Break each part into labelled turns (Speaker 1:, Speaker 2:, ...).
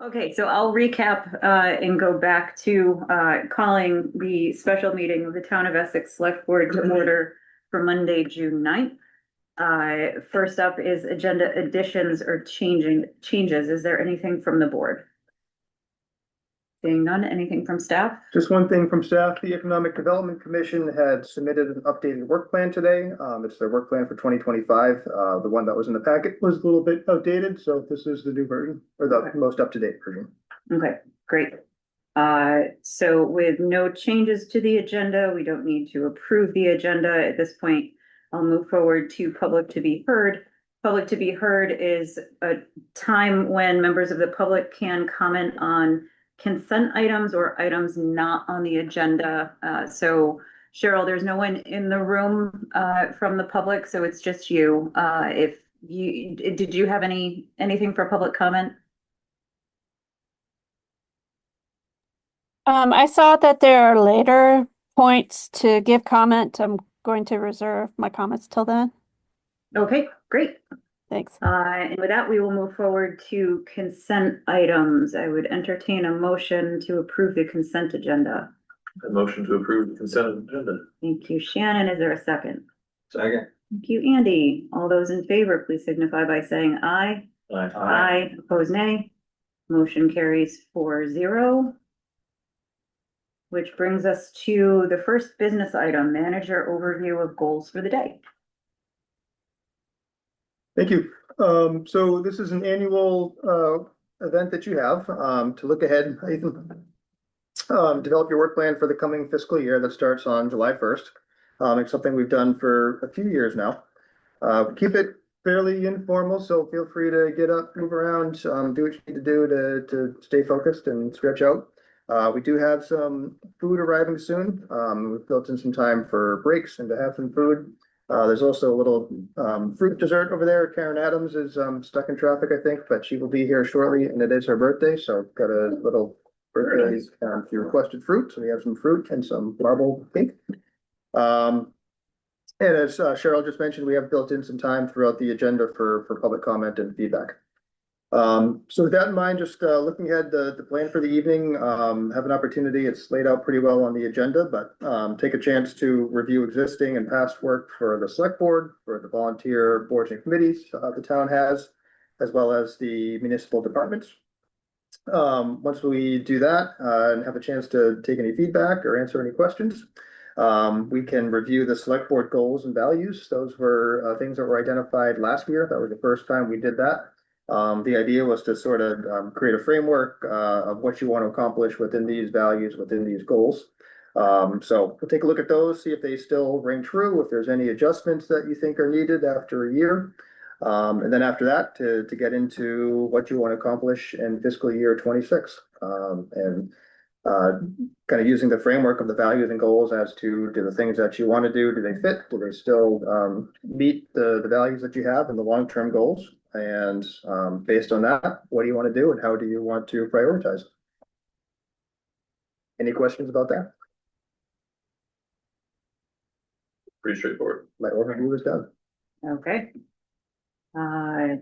Speaker 1: Okay, so I'll recap and go back to calling the special meeting of the Town of Essex Select Board to order for Monday, June 9th. First up is agenda additions or changes. Is there anything from the board? Seeing none, anything from staff?
Speaker 2: Just one thing from staff, the Economic Development Commission had submitted an updated work plan today. It's their work plan for 2025. The one that was in the packet was a little bit outdated, so this is the new version, or the most up-to-date version.
Speaker 1: Okay, great. So with no changes to the agenda, we don't need to approve the agenda at this point. I'll move forward to public to be heard. Public to be heard is a time when members of the public can comment on consent items or items not on the agenda. So Cheryl, there's no one in the room from the public, so it's just you. Did you have anything for public comment?
Speaker 3: I saw that there are later points to give comment. I'm going to reserve my comments till then.
Speaker 1: Okay, great.
Speaker 3: Thanks.
Speaker 1: And with that, we will move forward to consent items. I would entertain a motion to approve the consent agenda.
Speaker 4: A motion to approve the consent agenda.
Speaker 1: Thank you, Shannon. Is there a second?
Speaker 4: Second.
Speaker 1: Thank you, Andy. All those in favor, please signify by saying aye.
Speaker 4: Aye.
Speaker 1: Aye. Opposed, nay. Motion carries 4-0. Which brings us to the first business item, manager overview of goals for the day.
Speaker 2: Thank you. So this is an annual event that you have to look ahead, develop your work plan for the coming fiscal year that starts on July 1st. It's something we've done for a few years now. Keep it fairly informal, so feel free to get up, move around, do what you need to do to stay focused and stretch out. We do have some food arriving soon. We've built in some time for breaks and to have some food. There's also a little fruit dessert over there. Karen Adams is stuck in traffic, I think, but she will be here shortly, and it is her birthday, so got a little birthday she requested fruit. So we have some fruit and some marble cake. And as Cheryl just mentioned, we have built in some time throughout the agenda for public comment and feedback. So with that in mind, just looking ahead, the plan for the evening, have an opportunity. It's laid out pretty well on the agenda, but take a chance to review existing and past work for the select board, for the volunteer boards and committees the town has, as well as the municipal departments. Once we do that and have a chance to take any feedback or answer any questions, we can review the select board goals and values. Those were things that were identified last year. That was the first time we did that. The idea was to sort of create a framework of what you want to accomplish within these values, within these goals. So we'll take a look at those, see if they still ring true, if there's any adjustments that you think are needed after a year. And then after that, to get into what you want to accomplish in fiscal year 26. And kind of using the framework of the values and goals as to do the things that you want to do they fit? Do they still meet the values that you have and the long-term goals? And based on that, what do you want to do and how do you want to prioritize? Any questions about that?
Speaker 4: Pretty straightforward.
Speaker 2: My overview is done.
Speaker 1: Okay. 5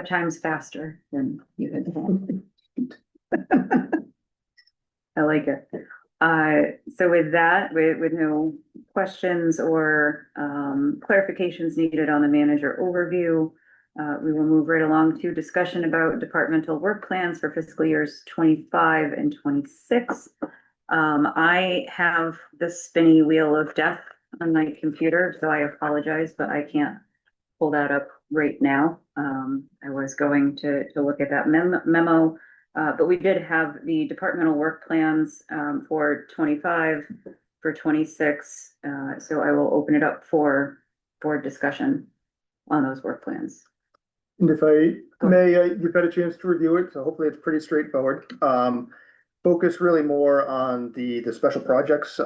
Speaker 1: times faster than you had planned. I like it. So with that, with no questions or clarifications needed on the manager overview, we will move right along to discussion about departmental work plans for fiscal years 25 and 26. I have the spinny wheel of death on my computer, so I apologize, but I can't pull that up right now. I was going to look at that memo. But we did have the departmental work plans for 25, for 26. So I will open it up for board discussion on those work plans.
Speaker 2: And if I may, you've had a chance to review it, so hopefully it's pretty straightforward. Focus really more on the special projects.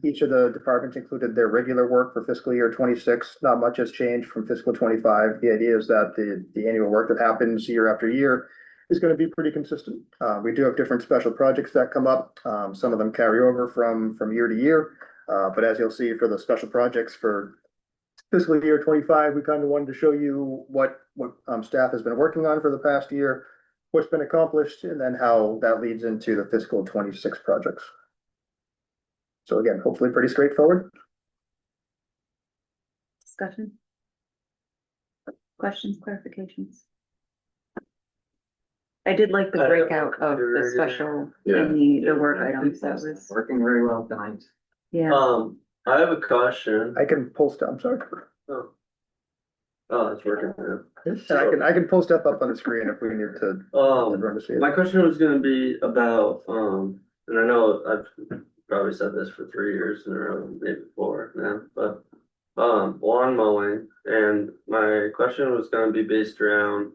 Speaker 2: Each of the departments included their regular work for fiscal year 26. Not much has changed from fiscal 25. The idea is that the annual work that happens year after year is going to be pretty consistent. We do have different special projects that come up. Some of them carry over from year to year. But as you'll see for the special projects for fiscal year 25, we kind of wanted to show you what staff has been working on for the past year, what's been accomplished, and then how that leads into the fiscal 26 projects. So again, hopefully pretty straightforward.
Speaker 1: Discussion? Questions, clarifications? I did like the breakout of the special and the work items. That was,
Speaker 5: Working very well tonight.
Speaker 1: yeah.
Speaker 4: I have a question.
Speaker 2: I can pull stuff, I'm sorry.
Speaker 4: Oh, oh, it's working now.
Speaker 2: And I can pull stuff up on the screen if we need to. everyone to see it.
Speaker 6: My question was gonna be about, and I know I've probably said this for 3 years in a row, maybe 4 now, but lawn mowing, and my question was gonna be based around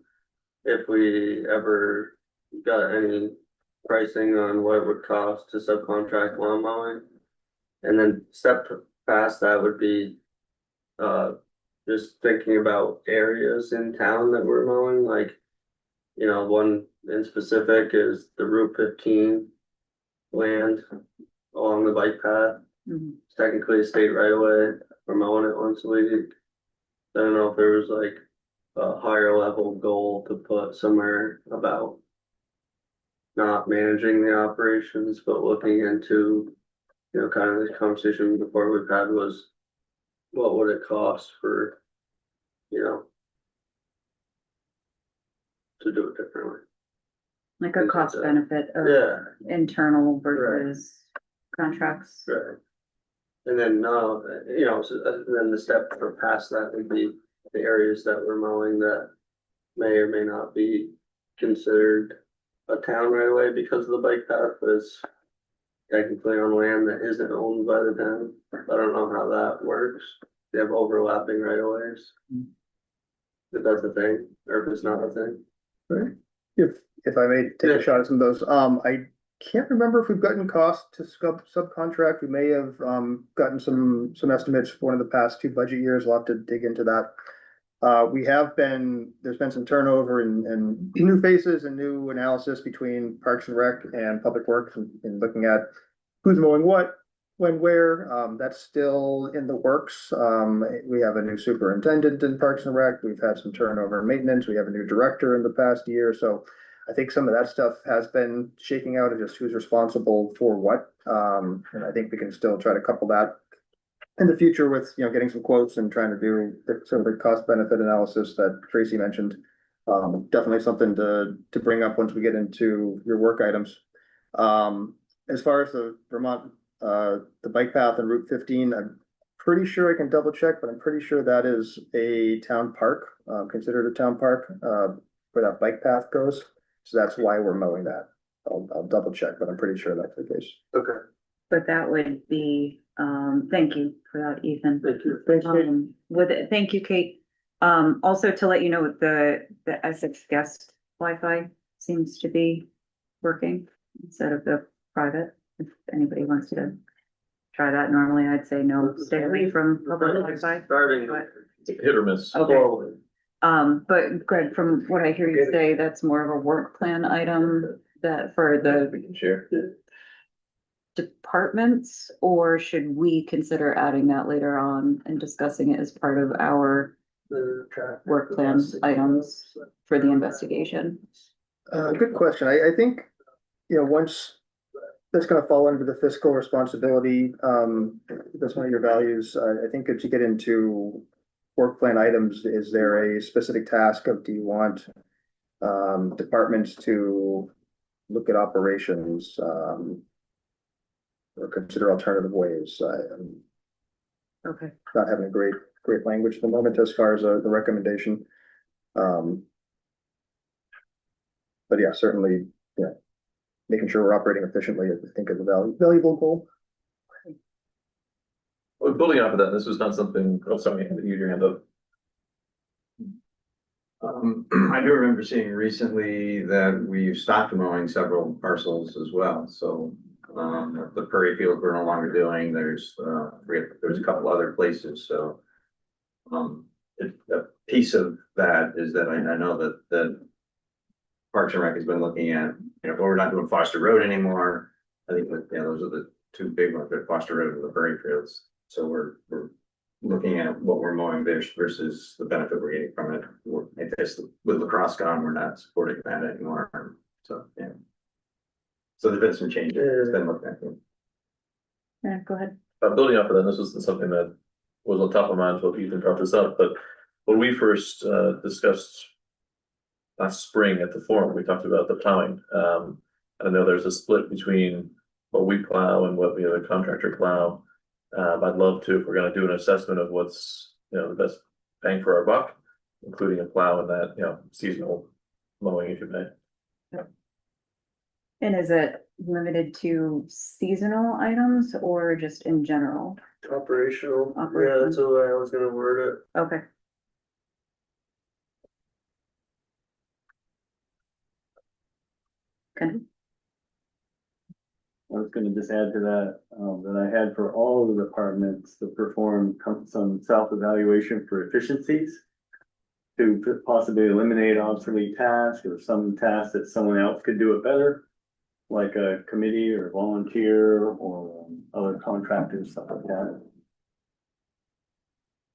Speaker 6: if we ever got any pricing on what it would cost to subcontract lawn mowing. And then step past that would be just thinking about areas in town that we're mowing, like, you know, one in specific is the Route 15 land along the bike path.
Speaker 1: Mhm.
Speaker 6: It's technically a state right of way. We're mowing it once a week. I don't know if there was like a higher level goal to put somewhere about not managing the operations, but looking into, you know, kind of this conversation before we've had was, what would it cost for, you know, to do it differently?
Speaker 1: Like a cost benefit of
Speaker 6: Yeah,
Speaker 1: internal versus contracts.
Speaker 6: right. And then, you know, so then the step for past that would be the areas that we're mowing that may or may not be considered a town right away because of the bike path is technically on land that isn't owned by the town. I don't know how that works. They have overlapping right of ways. If that's a thing, or if it's not a thing.
Speaker 2: Right. If I may take
Speaker 6: Yeah.
Speaker 2: a shot at some of those, I can't remember if we've gotten cost to subcontract. We may have gotten some estimates for one of the past 2 budget years. We'll have to dig into that. There's been some turnover and new faces and new analysis between Parks and Rec and Public Works and looking at who's mowing what, when, where. That's still in the works. We have a new superintendent in Parks and Rec. We've had some turnover in maintenance. We have a new director in the past year. So I think some of that stuff has been shaking out of just who's responsible for what. And I think we can still try to couple that in the future with, you know, getting some quotes and trying to do some of the cost benefit analysis that Tracy mentioned. Definitely something to bring up once we get into your work items. As far as the Vermont, the bike path and Route 15, I'm pretty sure I can double check, but I'm pretty sure that is a town park, considered a town park, where that bike path goes. So that's why we're mowing that. I'll double check, but I'm pretty sure that's the case.
Speaker 6: Okay.
Speaker 1: But that would be, thank you for that, Ethan.
Speaker 6: Thank you.
Speaker 1: Thank you, Kate. Also to let you know, the Essex guest Wi-Fi seems to be working instead of the private. If anybody wants to try that, normally I'd say no, stay away from public Wi-Fi.
Speaker 6: Starting.
Speaker 1: But-
Speaker 4: Hit or miss.
Speaker 1: Okay.
Speaker 6: Slowly.
Speaker 1: But Greg, from what I hear you say, that's more of a work plan item that for the
Speaker 4: We can share.
Speaker 1: departments, or should we consider adding that later on and discussing it as part of our work plan items for the investigation?
Speaker 2: Good question. I think, you know, once that's gonna fall under the fiscal responsibility, that's one of your values. I think as you get into work plan items, is there a specific task of, do you want departments to look at operations, or consider alternative ways? I'm
Speaker 1: Okay,
Speaker 2: not having a great language at the moment as far as the recommendation. But yeah, certainly, yeah, making sure we're operating efficiently, I think is a valuable goal.
Speaker 4: Well, building off of that, this was not something, oh, sorry, you had your hand up.
Speaker 5: I do remember seeing recently that we've stopped mowing several parcels as well, so. The Prairie Field we're no longer doing, there's a couple other places, so. A piece of that is that I know that Parks and Rec has been looking at, you know, but we're not doing Foster Road anymore. I think that, yeah, those are the 2 big ones, Foster Road and the Prairie Fields. So we're looking at what we're mowing versus the benefit we're getting from it. I guess with lacrosse gone, we're not supporting that anymore. So, yeah. So there's been some changes. It's been looked at.
Speaker 1: Yeah, go ahead.
Speaker 4: Building off of that, this was something that was on top of mind until Ethan brought this up, but when we first discussed last spring at the forum, we talked about the plowing. I know there's a split between what we plow and what the other contractor plow. I'd love to, if we're gonna do an assessment of what's, the best bang for our buck, including a plow in that, seasonal mowing, if you may.
Speaker 1: And is it limited to seasonal items or just in general?
Speaker 6: Operational, yeah,
Speaker 1: Operational.
Speaker 6: that's the way I was gonna word
Speaker 1: Okay. Okay.
Speaker 7: I was gonna just add to that, that I had for all of the departments to perform some self-evaluation for efficiencies. To possibly eliminate obsolete tasks or some tasks that someone else could do it better. Like a committee or volunteer or other contractors, stuff like that.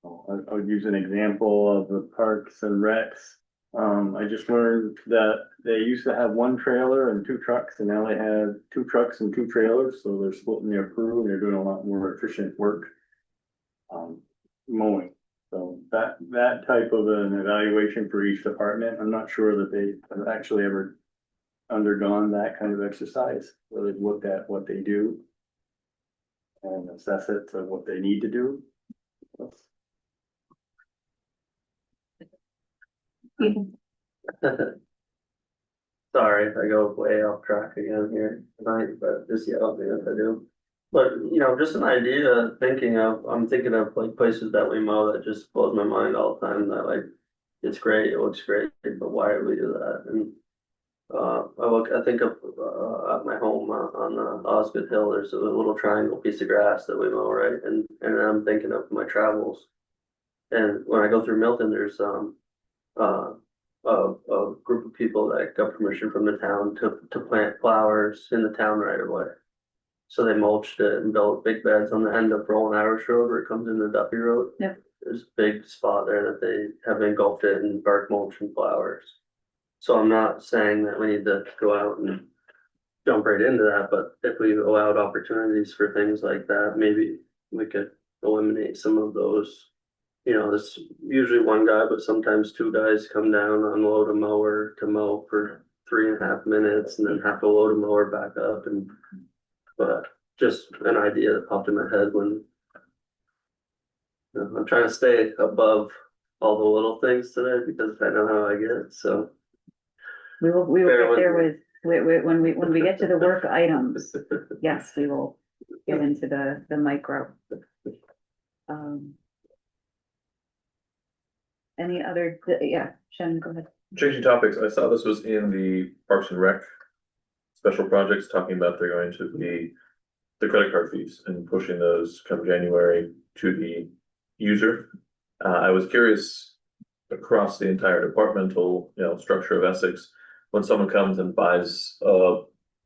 Speaker 7: I would use an example of the parks and recs. I just learned that they used to have one trailer and 2 trucks, and now they have 2 trucks and 2 trailers, so they're splitting their crew, and they're doing a lot more efficient work. Mowing, so that type of an evaluation for each department, I'm not sure that they have actually ever undergone that kind of exercise, where they've looked at what they do and assess it to what they need to do.
Speaker 6: it. Sorry, I go way off track again here tonight, but just yell at me if I do. But, just an idea, I'm thinking of like places that we mow that just blows my mind all the time, that like, it's great, it looks great, but why do we do that? And I think of, at my home on the Osgood Hill, there's a little triangle piece of grass that we mow, right? And I'm thinking of my travels. And when I go through Milton, there's, a group of people that got permission from the town to plant flowers in the town right away. So they mulched it and built big beds on the end of Rolling Irish Road where it comes into Duffy Road.
Speaker 1: Yep.
Speaker 6: There's a big spot there that they have engulfed it in bark mulch and flowers. So I'm not saying that we need to go out and jump right into that, but if we allowed opportunities for things like that, maybe we could eliminate some of those. There's usually one guy, but sometimes 2 guys come down, unload a mower to mow for 3.5 minutes and then have to load a mower back up. But just an idea that popped in my head when I'm trying to stay above all the little things today because I know how I get, so.
Speaker 1: We will
Speaker 6: Bear
Speaker 1: get
Speaker 6: with
Speaker 1: there
Speaker 6: me.
Speaker 1: with, when we get to the work items. Yes, we will get into the micro. Any other, yeah, Shannon, go ahead.
Speaker 4: Changing topics, I saw this was in the Parks and Rec special projects, talking about they're going to be the credit card fees and pushing those come January to the user. I was curious across the entire departmental, structure of Essex, when someone comes and buys a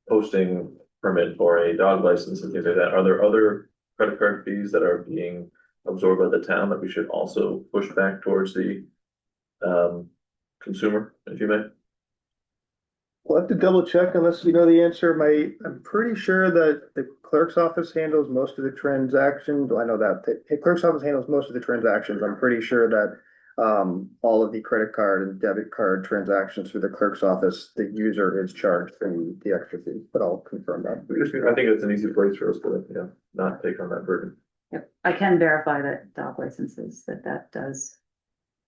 Speaker 4: posting permit or a dog license and things like that, are there other credit card fees that are being absorbed by the town that we should also push back towards the consumer, if you may?
Speaker 2: We'll have to double check unless you know the answer. I'm pretty sure that the clerk's office handles most of the transactions. I know that the clerk's office handles most of the transactions. I'm pretty sure that all of the credit card and debit card transactions through the clerk's office, the user is charged the extra fee, but I'll confirm that.
Speaker 4: I think it's an easy place for us to, not take on that burden.
Speaker 1: Yep, I can verify that dog licenses, that does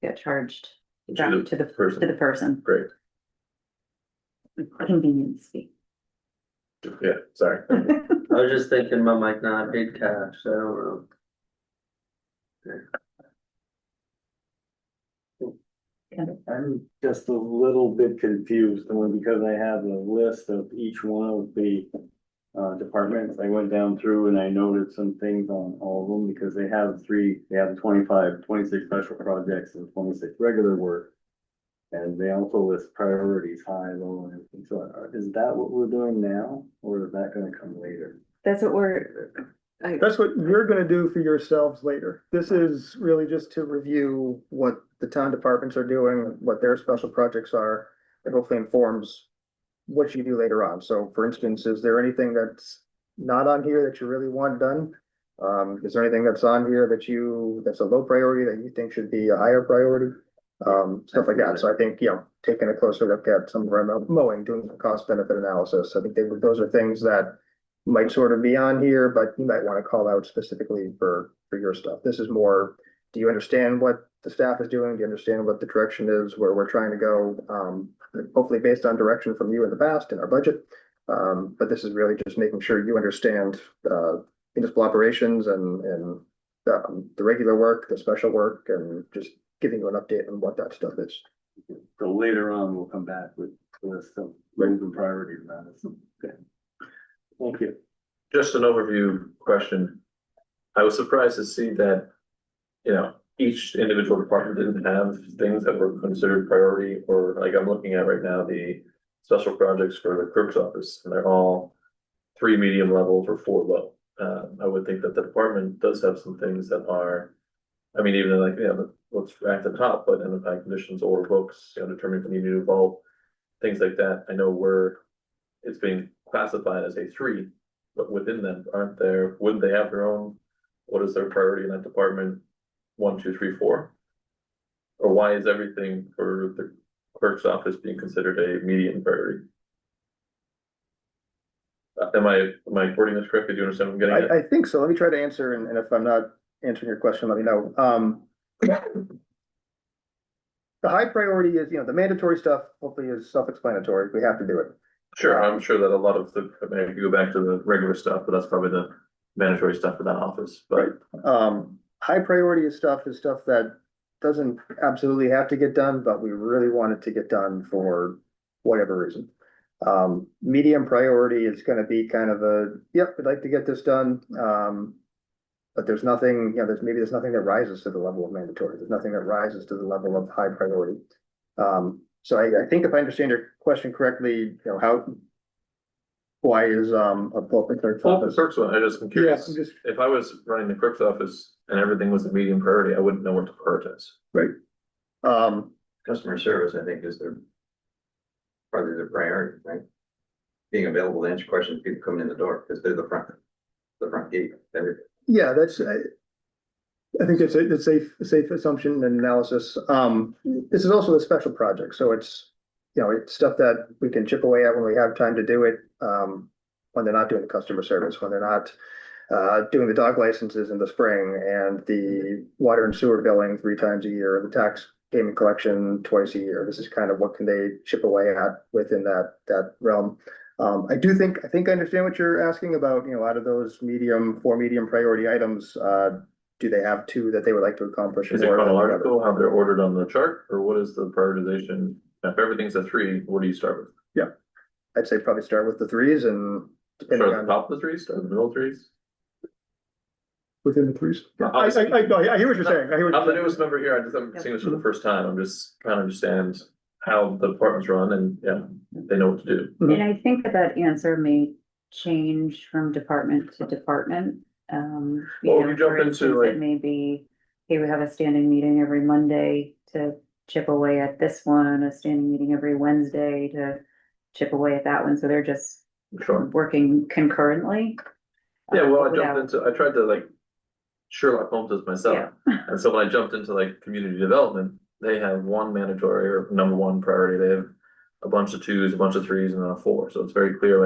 Speaker 1: get charged back to the person.
Speaker 4: Great.
Speaker 1: Convenience fee.
Speaker 4: Yeah, sorry.
Speaker 6: I was just thinking about Mike not paid cash, so I don't know.
Speaker 7: I'm just a little bit confused only because I have a list of each one of the departments. I went down through and I noted some things on all of them because they have the 26 special projects and 26 regular work. And they also list priorities, high, low, and everything. So is that what we're doing now, or is that gonna come later?
Speaker 1: That's what we're,
Speaker 2: That's what you're gonna do for yourselves later. This is really just to review what the town departments are doing, what their special projects are. It hopefully informs what you do later on. So for instance, is there anything that's not on here that you really want done? Is there anything that's on here that's a low priority that you think should be a higher priority? Stuff like that. So I think, taking a closer look at some of our mowing, doing some cost benefit analysis. I think those are things that might sort of be on here, but you might want to call out specifically for your stuff. This is more, do you understand what the staff is doing? Do you understand what the direction is, where we're trying to go? Hopefully based on direction from you in the past in our budget. But this is really just making sure you understand municipal operations and the regular work, the special work, and just giving you an update on what that stuff is.
Speaker 7: So later on, we'll come back with some moving priorities on it. Okay. Thank you.
Speaker 4: Just an overview question. I was surprised to see that, each individual department didn't have things that were considered priority, or like I'm looking at right now, the special projects for the clerk's office, and they're all 3 medium levels or 4 low. I would think that the department does have some things that are, I mean, even like, what's at the top, but identify conditions or books, determine if you need to evolve, things like that. I know it's being classified as a 3, but within them, wouldn't they have their own, what is their priority in that department? 1, 2, 3, 4? Or why is everything for the clerk's office being considered a medium priority? Am I wording this correctly? Do you understand what I'm getting at?
Speaker 2: I think so. Let me try to answer, and if I'm not answering your question, let me know. The high priority is, the mandatory stuff hopefully is self-explanatory. We have to do it.
Speaker 4: Sure, I'm sure that a lot of if you go back to the regular stuff, but that's probably the mandatory stuff for that office, but.
Speaker 2: High priority is stuff that doesn't absolutely have to get done, but we really want it to get done for whatever reason. Medium priority is gonna be kind of yep, we'd like to get this done. But there's nothing, there's nothing that rises to the level of mandatory. There's nothing that rises to the level of high priority. So I think if I understand your question correctly, why is a pulpit clerk's
Speaker 4: The
Speaker 2: office?
Speaker 4: clerk's one, I just am curious,
Speaker 2: Yeah,
Speaker 4: if I was running the clerk's office and everything was a medium priority, I wouldn't know what to prioritize.
Speaker 2: Right.
Speaker 5: Customer service, I think, is probably their priority, right? Being available to answer questions, people coming in the door, because they're the front gate, everything.
Speaker 2: Yeah, I think it's a safe assumption and analysis. This is also a special project, so it's stuff that we can chip away at when we have time to do it. When they're not doing the customer service, when they're not doing the dog licenses in the spring, and the water and sewer billing 3 times a year, and the tax payment collection twice a year. This is kind of what can they chip away at within that realm. I think I understand what you're asking about, out of those 4 medium priority items, do they have 2 that they would like to accomplish?
Speaker 4: Is it
Speaker 2: more than the other?
Speaker 4: chronological, how they're ordered on the chart, or what is the prioritization? If everything's a 3, what do you start with?
Speaker 2: I'd say probably start with the 3s and depending
Speaker 4: Start at the
Speaker 2: on
Speaker 4: top of the 3s, start at the middle 3s?
Speaker 2: within the 3s.
Speaker 4: Yeah,
Speaker 2: I hear what you're saying. I hear what
Speaker 4: I'm the
Speaker 2: you're
Speaker 4: newest member here, I just haven't seen this for the first time, I'm just trying to understand how the departments run, and they know what to do.
Speaker 1: And I think that answer may change from department to department.
Speaker 4: Well, if you jump
Speaker 1: for
Speaker 4: into,
Speaker 1: instance,
Speaker 4: like-
Speaker 1: it may be, hey, we have a standing meeting every Monday to chip away at this one, a standing meeting every Wednesday to chip away at that one, so they're just
Speaker 4: Sure.
Speaker 1: working concurrently.
Speaker 4: Yeah, well, I
Speaker 1: without-
Speaker 4: I tried to Sherlock Holmes as myself. And so when I jumped into community development, they have one mandatory or number 1 priority. They have a bunch of 2s, a bunch of 3s, and then a 4. So it's very clear,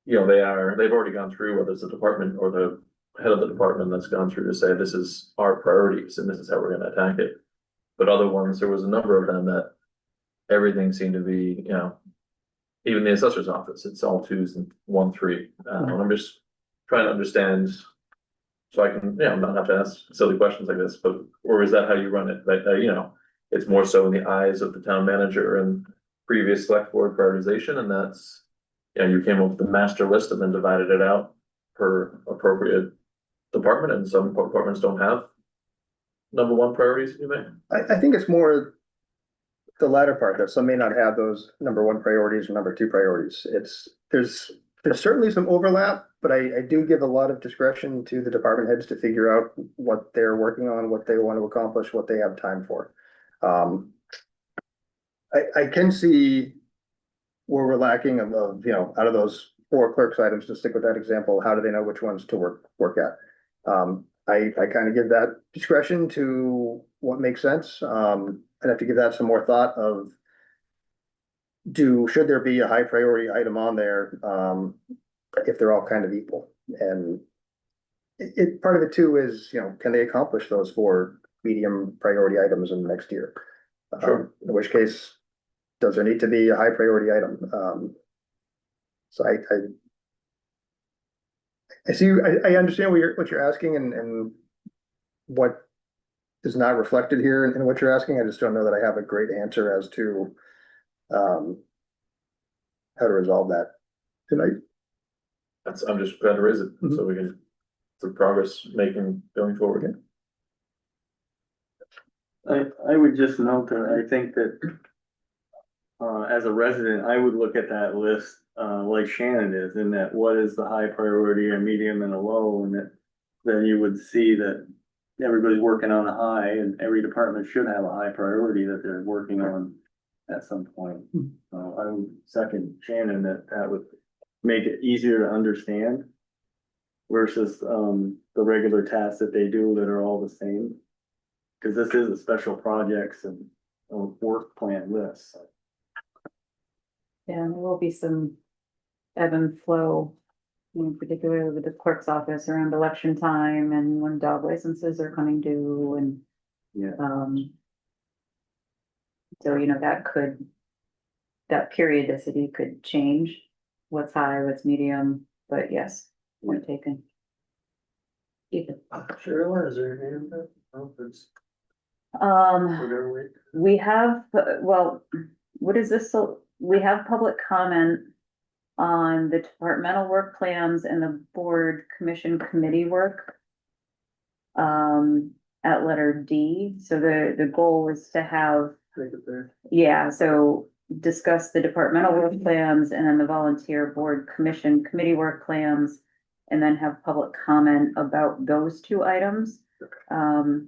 Speaker 4: they've already gone through, whether it's the department or the head of the department that's gone through to say, this is our priorities and this is how we're gonna attack it. But other ones, there was a number of them that everything seemed to be, even the assessor's office, it's all 2s and 1, 3. And I'm just trying to understand, so I can, not have to ask silly questions like this, or is that how you run it? It's more so in the eyes of the town manager and previous select board prioritization, and that's, you came up with the master list and then divided it out per appropriate department, and some departments don't have number 1 priorities, you may.
Speaker 2: I think it's more the latter part, that some may not have those number 1 priorities or number 2 priorities. There's there's certainly some overlap, but I do give a lot of discretion to the department heads to figure out what they're working on, what they want to accomplish, what they have time for. I can see where we're lacking of, out of those 4 clerks items, to stick with that example, how do they know which ones to work at? I kind of give that discretion to what makes sense. I'd have to give that some more thought of should there be a high priority item on there, if they're all kind of equal? And part of it too is, can they accomplish those 4 medium priority items in the next year?
Speaker 4: Sure.
Speaker 2: In which case, does there need to be a high priority item? So I see, I understand what you're asking and what is not reflected here in what you're asking. I just don't know that I have a great answer as to how to resolve that tonight.
Speaker 4: I'm just glad to raise it, so we can, the progress making going forward.
Speaker 7: I would just note that I think that as a resident, I would look at that list like Shannon is, in that what is the high priority, a medium, and a low, and that then you would see that everybody's working on a high, and every department should have a high priority that they're working on at some point. I would second Shannon that would make it easier to understand versus the regular tasks that they do that are all the same. Because this is a special projects and a work plan list.
Speaker 1: Yeah, there will be some ebb and flow, particularly with the clerk's office around election time and when dog licenses are coming due and,
Speaker 7: Yeah.
Speaker 1: so, that periodicity could change what's high, what's medium, but yes, point taken. Ethan.
Speaker 6: Cheryl, is there a hand up? Oh, it's
Speaker 1: Um,
Speaker 6: whatever we.
Speaker 1: we have, well, what is this? So we have public comment on the departmental work plans and the board commission committee work. At letter D, so the goal is to have,
Speaker 6: Take it there.
Speaker 1: yeah, so discuss the departmental work plans and then the volunteer board commission committee work plans. And then have public comment about those 2 items. Cheryl,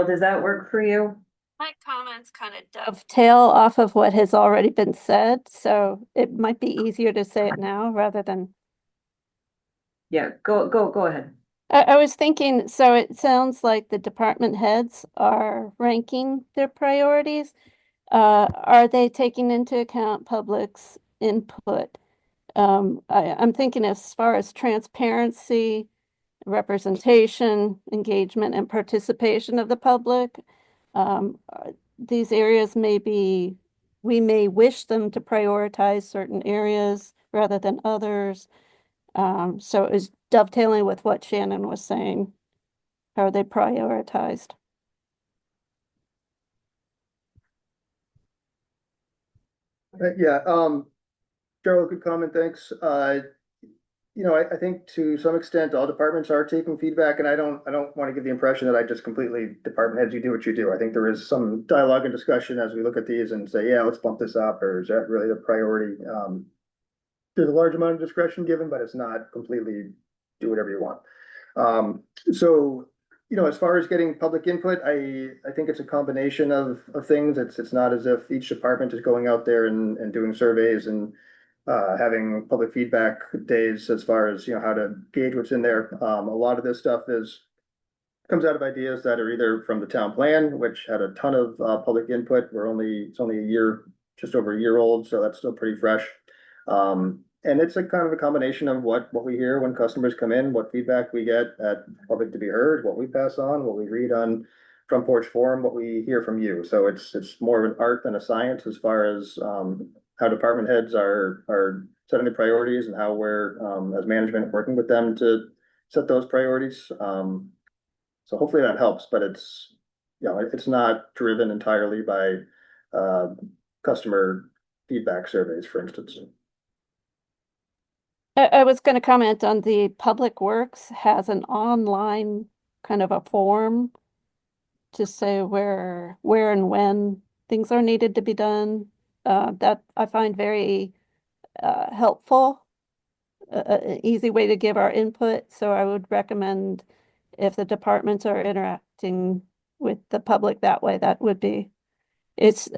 Speaker 1: does that work for you?
Speaker 3: My comments kind of dovetail off of what has already been said, so it might be easier to say it now rather than.
Speaker 1: Yeah, go ahead.
Speaker 3: I was thinking, so it sounds like the department heads are ranking their priorities. Are they taking into account public's input? I'm thinking as far as transparency, representation, engagement, and participation of the public. These areas we may wish them to prioritize certain areas rather than others. So it was dovetailing with what Shannon was saying. How are they prioritized?
Speaker 2: Yeah, Cheryl, good comment, thanks. I think to some extent, all departments are taking feedback, and I don't want to give the impression that I just completely, department heads, you do what you do. I think there is some dialogue and discussion as we look at these and say, yeah, let's bump this up, or is that really the priority? There's a large amount of discretion given, but it's not completely do whatever you want. So, as far as getting public input, I think it's a combination of things. It's not as if each department is going out there and doing surveys and having public feedback days as far as, how to gauge what's in there. A lot of this stuff comes out of ideas that are either from the town plan, which had a ton of public input. It's only a year, just over a year old, so that's still pretty fresh. And it's a kind of a combination of what we hear when customers come in, what feedback we get at public to be heard, what we pass on, what we read on Front Porch Forum, what we hear from you. So it's more of an art than a science as far as how department heads are setting the priorities and how we're as management working with them to set those priorities. So hopefully that helps, but it's not driven entirely by customer feedback surveys, for instance.
Speaker 3: I was going to comment on the Public Works has an online kind of a form to say where and when things are needed to be done. That I find very helpful, an easy way to give our input. So I would recommend if the departments are interacting with the public that way, that would be, it's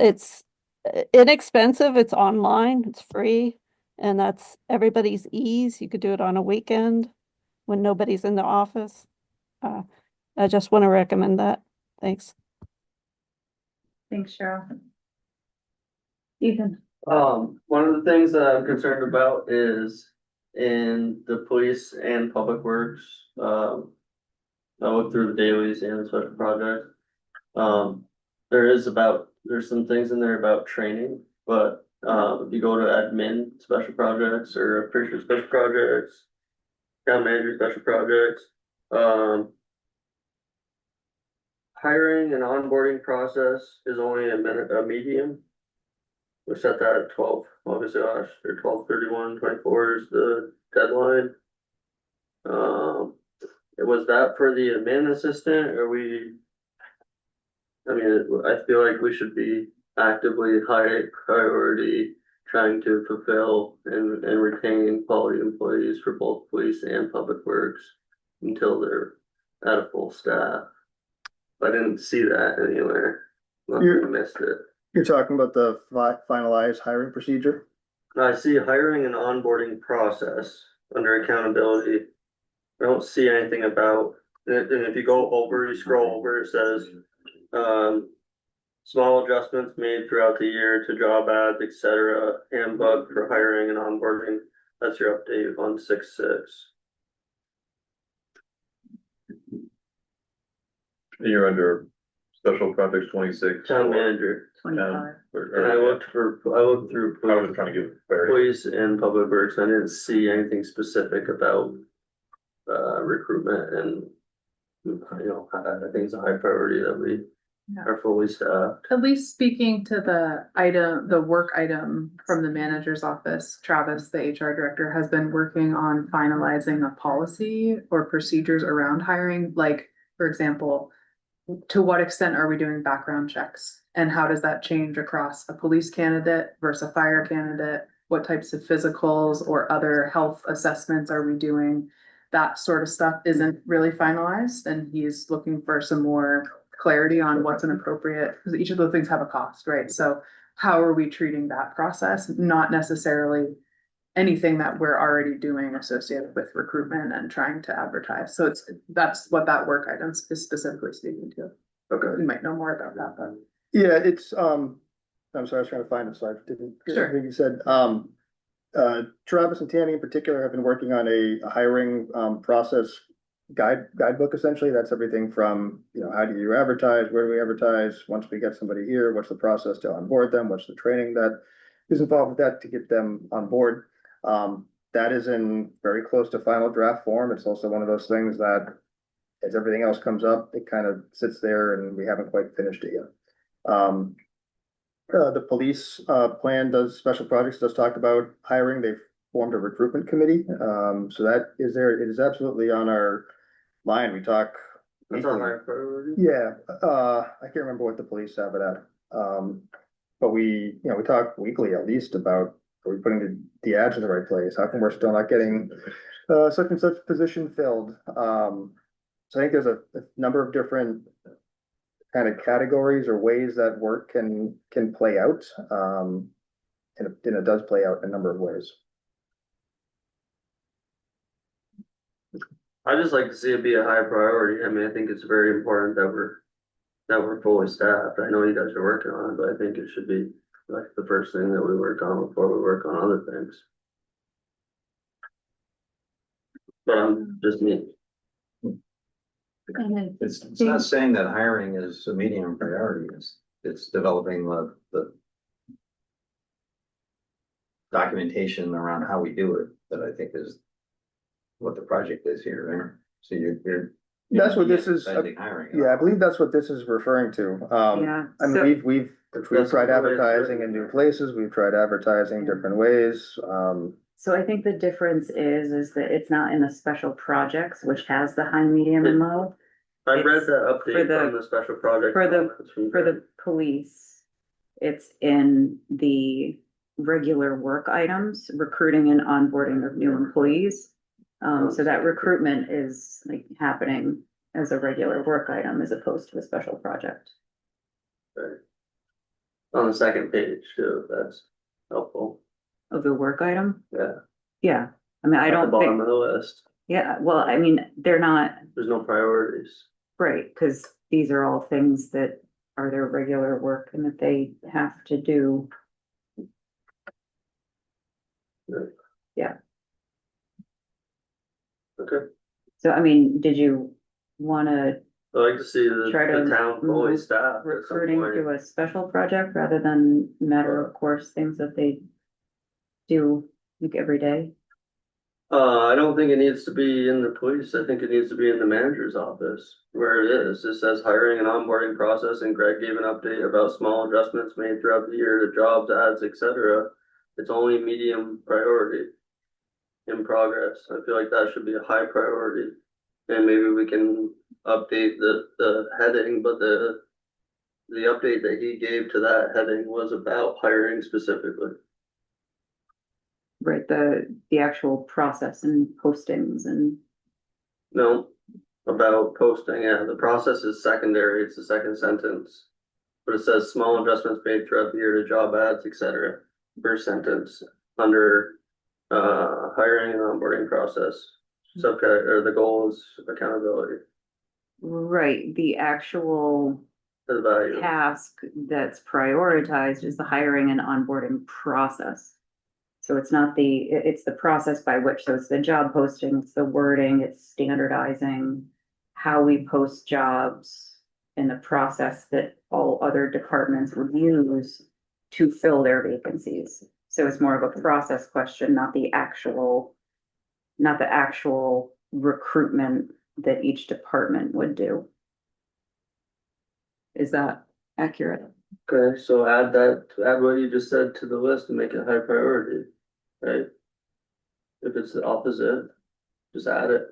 Speaker 3: inexpensive, it's online, it's free, and that's everybody's ease. You could do it on a weekend when nobody's in the office. I just want to recommend that. Thanks.
Speaker 1: Thanks, Cheryl. Ethan?
Speaker 6: One of the things that I'm concerned about is in the police and public works, I looked through the dailies and the special project. There's some things in there about training, but, if you go to admin special projects or appreciate special projects, town manager special projects, hiring and onboarding process is only a medium. We set that at 12, August, or 12/31/24 is the deadline. Was that for the admin assistant, or I feel like we should be actively high priority trying to fulfill and retain quality employees for both police and public works until they're at a full staff. I didn't see that anywhere. Must have missed it.
Speaker 2: You're talking about the finalized hiring procedure?
Speaker 6: I see hiring and onboarding process under accountability. I don't see anything about, and if you go over, you scroll over, it says, small adjustments made throughout the year to job ads, etc. Handbook for hiring and onboarding. That's your update on 6/6.
Speaker 4: You're under special projects 26.
Speaker 6: Town manager.
Speaker 1: 25.
Speaker 6: And I looked through
Speaker 4: I was trying to give clarity.
Speaker 6: police and public works. I didn't see anything specific about recruitment and I think it's a high priority that we are fully staffed.
Speaker 8: At least speaking to the work item from the manager's office, Travis, the HR director, has been working on finalizing a policy or procedures around hiring. Like, for example, to what extent are we doing background checks? And how does that change across a police candidate versus a fire candidate? What types of physicals or other health assessments are we doing? That sort of stuff isn't really finalized, and he's looking for some more clarity on what's an appropriate, because each of those things have a cost, right? So how are we treating that process? Not necessarily anything that we're already doing associated with recruitment and trying to advertise. So that's what that work item is specifically speaking to. Okay, you might know more about that, but.
Speaker 2: Yeah, it's, I'm sorry, I was trying to find it, so I didn't.
Speaker 8: Sure.
Speaker 2: I think you said, Travis and Tammy in particular have been working on a hiring, process guidebook, essentially. That's everything from, how do you advertise, where do we advertise, once we get somebody here, what's the process to onboard them, what's the training that is involved with that to get them on board. That is in very close to final draft form. It's also one of those things that as everything else comes up, it kind of sits there and we haven't quite finished it yet. The police plan special projects does talk about hiring. They've formed a recruitment committee. So that is there. It is absolutely on our line. We talk.
Speaker 6: That's a high priority.
Speaker 2: Yeah, I can't remember what the police have it at. But we talk weekly at least about, are we putting the ads in the right place? How come we're still not getting such and such position filled? So I think there's a number of different kind of categories or ways that work can play out. And it does play out in a number of ways.
Speaker 6: I just like to see it be a high priority. I think it's very important that we're fully staffed. I know you guys are working on it, but I think it should be like the first thing that we work on before we work on other things. But I'm just me.
Speaker 5: It's not saying that hiring is a medium priority. It's developing the documentation around how we do it that I think is what the project is here, right? So you're
Speaker 2: That's what this is.
Speaker 5: Hiring.
Speaker 2: Yeah, I believe that's what this is referring to.
Speaker 1: Yeah,
Speaker 2: I mean, we've tried advertising in new places. We've tried advertising different ways.
Speaker 1: So I think the difference is that it's not in the special projects, which has the high, medium and low.
Speaker 6: I read
Speaker 1: It's
Speaker 6: that update from the special project.
Speaker 1: For the police, it's in the regular work items, recruiting and onboarding of new employees. So that recruitment is like happening as a regular work item as opposed to a special project.
Speaker 6: Right. On the second page too, that's helpful.
Speaker 1: Of the work item?
Speaker 6: Yeah.
Speaker 1: Yeah, I mean, I
Speaker 6: At the
Speaker 1: don't
Speaker 6: bottom
Speaker 1: think,
Speaker 6: of the list,
Speaker 1: yeah, well, I mean, they're not,
Speaker 6: there's no priorities.
Speaker 1: right, because these are all things that are their regular work and that they have to do.
Speaker 6: Right.
Speaker 1: Yeah.
Speaker 6: Okay,
Speaker 1: So, I mean, did you wanna
Speaker 6: I'd like to see
Speaker 1: Try to
Speaker 6: the town fully
Speaker 1: move
Speaker 6: staffed at some
Speaker 1: recruiting
Speaker 6: point.
Speaker 1: to a special project rather than matter of course things that they do like every day?
Speaker 6: I don't think it needs to be in the police, I think it needs to be in the manager's office, where it is, it says hiring and onboarding process, and Greg gave an update about small adjustments made throughout the year to jobs, ads, etc. It's only medium priority in progress, I feel like that should be a high priority. And maybe we can update the heading, but the update that he gave to that heading was about hiring specifically.
Speaker 1: Right, the actual process and postings and,
Speaker 6: No, about posting, yeah, the process is secondary, it's the second sentence. But it says small adjustments made throughout the year to job ads, etc. First sentence, under hiring and onboarding process. Subject, or the goal is accountability,
Speaker 1: right, the actual
Speaker 6: the value.
Speaker 1: task that's prioritized is the hiring and onboarding process. So it's not it's the process by which, so it's the job posting, it's the wording, it's standardizing how we post jobs and the process that all other departments would use to fill their vacancies. So it's more of a process question, not the actual recruitment that each department would do. Is that accurate?
Speaker 6: Okay, so add what you just said to the list and make it high priority, right? If it's the opposite, just add it.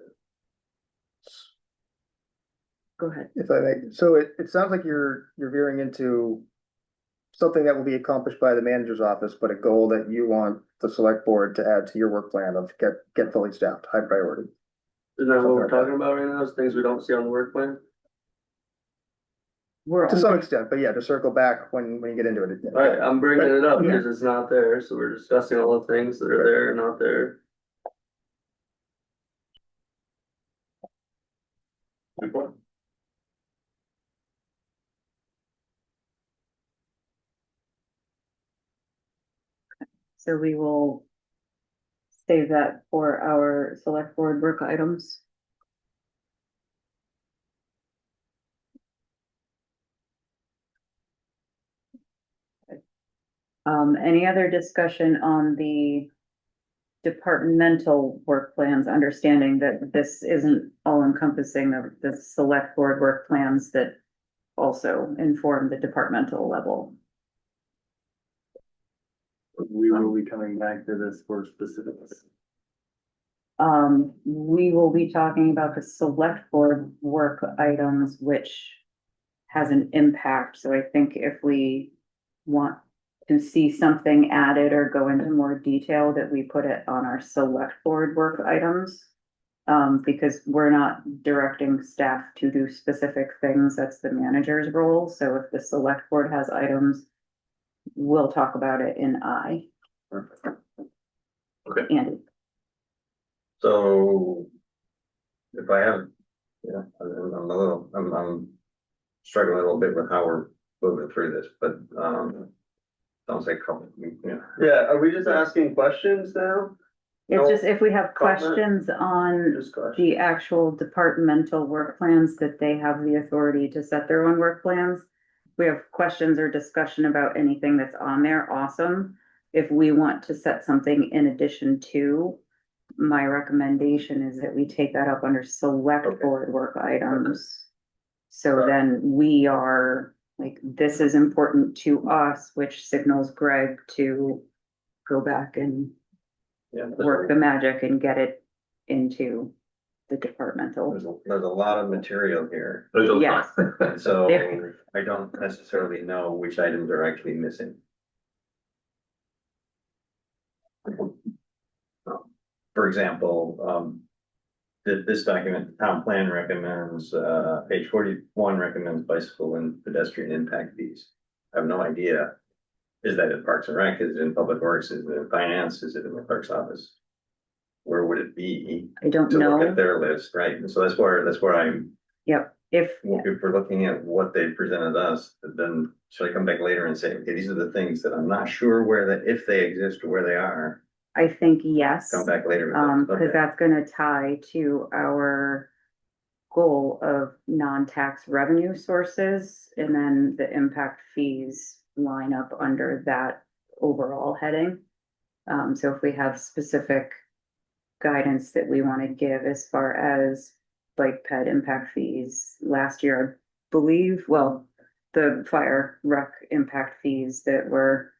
Speaker 1: Go ahead.
Speaker 2: If I may, so it sounds like you're veering into something that will be accomplished by the manager's office, but a goal that you want the select board to add to your work plan of get fully staffed, high priority.
Speaker 6: Isn't that what we're talking about right now, is things we don't see on the work plan?
Speaker 1: We're
Speaker 2: To some
Speaker 1: only,
Speaker 2: extent, but yeah, to circle back when you get into it.
Speaker 6: Alright, I'm bringing it up
Speaker 2: Yeah.
Speaker 6: because it's not there, so we're discussing all the things that are there and not there.
Speaker 4: Good point.
Speaker 1: so we will save that for our select board work items. Any other discussion on the departmental work plans, understanding that this isn't all encompassing of the select board work plans that also inform the departmental level?
Speaker 7: We will be coming back to this for specifics.
Speaker 1: We will be talking about the select board work items, which has an impact. So I think if we want to see something added or go into more detail, that we put it on our select board work items. Because we're not directing staff to do specific things, that's the manager's role. So if the select board has items, we'll talk about it in I.
Speaker 4: Okay.
Speaker 1: Andy.
Speaker 5: So if I have, yeah, I'm struggling a little bit with how we're moving through this, but, sounds like, yeah.
Speaker 6: Yeah, are we just asking questions now?
Speaker 1: It's just if we have
Speaker 6: Comment?
Speaker 1: questions on
Speaker 6: Just questions.
Speaker 1: the actual departmental work plans, that they have the authority to set their own work plans. If we have questions or discussion about anything that's on there, awesome. If we want to set something in addition to, my recommendation is that we take that up under select
Speaker 5: Okay.
Speaker 1: board work items. So
Speaker 5: Right.
Speaker 1: then we are like, this is important to us, which signals Greg to go back and
Speaker 5: Yeah,
Speaker 1: work the magic and get it into the departmental.
Speaker 5: there's a lot of material here,
Speaker 4: There's a lot.
Speaker 1: Yes.
Speaker 5: so
Speaker 1: There.
Speaker 5: I don't necessarily know which items are actually missing. For example, this document, town plan recommends, page 41 recommends bicycle and pedestrian impact fees. I have no idea. Is that in Parks and Rec? Is it in Public Works? Is it in Finance? Is it in the clerk's office? Where would it be
Speaker 1: I don't
Speaker 5: to look at
Speaker 1: know.
Speaker 5: their list, right? And so that's where I'm,
Speaker 1: Yep, if,
Speaker 5: if we're looking at what they presented us, then should I come back later and say, okay, these are the things that I'm not sure where that, if they exist or where they are,
Speaker 1: I think yes.
Speaker 5: come back later. with those.
Speaker 1: Because
Speaker 5: Okay.
Speaker 1: that's gonna tie to our goal of non-tax revenue sources, and then the impact fees line up under that overall heading. So if we have specific guidance that we want to give as far as bike ped impact fees, last year, I believe, well, the fire rec impact fees that we're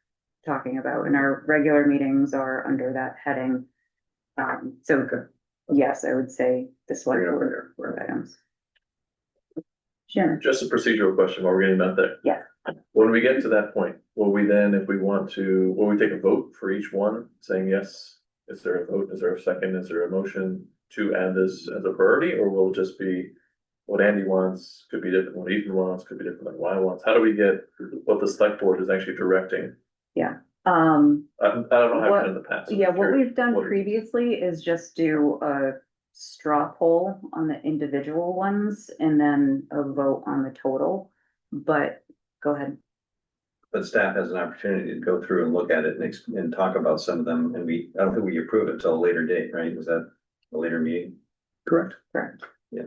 Speaker 1: talking about in our regular meetings are under that heading. So yes, I would say the select
Speaker 5: Bring it over
Speaker 1: board
Speaker 5: there.
Speaker 1: items. Sure.
Speaker 4: Just a procedural question while we're getting about that.
Speaker 1: Yeah.
Speaker 4: When we get to that point, will we then, if we want to, will we take a vote for each one saying yes? Is there a vote? Is there a second? Is there a motion to add this as a priority, or will it just be what Andy wants, could be different, what Ethan wants, could be different than what I wants? How do we get what the select board is actually directing?
Speaker 1: Yeah.
Speaker 4: I don't know how
Speaker 1: What-
Speaker 4: it's done in the past. so
Speaker 1: Yeah,
Speaker 4: I'm
Speaker 1: what
Speaker 4: curious.
Speaker 1: we've done
Speaker 4: What-
Speaker 1: previously is just do a straw poll on the individual ones and then a vote on the total. But go ahead.
Speaker 5: But staff has an opportunity to go through and look at it and talk about some of them, and I don't think we approve it till a later date, right? Is that a later meeting?
Speaker 2: Correct.
Speaker 1: Correct.
Speaker 5: Yeah.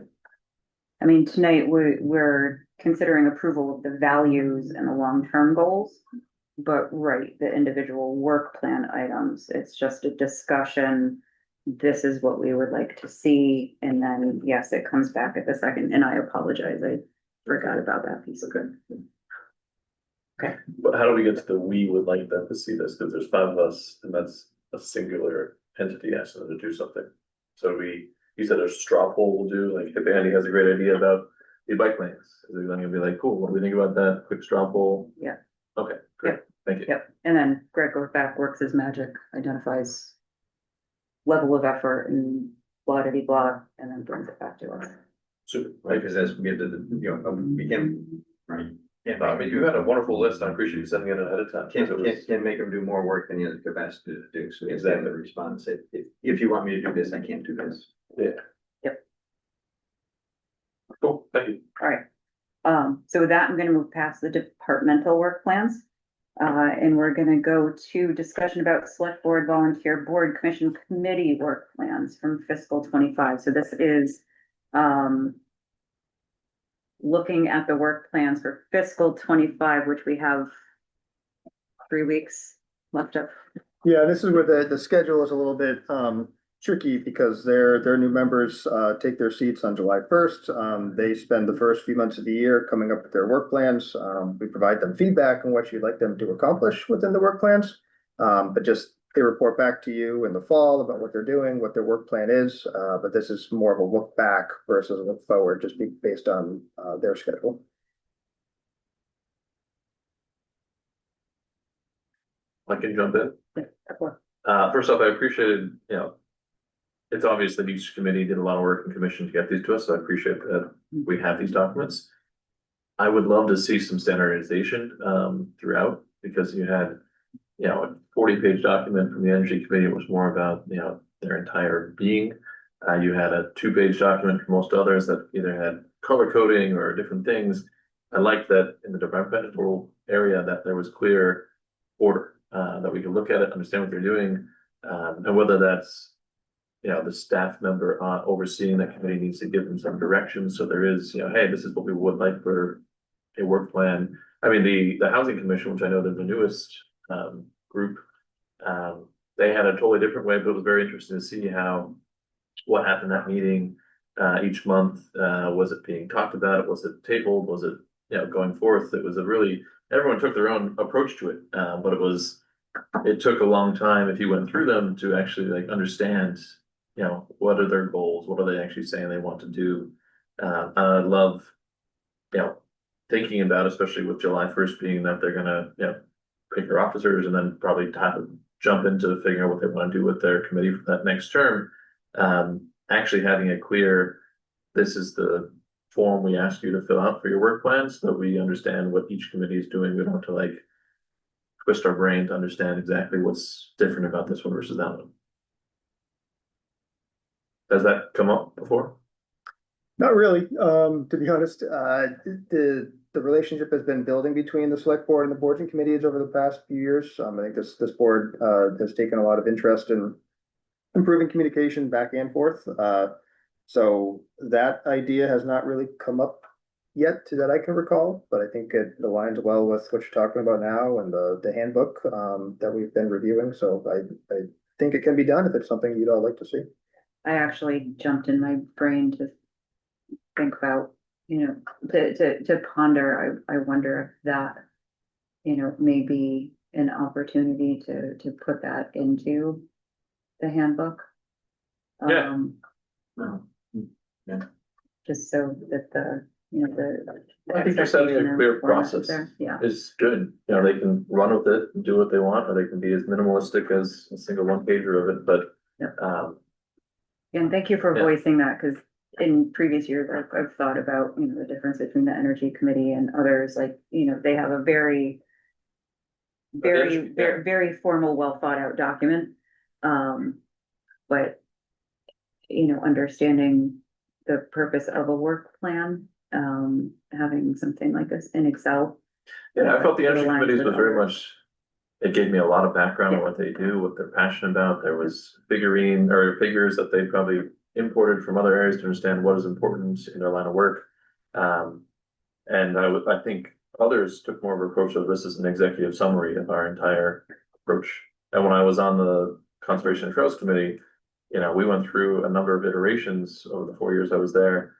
Speaker 1: I mean, tonight we're considering approval of the values and the long-term goals. But right, the individual work plan items, it's just a discussion. This is what we would like to see, and then, yes, it comes back at the second, and I apologize, I forgot about that piece of it.
Speaker 4: But how do we get to the, we would like them to see this, because there's 5 of us, and that's a singular entity asking them to do something. So you said a straw poll will do, like if Andy has a great idea about the bike lanes, is he gonna be like, cool, what do we think about that, quick straw poll?
Speaker 1: Yeah.
Speaker 4: Okay, great, thank you.
Speaker 1: Yep, and then Greg goes back, works his magic, identifies level of effort and blah, blah, blah, and then brings it back to us.
Speaker 4: Super,
Speaker 5: Right,
Speaker 4: thank
Speaker 5: because
Speaker 4: you.
Speaker 5: as we get to the, we can, right?
Speaker 4: I mean, you had a wonderful list, I appreciate you sending it ahead of time.
Speaker 5: Can't make them do more work than you have the capacity to do, so you have to have the response, if you want me to do this, I can't do this.
Speaker 4: Cool, thank you.
Speaker 1: All right, so with that, I'm gonna move past the departmental work plans. And we're gonna go to discussion about select board, volunteer board, commission, committee work plans from fiscal 25. So this is, looking at the work plans for fiscal 25, which we have 3 weeks left of.
Speaker 2: Yeah, this is where the schedule is a little bit tricky because their new members take their seats on July 1st. They spend the first few months of the year coming up with their work plans. We provide them feedback on what you'd like them to accomplish within the work plans. But just they report back to you in the fall about what they're doing, what their work plan is. But this is more of a look back versus a look forward, just based on their schedule.
Speaker 4: I can jump in.
Speaker 1: Yeah.
Speaker 4: First off, I appreciated, it's obvious that each committee did a lot of work and commission to get these to us, so I appreciate that we have these documents. I would love to see some standardization throughout, because you had, a 40-page document from the Energy Committee. It was more about, their entire being. You had a 2-page document for most others that either had color coding or different things. I like that in the departmental area that there was clear order, that we could look at it, understand what they're doing, and whether that's, the staff member overseeing that committee needs to give them some direction. So there is, hey, this is what we would like for a work plan. I mean, the housing commission, which I know they're the newest group, they had a totally different way, but it was very interesting to see what happened at that meeting each month. Was it being talked about? Was it tabled? Was it, going forth? It was everyone took their own approach to it, but it took a long time if you went through them to actually understand, what are their goals? What are they actually saying they want to do? I love, thinking about, especially with July 1st being that they're gonna, pick their officers and then probably jump into figuring out what they want to do with their committee for that next term. Actually having a clear, this is the form we ask you to fill out for your work plans, so that we understand what each committee is doing. We don't have to like twist our brain to understand exactly what's different about this one versus that one. Has that come up before?
Speaker 2: Not really, to be honest, the relationship has been building between the select board and the boards and committees over the past few years. I think this board, has taken a lot of interest in improving communication back and forth. So that idea has not really come up yet that I can recall, but I think it aligns well with what you're talking about now and the handbook, that we've been reviewing. So I think it can be done if it's something you'd all like to see.
Speaker 1: I actually jumped in my brain to think about, you know, to ponder, I wonder if that, you know, may be an opportunity to put that into the handbook.
Speaker 4: Yeah.
Speaker 5: Yeah.
Speaker 1: Just so that the, you know, the.
Speaker 4: I think just having a clear
Speaker 1: format is
Speaker 4: process
Speaker 1: there. Yeah,
Speaker 4: is good. You know, they can run with it and do what they want, or they can be as minimalistic as a single one pager of it, but.
Speaker 1: Yep.
Speaker 4: Um,
Speaker 1: and thank you for
Speaker 4: Yeah.
Speaker 1: voicing that, because in previous years, I've thought about, you know, the difference between the energy committee and others, like, you know, they have a very very formal, well thought out document. But, you know, understanding the purpose of a work plan, having something like this in Excel.
Speaker 4: Yeah, I felt the
Speaker 1: It
Speaker 4: energy
Speaker 1: aligns
Speaker 4: committees
Speaker 1: with
Speaker 4: was very
Speaker 1: others.
Speaker 4: much, it gave me a lot of background on
Speaker 1: Yeah.
Speaker 4: what they do, what they're passionate about. There was figurine or figures that they probably imported from other areas to understand what is important in their line of work. And I think others took more of an approach of this as an executive summary of our entire approach. And when I was on the Conservation and Trails Committee, you know, we went through a number of iterations over the 4 years I was there,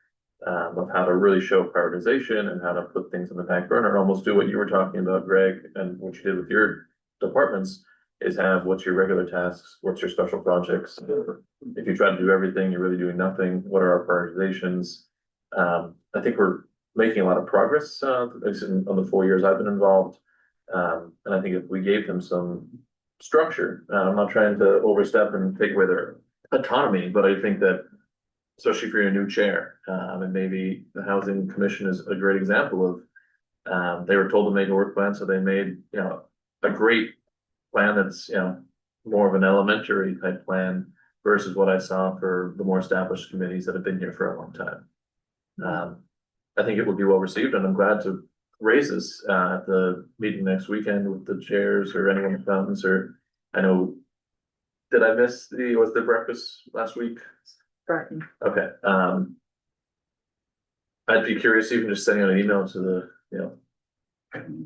Speaker 4: of how to really show prioritization and how to put things in the back burner and almost do what you were talking about, Greg, and what you did with your departments is have what's your regular tasks, what's your special projects. If you try to do everything, you're really doing nothing. What are our prioritizations? I think we're making a lot of progress, on the 4 years I've been involved. And I think if we gave them some structure, I'm not trying to overstep and take away their autonomy, but I think that especially for your new chair, and maybe the housing commission is a great example of, they were told to make a work plan, so they made, you know, a great plan that's, you know, more of an elementary type plan versus what I saw for the more established committees that have been here for a long time. I think it would be well received, and I'm glad to raise this at the meeting next weekend with the chairs or anyone who comes, or I know, did I miss was the breakfast last week?
Speaker 1: Right.
Speaker 4: Okay, I'd be curious, even just sending out an email to the, you know,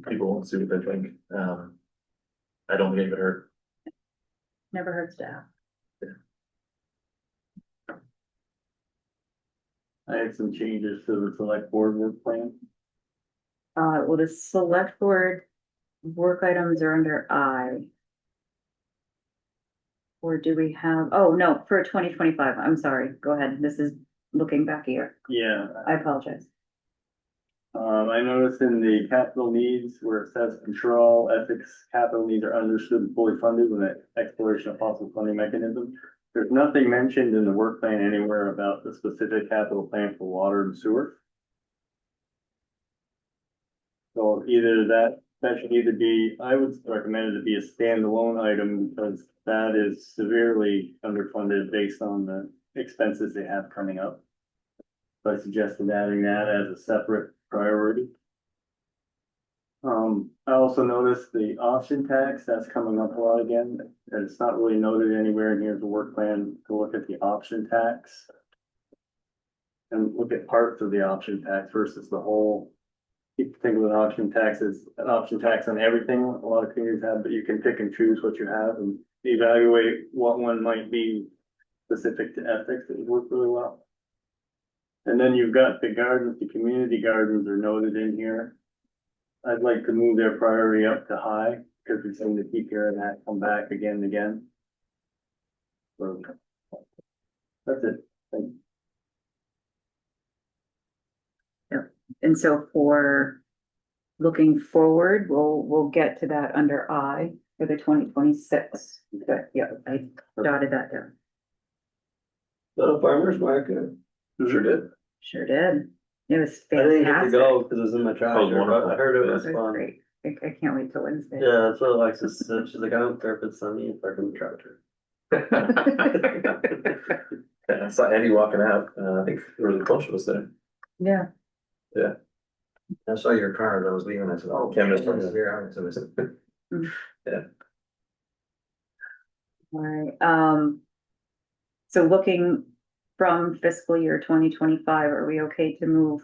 Speaker 4: people and see what they think. I don't think it would hurt.
Speaker 1: Never hurts to ask.
Speaker 7: I had some changes to the select board work plan.
Speaker 1: Well, the select board work items are under I. Or do we have, oh, no, for 2025, I'm sorry, go ahead, this is looking back here,
Speaker 7: Yeah,
Speaker 1: I apologize.
Speaker 7: I noticed in the capital needs where it says control, ethics, capital needs are understood and fully funded with an exploration of possible funding mechanism. There's nothing mentioned in the work plan anywhere about the specific capital plan for water and sewer. So either that should either be, I would recommend it to be a standalone item because that is severely underfunded based on the expenses they have coming up. So I suggested adding that as a separate priority. I also noticed the option tax, that's coming up a lot again, and it's not really noted anywhere in here as a work plan to look at the option tax. And look at parts of the option tax versus the whole. People think of an option tax as an option tax on everything, a lot of communities have, but you can pick and choose what you have and evaluate what one might be specific to ethics that would work really well. And then you've got the gardens, the community gardens are noted in here. I'd like to move their priority up to high, because we seem to keep hearing that come back again and again. So, that's it. Thank you.
Speaker 1: And so for looking forward, we'll get to that under I for the 2026 Good, yeah, I jotted that down.
Speaker 6: The farmer's market.
Speaker 4: Sure did.
Speaker 1: Sure did. It was
Speaker 6: I didn't get to
Speaker 1: fantastic.
Speaker 6: go because it was in my tractor, but
Speaker 4: wonderful.
Speaker 6: I heard it
Speaker 1: It
Speaker 6: was
Speaker 1: was
Speaker 6: fun.
Speaker 1: great. I can't wait till Wednesday.
Speaker 6: Yeah, that's what Alexis said. She's like, I don't care if it's sunny, if I can tractor.
Speaker 4: Yeah, I saw Andy walking out, I think there was a bunch of us there.
Speaker 1: Yeah.
Speaker 5: I saw your car as I was leaving. I said, oh,
Speaker 4: Cameron's
Speaker 5: Cameron's
Speaker 4: coming.
Speaker 5: here. So it's-
Speaker 1: All right, so looking from fiscal year 2025, are we okay to move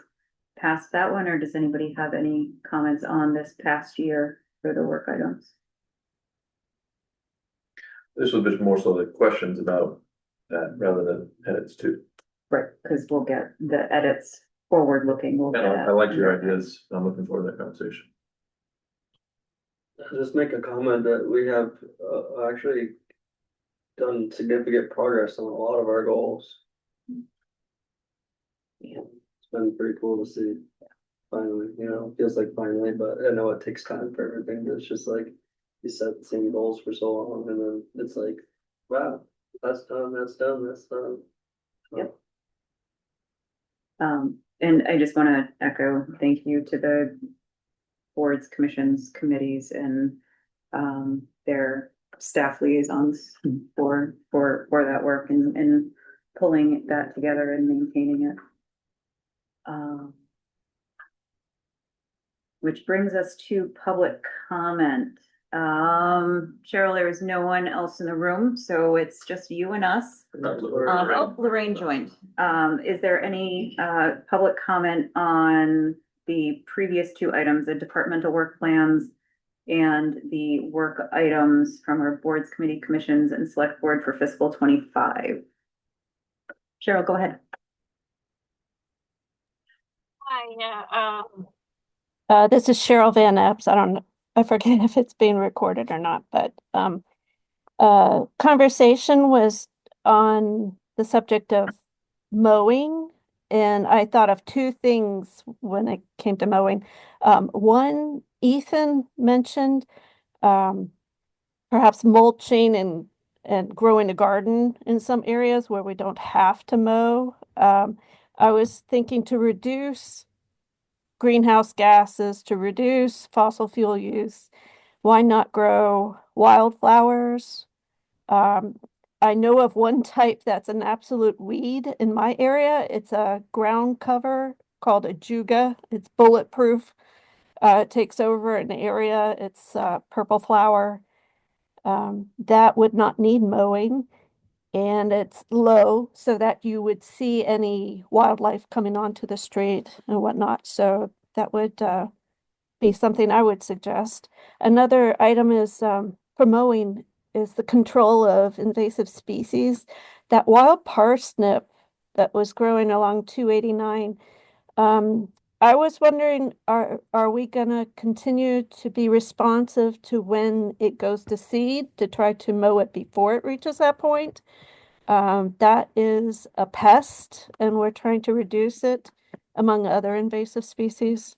Speaker 1: past that one, or does anybody have any comments on this past year for the work items?
Speaker 4: This was a bit more so the questions about that rather than edits too.
Speaker 1: Right, because we'll get the edits forward looking. We'll
Speaker 4: And
Speaker 1: get
Speaker 4: I like your ideas. I'm looking forward to that conversation.
Speaker 6: Just make a comment that we have actually done significant progress on a lot of our goals.
Speaker 1: Yeah.
Speaker 6: It's been pretty cool to see. Finally, feels like finally, but I know it takes time for everything. But it's just like you set the same goals for so long, and then it's like, wow, that's done, that's done, that's done.
Speaker 1: Yep. And I just want to echo thank you to the boards, commissions, committees, and their staff liaisons for that work and pulling that together and maintaining it. Which brings us to public comment. Cheryl, there is no one else in the room, so it's just you and us. Lorraine joined. Is there any public comment on the previous two items, the departmental work plans and the work items from our boards, committee, commissions, and select board for fiscal 25? Cheryl, go ahead.
Speaker 3: Hi, yeah, this is Cheryl Van Epps. I forget if it's being recorded or not, but conversation was on the subject of mowing, and I thought of two things when it came to mowing. One, Ethan mentioned perhaps mulching and growing a garden in some areas where we don't have to mow. I was thinking to reduce greenhouse gases, to reduce fossil fuel use. Why not grow wildflowers? I know of one type that's an absolute weed in my area. It's a ground cover called a juga. It's bulletproof. It takes over an area. It's purple flower. That would not need mowing, and it's low so that you would see any wildlife coming onto the street and whatnot. So that would be something I would suggest. Another item is for mowing is the control of invasive species. That wild parsnip that was growing along 289. I was wondering, are we gonna continue to be responsive to when it goes to seed to try to mow it before it reaches that point? That is a pest, and we're trying to reduce it among other invasive species.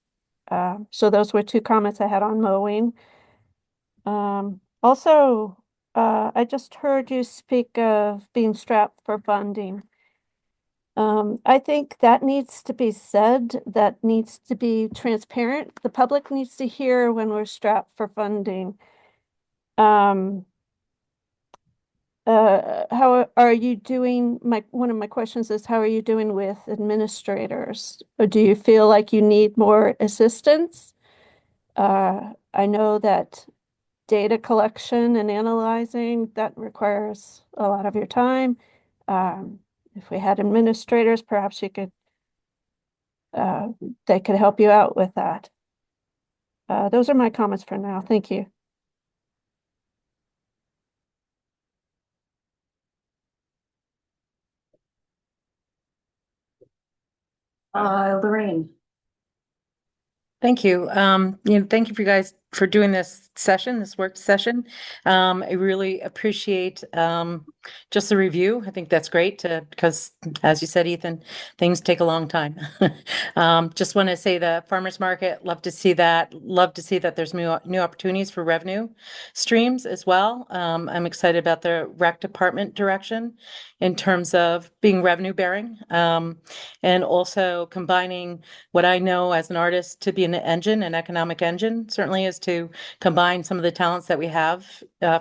Speaker 3: So those were two comments I had on mowing. Also, I just heard you speak of being strapped for funding. I think that needs to be said, that needs to be transparent. The public needs to hear when we're strapped for funding. How are you doing? One of my questions is, how are you doing with administrators? Or do you feel like you need more assistance? I know that data collection and analyzing, that requires a lot of your time. If we had administrators, perhaps you could, they could help you out with that. Those are my comments for now. Thank you.
Speaker 1: Lorraine.
Speaker 9: Thank you. Thank you for you guys for doing this session, this work session. I really appreciate just the review. I think that's great because, as you said, Ethan, things take a long time. Just want to say the farmers market, love to see that. Love to see that there's new opportunities for revenue streams as well. I'm excited about the rec department direction in terms of being revenue bearing, and also combining what I know as an artist to be an engine, an economic engine, certainly is to combine some of the talents that we have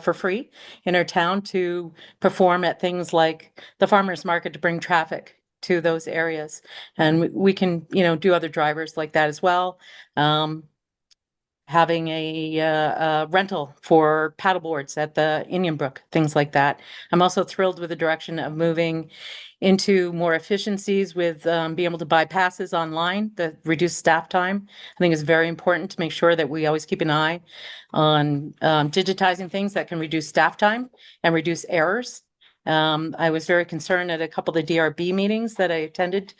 Speaker 9: for free in our town to perform at things like the farmers market to bring traffic to those areas. And we can, do other drivers like that as well. Having a rental for paddleboards at the Indian Brook, things like that. I'm also thrilled with the direction of moving into more efficiencies with being able to buy passes online, the reduced staff time. I think is very important to make sure that we always keep an eye on digitizing things that can reduce staff time and reduce errors. I was very concerned at a couple of the DRB meetings that I attended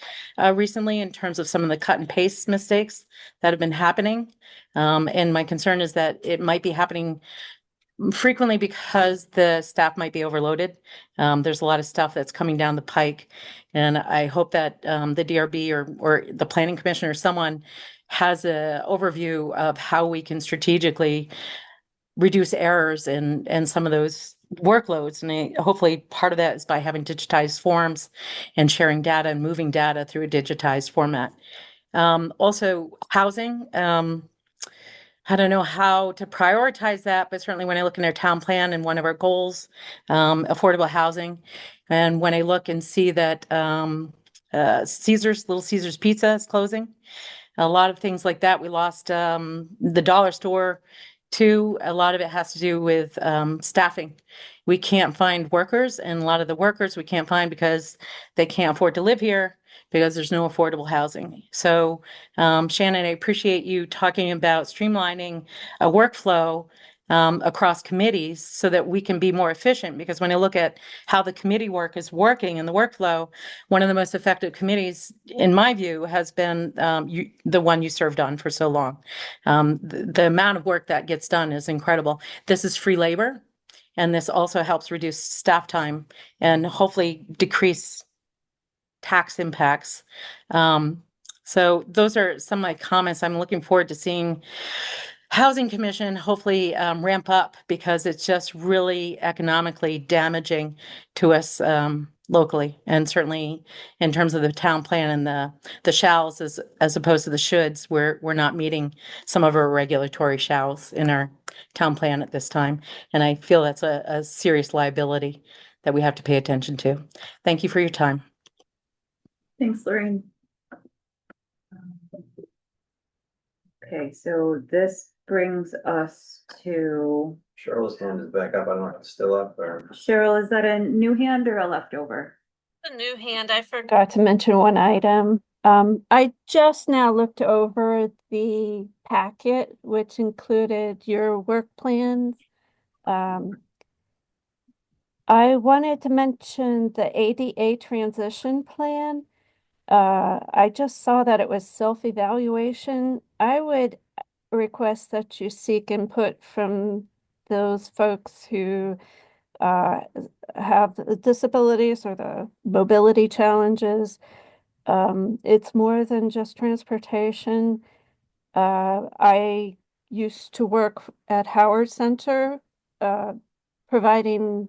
Speaker 9: recently in terms of some of the cut and paste mistakes that have been happening. And my concern is that it might be happening frequently because the staff might be overloaded. There's a lot of stuff that's coming down the pike. And I hope that the DRB or the planning commission or someone has an overview of how we can strategically reduce errors and some of those workloads. And hopefully part of that is by having digitized forms and sharing data and moving data through a digitized format. Also housing. I don't know how to prioritize that, but certainly when I look in our town plan and one of our goals, affordable housing, and when I look and see that Little Caesar's Pizza is closing, a lot of things like that. We lost the dollar store too. A lot of it has to do with staffing. We can't find workers, and a lot of the workers we can't find because they can't afford to live here because there's no affordable housing. So, Shannon, I appreciate you talking about streamlining a workflow across committees so that we can be more efficient. Because when I look at how the committee work is working in the workflow, one of the most effective committees, in my view, has been the one you served on for so long. The amount of work that gets done is incredible. This is free labor, and this also helps reduce staff time and hopefully decrease tax impacts. So those are some of my comments. I'm looking forward to seeing Housing Commission hopefully ramp up because it's just really economically damaging to us locally, and certainly in terms of the town plan and the shalls as opposed to the shoulds, we're not meeting some of our regulatory shalls in our town plan at this time, and I feel that's a serious liability that we have to pay attention to. Thank you for your time.
Speaker 1: Thanks, Lorraine. Okay, so this brings us to
Speaker 5: Cheryl's hand is back up. I don't know if it's still up or.
Speaker 1: Cheryl. Is that a new hand or a leftover?
Speaker 3: A new hand. I forgot to mention one item. I just now looked over the packet, which included your work plans. I wanted to mention the ADA transition plan. I just saw that it was self-evaluation. I would request that you seek input from those folks who have the disabilities or the mobility challenges. It's more than just transportation. I used to work at Howard Center, providing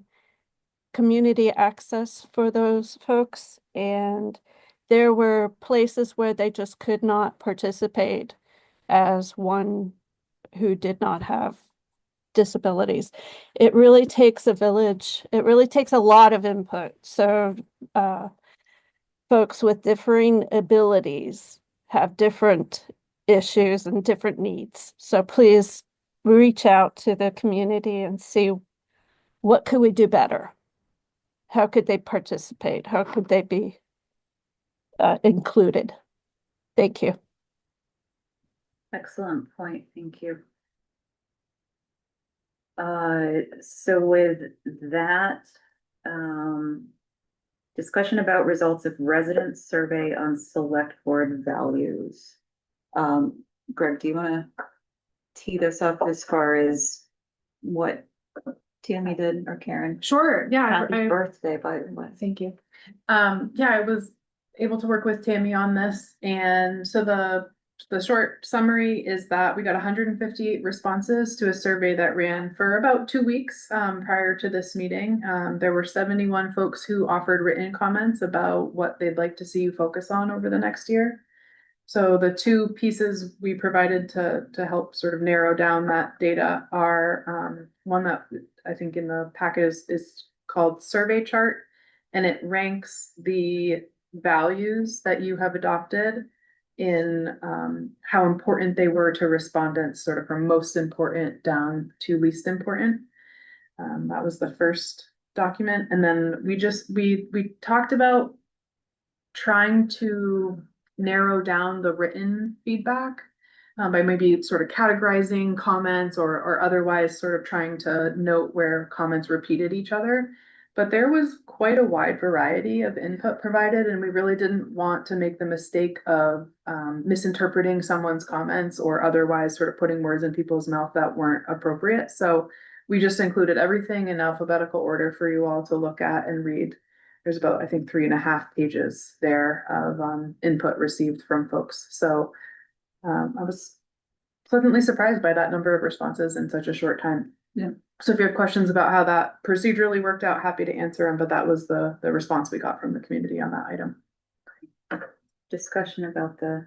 Speaker 3: community access for those folks, and there were places where they just could not participate as one who did not have disabilities. It really takes a village. It really takes a lot of input. So folks with differing abilities have different issues and different needs. So please reach out to the community and see what could we do better. How could they participate? How could they be included? Thank you.
Speaker 1: Excellent point. Thank you. So with that, discussion about results of resident survey on select board values. Greg, do you want to tee this up as far as what Tammy did or Karen?
Speaker 8: Sure, yeah.
Speaker 1: Happy birthday, by the way.
Speaker 8: Thank you. Yeah, I was able to work with Tammy on this, and so the short summary is that we got 158 responses to a survey that ran for about 2 weeks prior to this meeting. There were 71 folks who offered written comments about what they'd like to see you focus on over the next year. So the two pieces we provided to help sort of narrow down that data are one that I think in the packet is called survey chart, and it ranks the values that you have adopted in how important they were to respondents, sort of from most important down to least important. That was the first document, and then we talked about trying to narrow down the written feedback by maybe sort of categorizing comments or otherwise sort of trying to note where comments repeated each other. But there was quite a wide variety of input provided, and we really didn't want to make the mistake of misinterpreting someone's comments or otherwise sort of putting words in people's mouth that weren't appropriate. So we just included everything in alphabetical order for you all to look at and read. There's about, I think, 3.5 pages there of input received from folks. So I was pleasantly surprised by that number of responses in such a short time.
Speaker 1: Yeah.
Speaker 8: So if you have questions about how that procedurally worked out, happy to answer them, but that was the response we got from the community on that item.
Speaker 1: Discussion about the,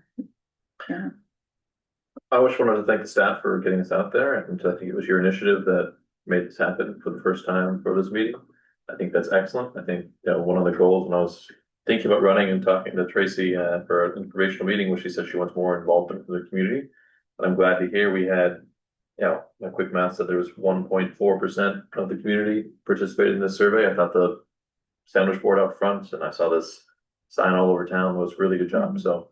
Speaker 1: yeah.
Speaker 4: I just wanted to thank the staff for getting us out there, and I think it was your initiative that made this happen for the first time for this meeting. I think that's excellent. I think, one of the goals when I was thinking about running and talking to Tracy for an informational meeting, was she said she wants more involvement from the community. And I'm glad to hear we had, my quick math said there was 1.4% of the community participated in this survey. I thought the sandwich board out front, and I saw this sign all over town, was a really good job. So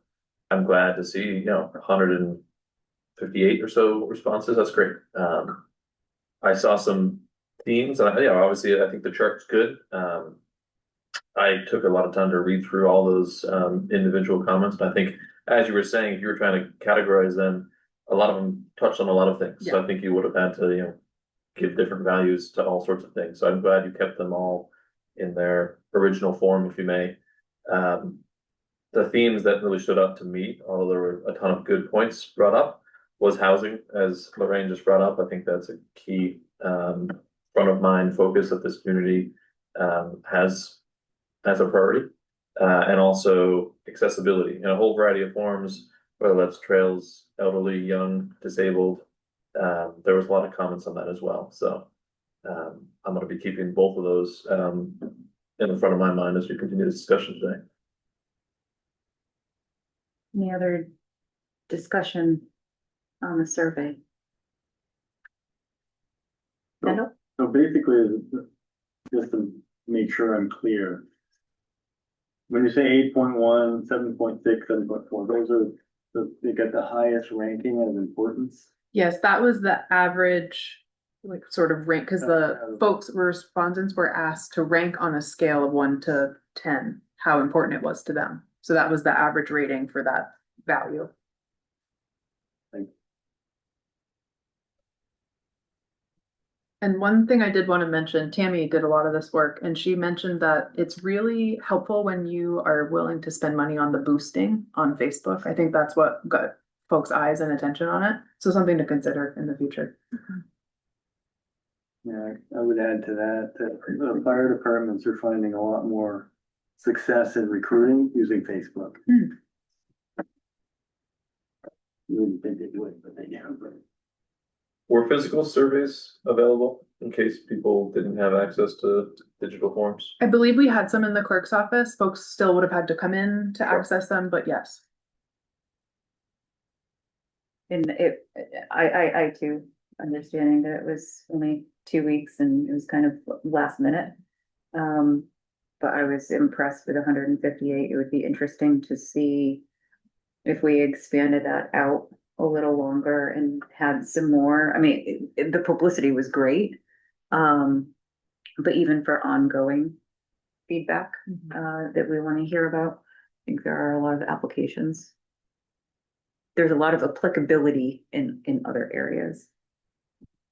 Speaker 4: I'm glad to see, 158 or so responses. That's great. I saw some themes, and obviously I think the chart's good. I took a lot of time to read through all those individual comments, and I think, as you were saying, if you were trying to categorize them, a lot of them touched on a lot of things. So I think you would have had to, give different values to all sorts of things. So I'm glad you kept them all in their original form, if you may. The themes that really stood out to me, although there were a ton of good points brought up, was housing, as Lorraine just brought up. I think that's a key front of mind focus that this community has as a priority, and also accessibility in a whole variety of forms, whether that's trails, elderly, young, disabled. There was a lot of comments on that as well. So I'm going to be keeping both of those in the front of my mind as we continue this discussion today.
Speaker 1: Any other discussion on the survey? Kendall?
Speaker 7: So basically, just to make sure I'm clear, when you say 8.1, 7.6, 7.4, those are they get the highest ranking of importance.
Speaker 8: Yes, that was the average, like sort of rank, because the respondents were asked to rank on a scale of 1 to 10, how important it was to them. So that was the average rating for that value. And one thing I did want to mention, Tammy did a lot of this work, and she mentioned that it's really helpful when you are willing to spend money on the boosting on Facebook. I think that's what got folks' eyes and attention on it. So something to consider in the future.
Speaker 7: Yeah, I would add to that, the fire departments are finding a lot more success in recruiting using Facebook. You wouldn't think they would, but they have.
Speaker 4: Were physical surveys available in case people didn't have access to digital forms?
Speaker 8: I believe we had some in the clerk's office. Folks still would have had to come in to access them, but yes.
Speaker 1: And I too, understanding that it was only 2 weeks and it was kind of last minute. But I was impressed with 158. It would be interesting to see if we expanded that out a little longer and had some more. I mean, the publicity was great. But even for ongoing feedback that we want to hear about, I think there are a lot of applications. there's a lot of applicability in other areas.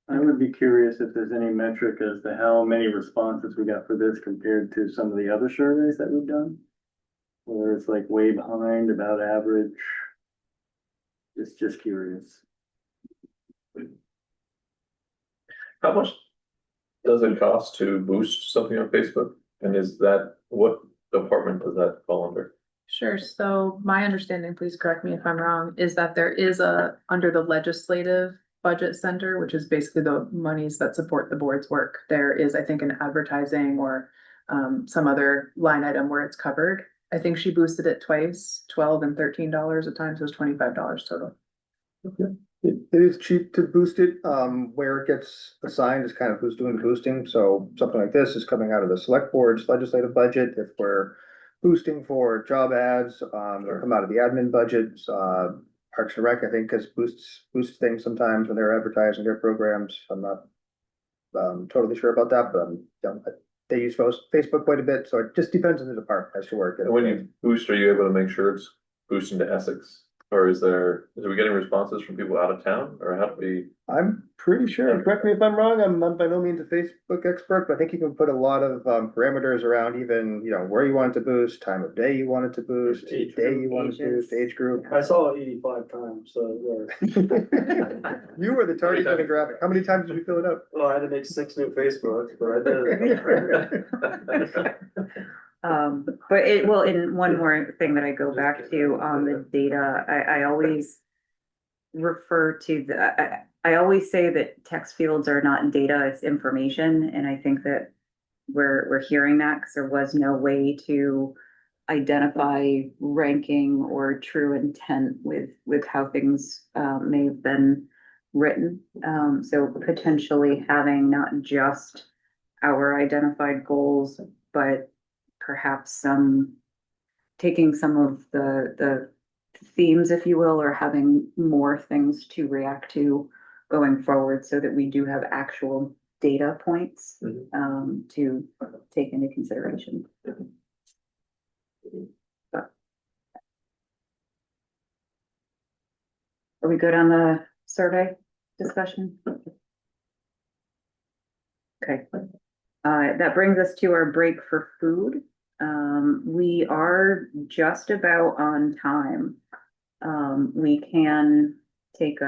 Speaker 7: I would be curious if there's any metric as to how many responses we got for this compared to some of the other surveys that we've done. Whether it's like way behind, about average. Just curious.
Speaker 4: How much does it cost to boost something on Facebook? And is that, what department does that fall under?
Speaker 8: Sure, so my understanding, please correct me if I'm wrong, is that there is under the legislative budget center, which is basically the monies that support the board's work. There is, I think, an advertising or some other line item where it's covered. I think she boosted it twice, $12 and $13 at times, so it was $25 total.
Speaker 2: It is cheap to boost it. Where it gets assigned is kind of who's doing the boosting. So something like this is coming out of the select board's legislative budget. If we're boosting for job ads, or come out of the admin budgets, Parks and Rec, I think, because boosts things sometimes when they're advertising their programs. I'm not totally sure about that, but they use Facebook quite a bit, so it just depends on the department as to where it gets.
Speaker 4: And when you boost, are you able to make sure it's boosting to Essex? Or are we getting responses from people out of town, or how do we?
Speaker 2: I'm pretty sure, correct me if I'm wrong, I'm by no means a Facebook expert, but I think you can put a lot of parameters around even, where you want it to boost, time of day you want it to boost, day you want it to boost, age group.
Speaker 6: I saw it 85 times, so
Speaker 2: You were the target demographic. How many times did you fill it up?
Speaker 6: well, I had to make 6 new Facebooks, but I did.
Speaker 1: But in one more thing that I go back to on the data, I always refer to I always say that text fields are not data, it's information, and I think that we're hearing that because there was no way to identify ranking or true intent with how things may have been written. So potentially having not just our identified goals, but perhaps taking some of the themes, if you will, or having more things to react to going forward so that we do have actual data points to take into consideration. Are we good on the survey discussion? Okay. That brings us to our break for food. We are just about on time. We can take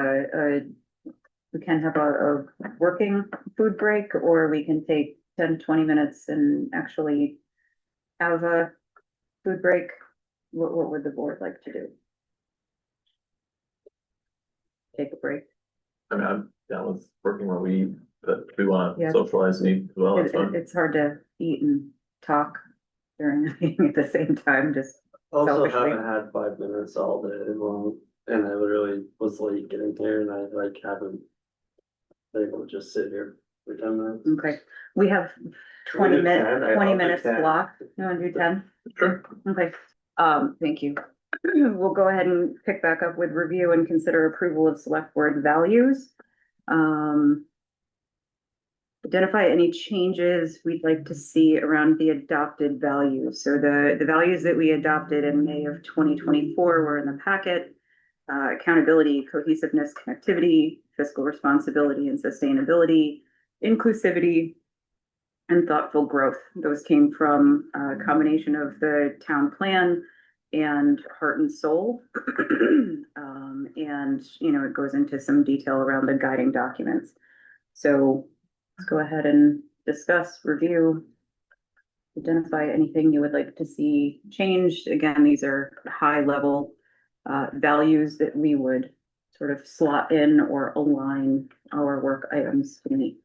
Speaker 1: we can have a working food break, or we can take 10-20 minutes and actually have a food break. What would the board like to do? Take a break.
Speaker 4: I mean, I'm down with working where we eat, but if we want to
Speaker 1: Yeah.
Speaker 4: socialize and eat as well, that's fine.
Speaker 1: It's hard to eat and talk during the meeting at the same time, just
Speaker 6: Also
Speaker 1: selfishly.
Speaker 6: haven't had 5 minutes all day long, and I literally was late getting here, and I haven't been able to just sit here for 10 minutes.
Speaker 1: Okay, we have
Speaker 6: Can we do 10? I'll
Speaker 1: 20
Speaker 6: do
Speaker 1: minutes
Speaker 6: 10.
Speaker 1: block. You want to do 10?
Speaker 4: Sure.
Speaker 1: Okay, thank you. We'll go ahead and pick back up with review and consider approval of select board values. Identify any changes we'd like to see around the adopted values. So the values that we adopted in May of 2024 were in the packet. Accountability, cohesiveness, connectivity, fiscal responsibility and sustainability, inclusivity, and thoughtful growth. Those came from a combination of the town plan and heart and soul. And, it goes into some detail around the guiding documents. So let's go ahead and discuss, review, identify anything you would like to see changed. Again, these are high level values that we would sort of slot in or align our work items to meet.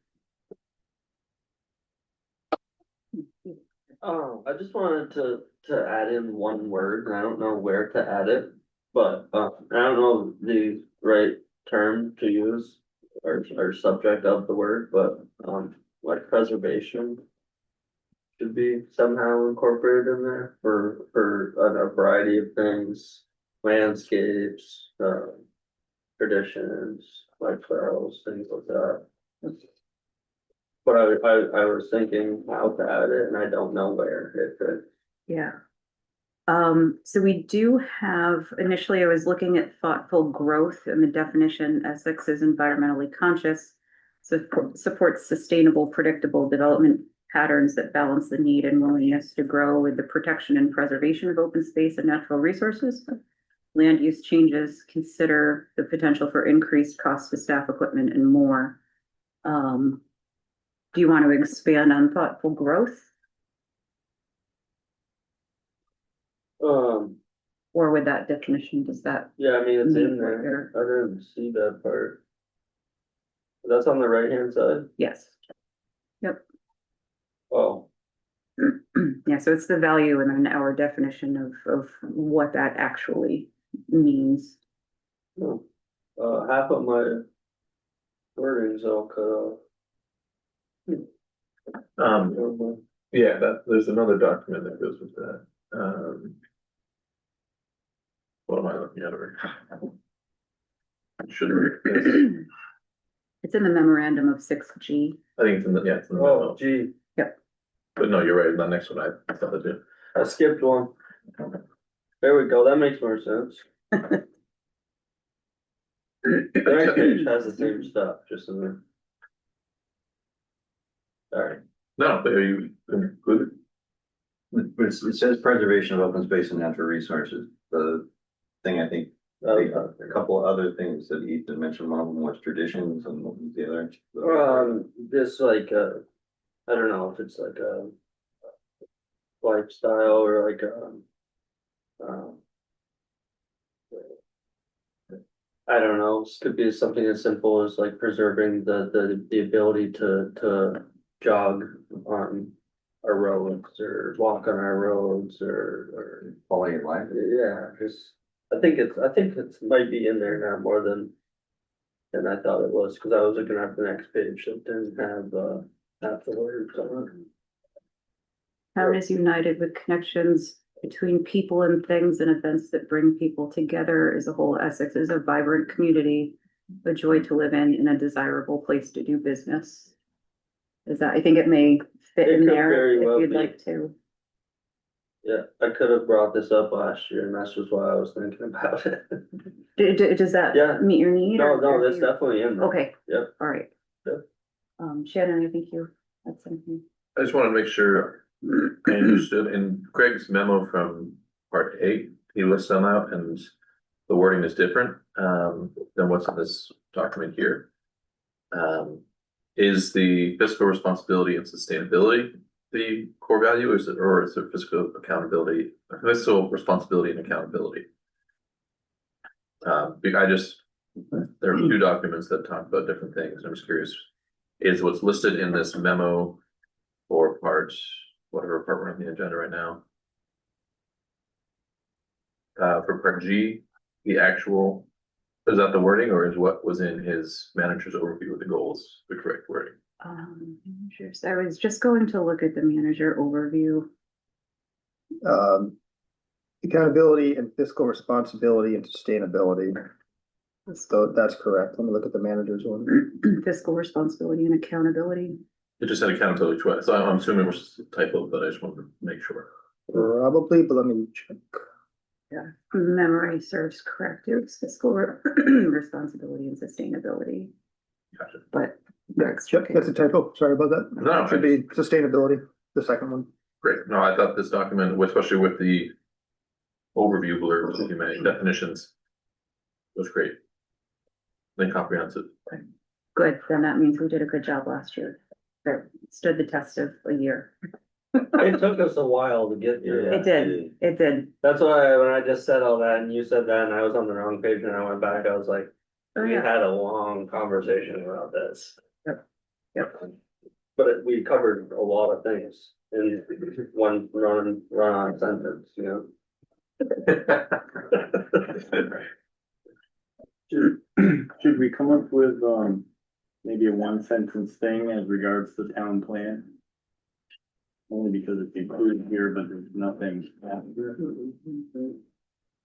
Speaker 6: I just wanted to add in one word, and I don't know where to add it, but I don't know the right term to use or subject of the word, but like preservation should be somehow incorporated in there for a variety of things, landscapes, traditions, lifestyles, things like that. But I was thinking how to add it, and I don't know where it could.
Speaker 1: Yeah. So we do have, initially I was looking at thoughtful growth and the definition, Essex is environmentally conscious. Supports sustainable, predictable development patterns that balance the need and willingness to grow with the protection and preservation of open space and natural resources. Land use changes consider the potential for increased cost to staff, equipment, and more. Do you want to expand on thoughtful growth? Or with that definition, does that?
Speaker 6: Yeah, I mean, it's in
Speaker 1: Need
Speaker 6: there. I didn't see that part. That's on the right-hand side?
Speaker 1: Yes. Yep.
Speaker 6: Oh,
Speaker 1: Yeah, so it's the value and then our definition of what that actually means.
Speaker 6: no. Half of my wording's all cut off.
Speaker 4: Yeah, there's another document that goes with that. What am I looking at over here? Should be.
Speaker 1: It's in the memorandum of 6G.
Speaker 4: I think it's in the, yeah, it's in the
Speaker 6: Oh,
Speaker 4: memo.
Speaker 6: gee,
Speaker 4: But no, you're right, the next one I thought it did.
Speaker 6: I skipped one. There we go, that makes more sense. The next page has the same stuff, just in there. Sorry.
Speaker 4: No, but are you included?
Speaker 5: It says preservation of open space and natural resources. The thing I think, a couple of other things that Ethan mentioned, one of them was traditions and what was the other?
Speaker 6: This like, I don't know if it's like a lifestyle or like I don't know, this could be something as simple as like preserving the ability to jog on our roads or walk on our roads or
Speaker 5: Quality of life.
Speaker 6: yeah, just I think it's might be in there now more than I thought it was, because I was looking at the next page that didn't have the words on it.
Speaker 1: Town is united with connections between people and things and events that bring people together as a whole. Essex is a vibrant community, a joy to live in, and a desirable place to do business. Is that, I think it may fit
Speaker 6: It
Speaker 1: in
Speaker 6: could
Speaker 1: there
Speaker 6: very well
Speaker 1: if you'd
Speaker 6: be.
Speaker 1: like to.
Speaker 6: Yeah, I could have brought this up last year and that's just why I was thinking about it.
Speaker 1: Does that
Speaker 6: Yeah.
Speaker 1: meet your need?
Speaker 6: No,
Speaker 1: or
Speaker 6: no,
Speaker 1: do
Speaker 6: that's
Speaker 1: you-
Speaker 6: definitely in there.
Speaker 1: Okay.
Speaker 6: Yep.
Speaker 1: All right.
Speaker 6: Yep.
Speaker 1: Shannon, I think you had something.
Speaker 4: I just wanted to make sure I understood in Craig's memo from part A, he lists them out and the wording is different than what's in this document here. Is the fiscal responsibility and sustainability the core value, or is it fiscal accountability, fiscal responsibility and accountability? There are two documents that talk about different things. I'm just curious, is what's listed in this memo or part, whatever part we're on the agenda right now? For part G, the actual, is that the wording, or is what was in his manager's overview of the goals the correct wording?
Speaker 1: Managers, I was just going to look at the manager overview.
Speaker 2: Accountability and fiscal responsibility and sustainability. So that's correct. Let me look at the manager's one.
Speaker 1: Fiscal responsibility and accountability.
Speaker 4: It just said accountability twice, so I'm assuming it was a typo, but I just wanted to make sure.
Speaker 2: Probably, but let me check.
Speaker 1: Yeah, memory serves correct. It was fiscal responsibility and sustainability,
Speaker 4: Gotcha.
Speaker 1: but that's
Speaker 2: Yep,
Speaker 1: okay.
Speaker 2: that's a typo. Sorry about that.
Speaker 4: No,
Speaker 2: Should be sustainability, the second one.
Speaker 4: Great. No, I thought this document, especially with the overview blurbs that you made, definitions, was great. Then comprehensive.
Speaker 1: Good, then that means we did a good job last year. That stood the test of a year.
Speaker 6: It took us a while to get here.
Speaker 1: It did, it did.
Speaker 6: That's why when I just said all that and you said that and I was on the wrong page and I went back, I was like,
Speaker 1: Oh,
Speaker 6: we
Speaker 1: yeah.
Speaker 6: had a long conversation about this.
Speaker 1: Yep.
Speaker 6: But we covered a lot of things in one run-on sentence, you know?
Speaker 7: Should we come up with, maybe a one sentence thing as regards the town plan? Only because it's included here, but there's nothing after.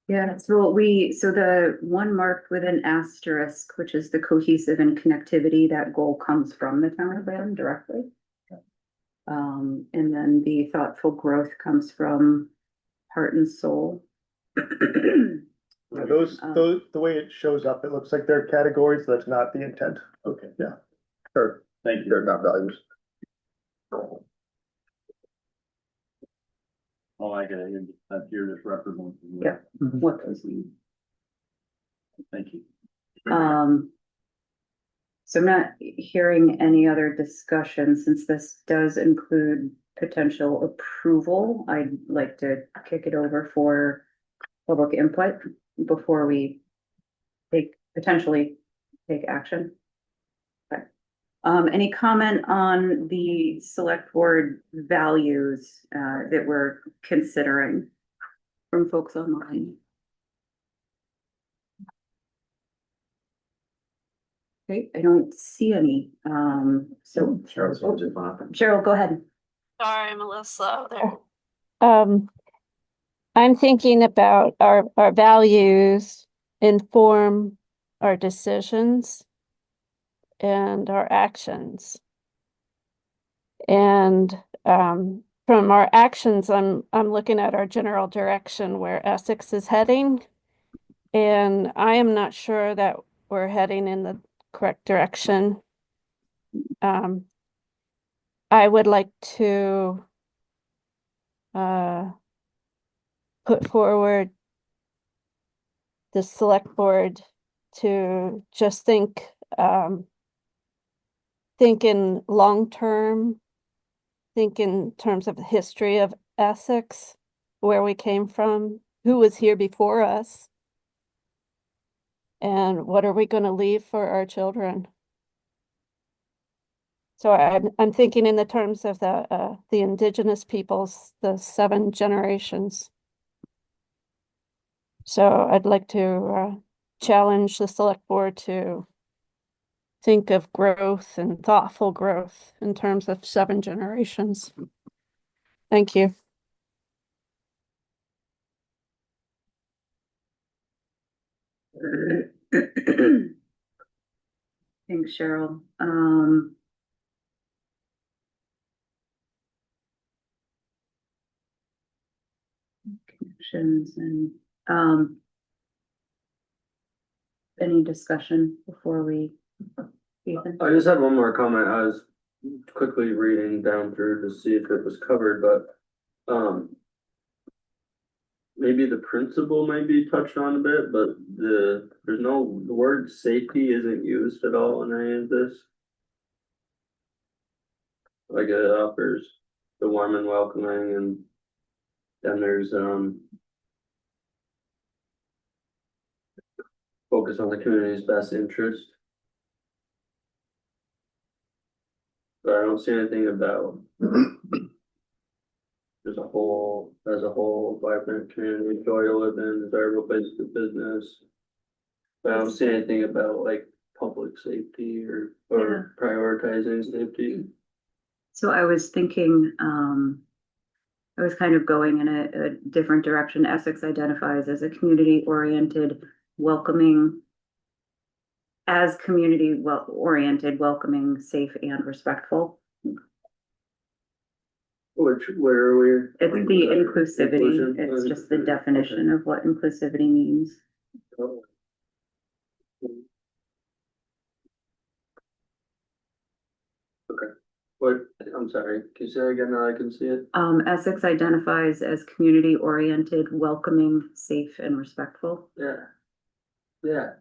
Speaker 1: Yeah, so so the one marked with an asterisk, which is the cohesive and connectivity, that goal comes from the town plan directly. And then the thoughtful growth comes from heart and soul.
Speaker 2: Yeah, those, the way it shows up, it looks like they're categories, that's not the intent.
Speaker 7: Okay,
Speaker 2: Yeah. Or,
Speaker 7: thank you.
Speaker 2: they're not values.
Speaker 7: Oh, I get it. You're just representing.
Speaker 1: Yeah. What those mean.
Speaker 7: Thank you.
Speaker 1: So I'm not hearing any other discussion, since this does include potential approval. I'd like to kick it over for public input before we potentially take action. Okay. Any comment on the select board values that we're considering from folks online? Okay, I don't see any. So Cheryl, go ahead.
Speaker 3: Sorry, I'm a little slow there. I'm thinking about our values inform our decisions and our actions. And from our actions, I'm looking at our general direction where Essex is heading. And I am not sure that we're heading in the correct direction. I would like to put forward the select board to just think in long term, think in terms of the history of Essex, where we came from, who was here before us, and what are we going to leave for our children. So I'm thinking in the terms of the indigenous peoples, the 7 generations. So I'd like to challenge the select board to think of growth and thoughtful growth in terms of 7 generations. Thank you.
Speaker 1: Thanks, Cheryl. Connections and any discussion before we, Ethan?
Speaker 6: I just had one more comment. I was quickly reading down through to see if it was covered, but maybe the principle might be touched on a bit, but the word safety isn't used at all in any of this. Like it offers the warm and welcoming, and then there's focus on the community's best interest. But I don't see anything about as a whole, vibrant community, joy to live in, desirable place to business. But I don't see anything about like public safety or prioritizing safety.
Speaker 1: So I was thinking, I was kind of going in a different direction. Essex identifies as a community-oriented, welcoming, welcoming, safe and respectful.
Speaker 6: Where are we?
Speaker 1: It's the inclusivity.
Speaker 6: Inclusion.
Speaker 1: It's just the definition of what inclusivity means.
Speaker 6: Okay. What? I'm sorry. Can you say it again now I can see it?
Speaker 1: Essex identifies as community-oriented, welcoming, safe, and respectful.
Speaker 6: Yeah. Yeah.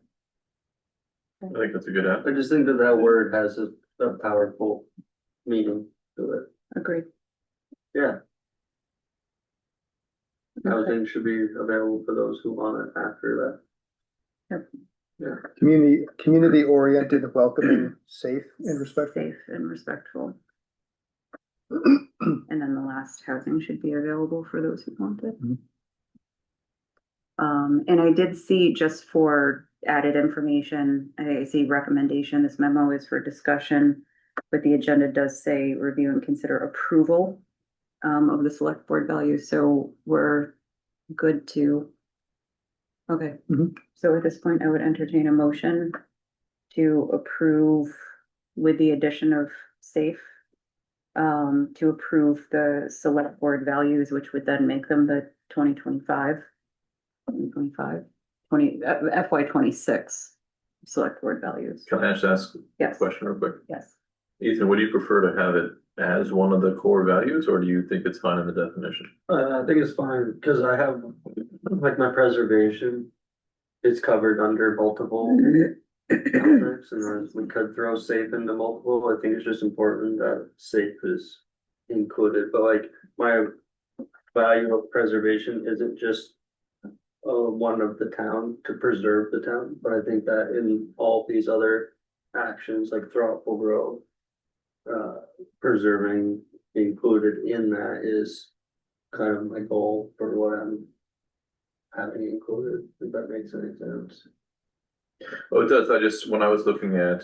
Speaker 4: I think that's a good add.
Speaker 6: I just think that word has a powerful meaning to it.
Speaker 1: Agreed.
Speaker 6: Yeah. Housing should be available for those who want it after that.
Speaker 1: Yep.
Speaker 6: Yeah.
Speaker 2: Community oriented, welcoming, safe and respectful.
Speaker 1: Safe and respectful. And then the last, housing should be available for those who want it. And I did see, just for added information, I see recommendation, this memo is for discussion, but the agenda does say review and consider approval of the select board values, so we're good to. Okay, so at this point, I would entertain a motion to approve with the addition of safe, to approve the select board values, which would then make them the 2025. 20, FY 26 select board values.
Speaker 4: Can I just ask a
Speaker 1: Yes,
Speaker 4: question real quick?
Speaker 1: yes.
Speaker 4: Ethan, would you prefer to have it as one of the core values, or do you think it's fine in the definition?
Speaker 6: I think it's fine, cause I have, like, my preservation. It's covered under multiple topics, and then we could throw safe into multiple. I think it's just important that safe is included, but like, my value of preservation isn't just one of the town to preserve the town, but I think that in all these other actions, like thoughtful growth, preserving included in that is kind of my goal for what I'm having included, if that makes any sense.
Speaker 4: Oh, it does. When I was looking at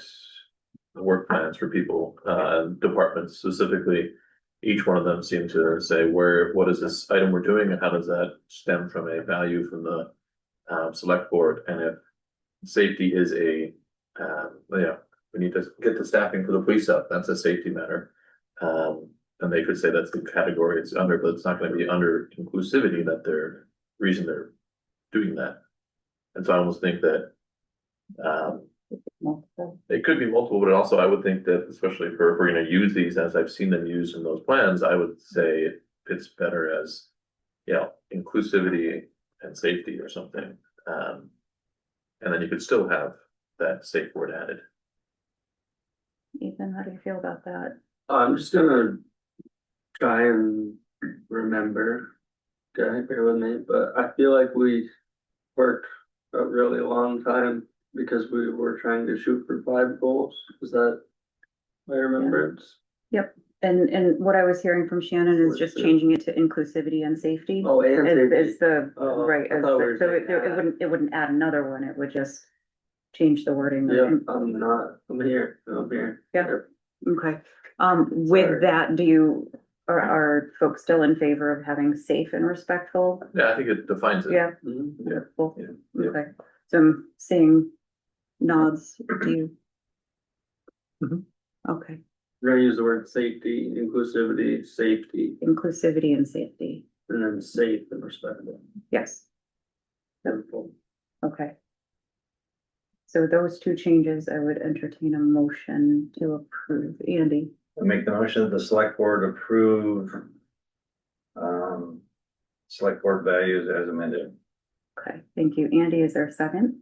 Speaker 4: the work plans for people, departments specifically, each one of them seemed to say what is this item we're doing and how does that stem from a value from the select board? And if safety is we need to get the staffing for the police up, that's a safety matter. And they could say that's the category it's under, but it's not going to be under inclusivity that they're doing that. And so I almost think that it could be multiple, but also I would think that, especially if we're going to use these as I've seen them used in those plans, I would say it fits better as, inclusivity and safety or something. And then you could still have that safe word added.
Speaker 1: Ethan, how do you feel about that?
Speaker 6: I'm just gonna try and remember, okay, bear with me, but I feel like we worked a really long time because we were trying to shoot for 5 goals. Is that my remembrance?
Speaker 1: Yep, and what I was hearing from Shannon is just changing it to inclusivity and safety.
Speaker 6: Oh, and safety.
Speaker 1: Is the,
Speaker 6: Oh,
Speaker 1: right,
Speaker 6: I thought we were
Speaker 1: so
Speaker 6: saying that.
Speaker 1: it wouldn't add another one, it would just change the wording.
Speaker 6: Yeah, I'm here.
Speaker 1: Yeah. Okay,
Speaker 6: Sorry.
Speaker 1: with that, are folks still in favor of having safe and respectful?
Speaker 4: Yeah, I think it defines it.
Speaker 1: Yeah.
Speaker 6: Mhm.
Speaker 1: Respectful?
Speaker 4: Yeah.
Speaker 1: Okay, so I'm seeing nods, do you?
Speaker 2: Mhm.
Speaker 1: Okay,
Speaker 6: We're gonna use the word safety, inclusivity, safety,
Speaker 1: inclusivity and safety,
Speaker 6: and then safe and respectful.
Speaker 1: yes,
Speaker 6: Wonderful.
Speaker 1: okay. So those two changes, I would entertain a motion to approve. Andy,
Speaker 5: I make the motion that the select board approve select board values as amended.
Speaker 1: okay, thank you. Andy, is there a second?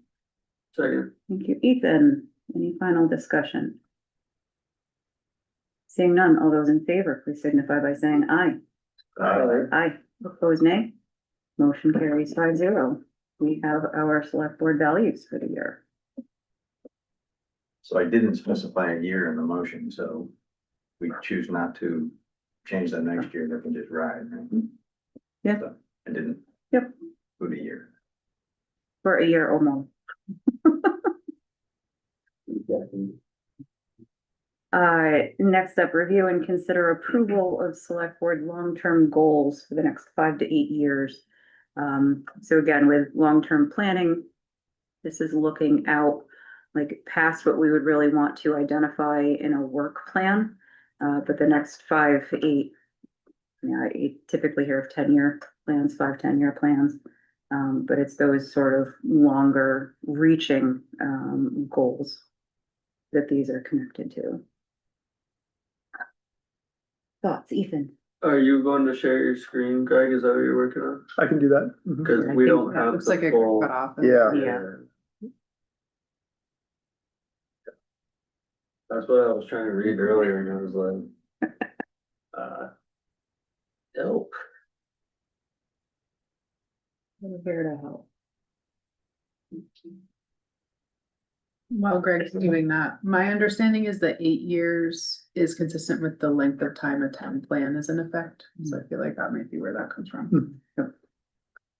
Speaker 6: Second.
Speaker 1: Thank you. Ethan, any final discussion? Seeing none, all those in favor, please signify by saying aye. Aye. Opposed, nay. Motion carries 5-0. We have our select board values for the year.
Speaker 5: So I didn't specify a year in the motion, so we choose not to change that next year, they can just ride, right?
Speaker 1: Yeah.
Speaker 5: So I didn't.
Speaker 1: Yep.
Speaker 5: Put a year.
Speaker 1: For a year or more. Next up, review and consider approval of select board long-term goals for the next 5 to 8 years. So again, with long-term planning, this is looking out like past what we would really want to identify in a work plan. But the next 5 to 8, I typically hear of 10-year plans, 5, 10-year plans. But it's those sort of longer reaching goals that these are connected to. Thoughts, Ethan?
Speaker 6: Are you going to share your screen, Greg? Is that what you're working on?
Speaker 2: I can do that. Mhm.
Speaker 6: Because
Speaker 1: I
Speaker 6: we
Speaker 1: think
Speaker 6: don't
Speaker 1: that
Speaker 6: have
Speaker 8: Looks like
Speaker 6: the
Speaker 8: it
Speaker 6: full.
Speaker 8: got off.
Speaker 2: Yeah.
Speaker 1: Yeah.
Speaker 6: That's what I was trying to read earlier, and I was like, help.
Speaker 1: We're here to help.
Speaker 8: While Greg's doing that, my understanding is that 8 years is consistent with the length of time a town plan is in effect. So I feel like that might be where that comes from.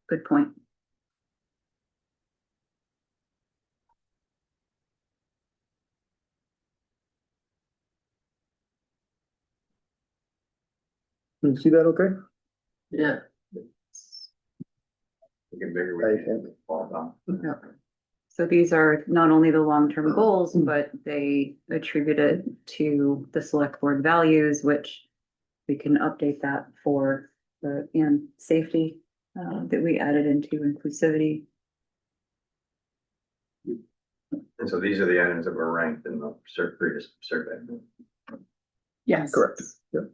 Speaker 1: Good point.
Speaker 2: Can you see that okay?
Speaker 6: Yeah.
Speaker 5: Get bigger.
Speaker 2: I
Speaker 5: We
Speaker 2: think.
Speaker 5: can fall down.
Speaker 1: So these are not only the long-term goals, but they attribute it to the select board values, which we can update that for the, and safety. that we added into inclusivity.
Speaker 5: And so these are the items that were ranked in the previous survey.
Speaker 8: Yes.
Speaker 2: Correct. Yep.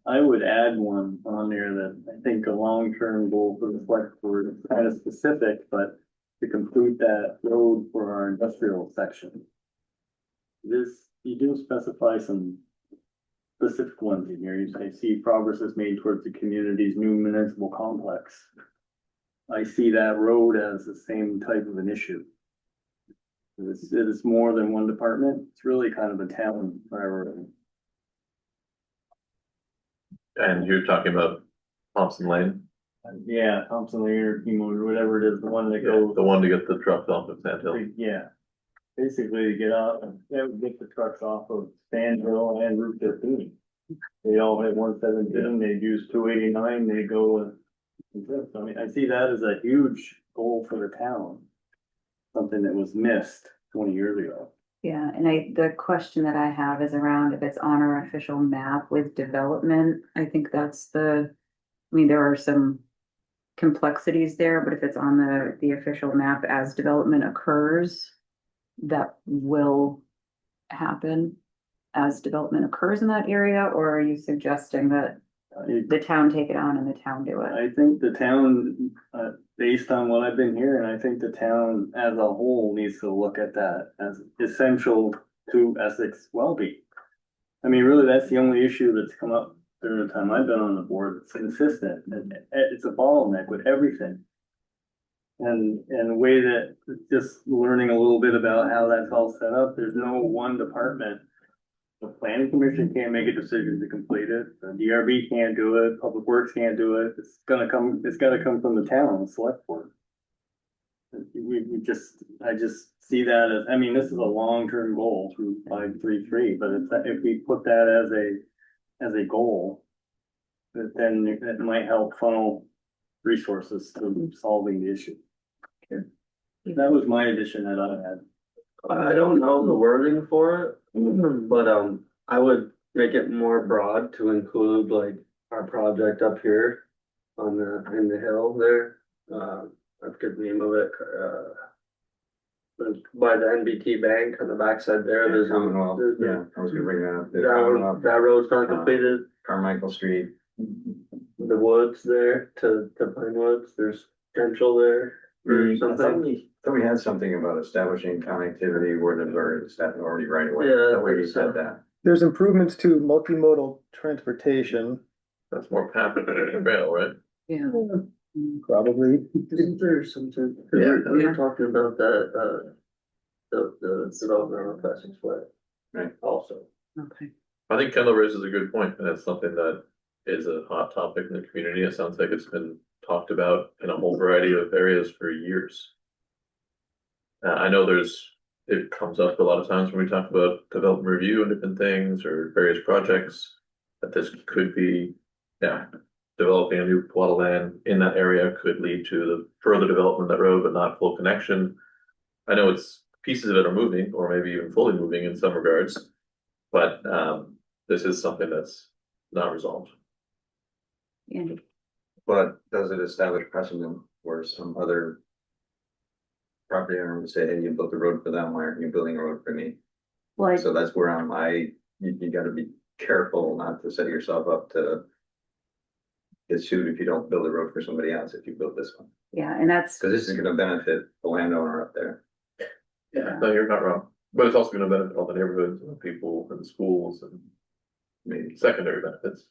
Speaker 7: I would add one on there that I think a long-term goal for the select board is kind of specific, but to complete that road for our industrial section. You do specify some specific ones in here. You say, see progress is made towards the community's new municipal complex. I see that road as the same type of an issue. It is more than one department. It's really kind of a town priority.
Speaker 4: And you're talking about Thompson Lane,
Speaker 7: Yeah, Thompson Lane or Chemo or whatever it is, the one that goes.
Speaker 4: the one to get the trucks off of Sand Hill.
Speaker 7: Yeah, basically to get out, that would get the trucks off of Sand Hill and Route 15. They all hit 117, they'd use 289, they go. I mean, I see that as a huge goal for the town. Something that was missed 20 years ago.
Speaker 1: Yeah, and the question that I have is around if it's on our official map with development. I think that's I mean, there are some complexities there, but if it's on the official map as development occurs, that will happen as development occurs in that area, or are you suggesting that the town take it on and the town do it?
Speaker 7: I think the town, based on what I've been hearing, I think the town as a whole needs to look at that as essential to Essex well-being. I mean, really, that's the only issue that's come up during the time I've been on the board. It's consistent, and it's a bottleneck with everything. And the way that, just learning a little bit about how that's all set up, there's no one department. The planning commission can't make a decision to complete it, the DRB can't do it, Public Works can't do it, it's gotta come from the town, the select board. I just see that as, I mean, this is a long-term goal through 533, but if we put that as a goal, then it might help funnel resources to solving the issue. That was my addition that I had.
Speaker 6: I don't know the wording for it, but I would make it more broad to include like our project up here on in the hill there. I forget the name of it. By the NBT Bank on the backside there, there's
Speaker 5: Commonwealth, yeah, I was gonna bring that up.
Speaker 6: that road's not completed.
Speaker 5: Carmichael Street.
Speaker 6: The woods there to Pine Woods, there's potential there or something.
Speaker 5: Thought we had something about establishing connectivity where there's already right away.
Speaker 6: Yeah,
Speaker 5: That way you
Speaker 6: I think so.
Speaker 5: said that.
Speaker 2: There's improvements to multimodal transportation,
Speaker 4: That's more path than rail, right?
Speaker 1: Yeah.
Speaker 2: probably.
Speaker 6: Isn't there something?
Speaker 2: Yeah.
Speaker 6: We were talking about that, the development of Essex Way.
Speaker 5: Right.
Speaker 6: Also.
Speaker 1: Okay.
Speaker 4: I think Kendall raises a good point, and it's something that is a hot topic in the community. It sounds like it's been talked about in a whole variety of areas for years. I know it comes up a lot of times when we talk about development review and different things or various projects, that this could be, developing a new plot of land in that area could lead to the further development of that road, but not full connection. I know it's pieces of it are moving, or maybe even fully moving in some regards, but this is something that's not resolved.
Speaker 1: Andy?
Speaker 5: But does it establish precedent where some other property owner would say, hey, you built a road for them, why aren't you building a road for me?
Speaker 1: Well,
Speaker 5: So that's where you gotta be careful not to set yourself up to get sued if you don't build a road for somebody else, if you build this one.
Speaker 1: yeah, and that's,
Speaker 5: Cause this is gonna benefit the landowner up there.
Speaker 4: Yeah, no, you're not wrong, but it's also gonna benefit all the neighborhoods and the people and the schools and maybe secondary benefits.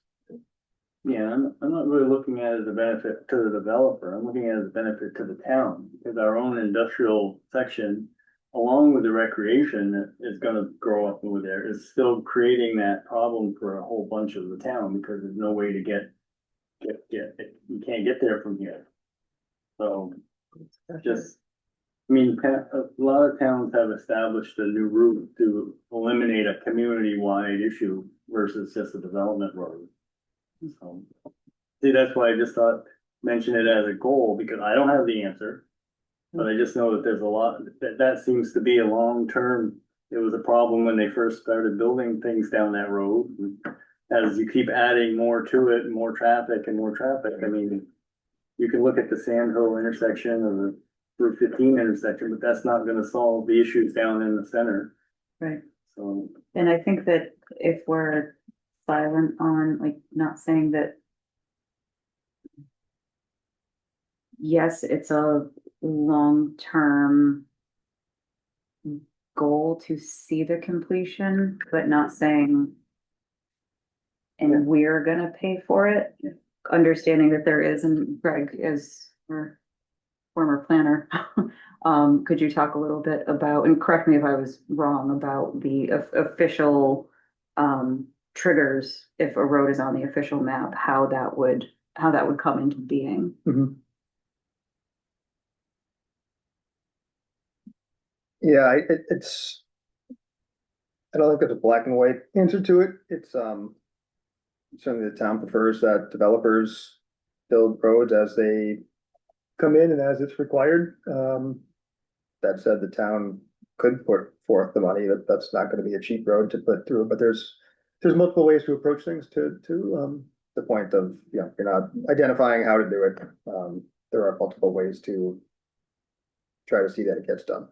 Speaker 7: Yeah, I'm not really looking at it as a benefit to the developer, I'm looking at it as a benefit to the town, because our own industrial section, along with the recreation that is gonna grow up over there, is still creating that problem for a whole bunch of the town, because there's no way to get, you can't get there from here. So, just, I mean, a lot of towns have established a new route to eliminate a community-wide issue versus just a development road. So, see, that's why I just thought, mention it as a goal, because I don't have the answer. But I just know that there's a lot, that seems to be a long-term, it was a problem when they first started building things down that road. as you keep adding more to it, more traffic and more traffic, I mean, you can look at the Sand Hill intersection or the Route 15 intersection, but that's not gonna solve the issues down in the center,
Speaker 1: Right.
Speaker 7: so.
Speaker 1: And I think that if we're silent on, like, not saying that. Yes, it's a long-term goal to see the completion, but not saying. And we're gonna pay for it, understanding that there is, and Greg is our former planner. Could you talk a little bit about, and correct me if I was wrong, about the official triggers, if a road is on the official map, how that would come into being?
Speaker 2: Yeah, it's. I don't think there's a black and white answer to it. It's, certainly the town prefers that developers build roads as they come in and as it's required. That said, the town could put forth the money, that's not gonna be a cheap road to put through, but there's multiple ways to approach things to the point of, you know, you're not identifying how to do it. There are multiple ways to try to see that it gets done.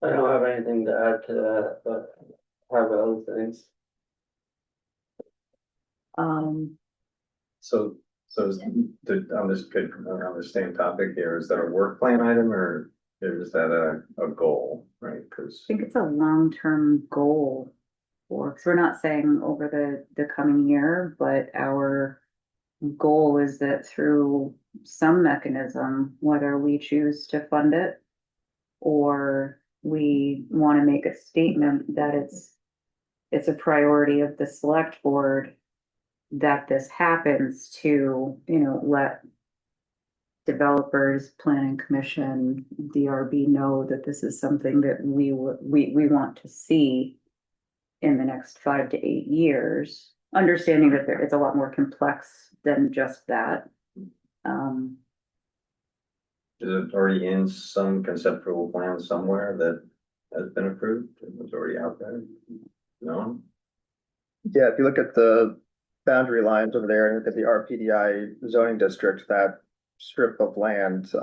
Speaker 6: I don't have anything to add to that, but I have other things.
Speaker 5: So is on the same topic here, is that a work plan item or is that a goal, right? Cause
Speaker 1: I think it's a long-term goal for, because we're not saying over the coming year, but our goal is that through some mechanism, whether we choose to fund it or we want to make a statement that it's a priority of the select board that this happens, to, you know, let developers, planning commission, DRB know that this is something that we want to see in the next 5 to 8 years, understanding that it's a lot more complex than just that.
Speaker 5: is it already in some conceptual plan somewhere that has been approved? It was already out there? No?
Speaker 2: Yeah, if you look at the boundary lines over there and look at the RPDI zoning district, that strip of land,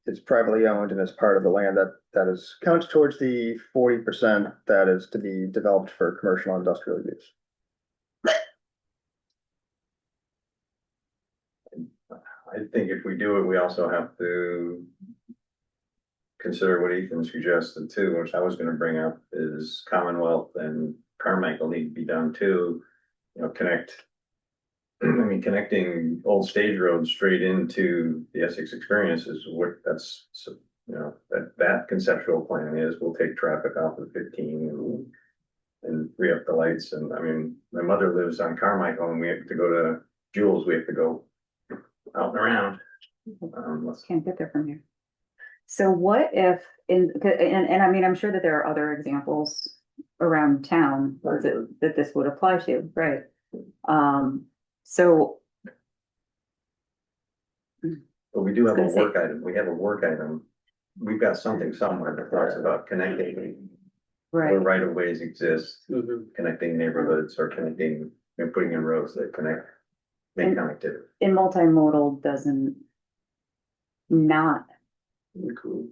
Speaker 2: is privately owned and is part of the land that is counts towards the 40% that is to be developed for commercial and industrial use.
Speaker 5: I think if we do it, we also have to consider what Ethan suggested too, which I was gonna bring up, is Commonwealth and Carmichael need to be done too. You know, connecting Old Stage Road straight into the Essex experience is what that's, you know, that conceptual plan is, we'll take traffic off of 15 and free up the lights. And I mean, my mother lives on Carmichael and we have to go to Jules, we have to go out and around.
Speaker 1: Can't get there from here. So what if, and I mean, I'm sure that there are other examples around town that this would apply to, right? So.
Speaker 5: But we do have a work item, we have a work item, we've got something somewhere that talks about connecting. Where right of ways exist, connecting neighborhoods or connecting, and putting in roads that connect, make connectivity.
Speaker 1: And multimodal doesn't not include.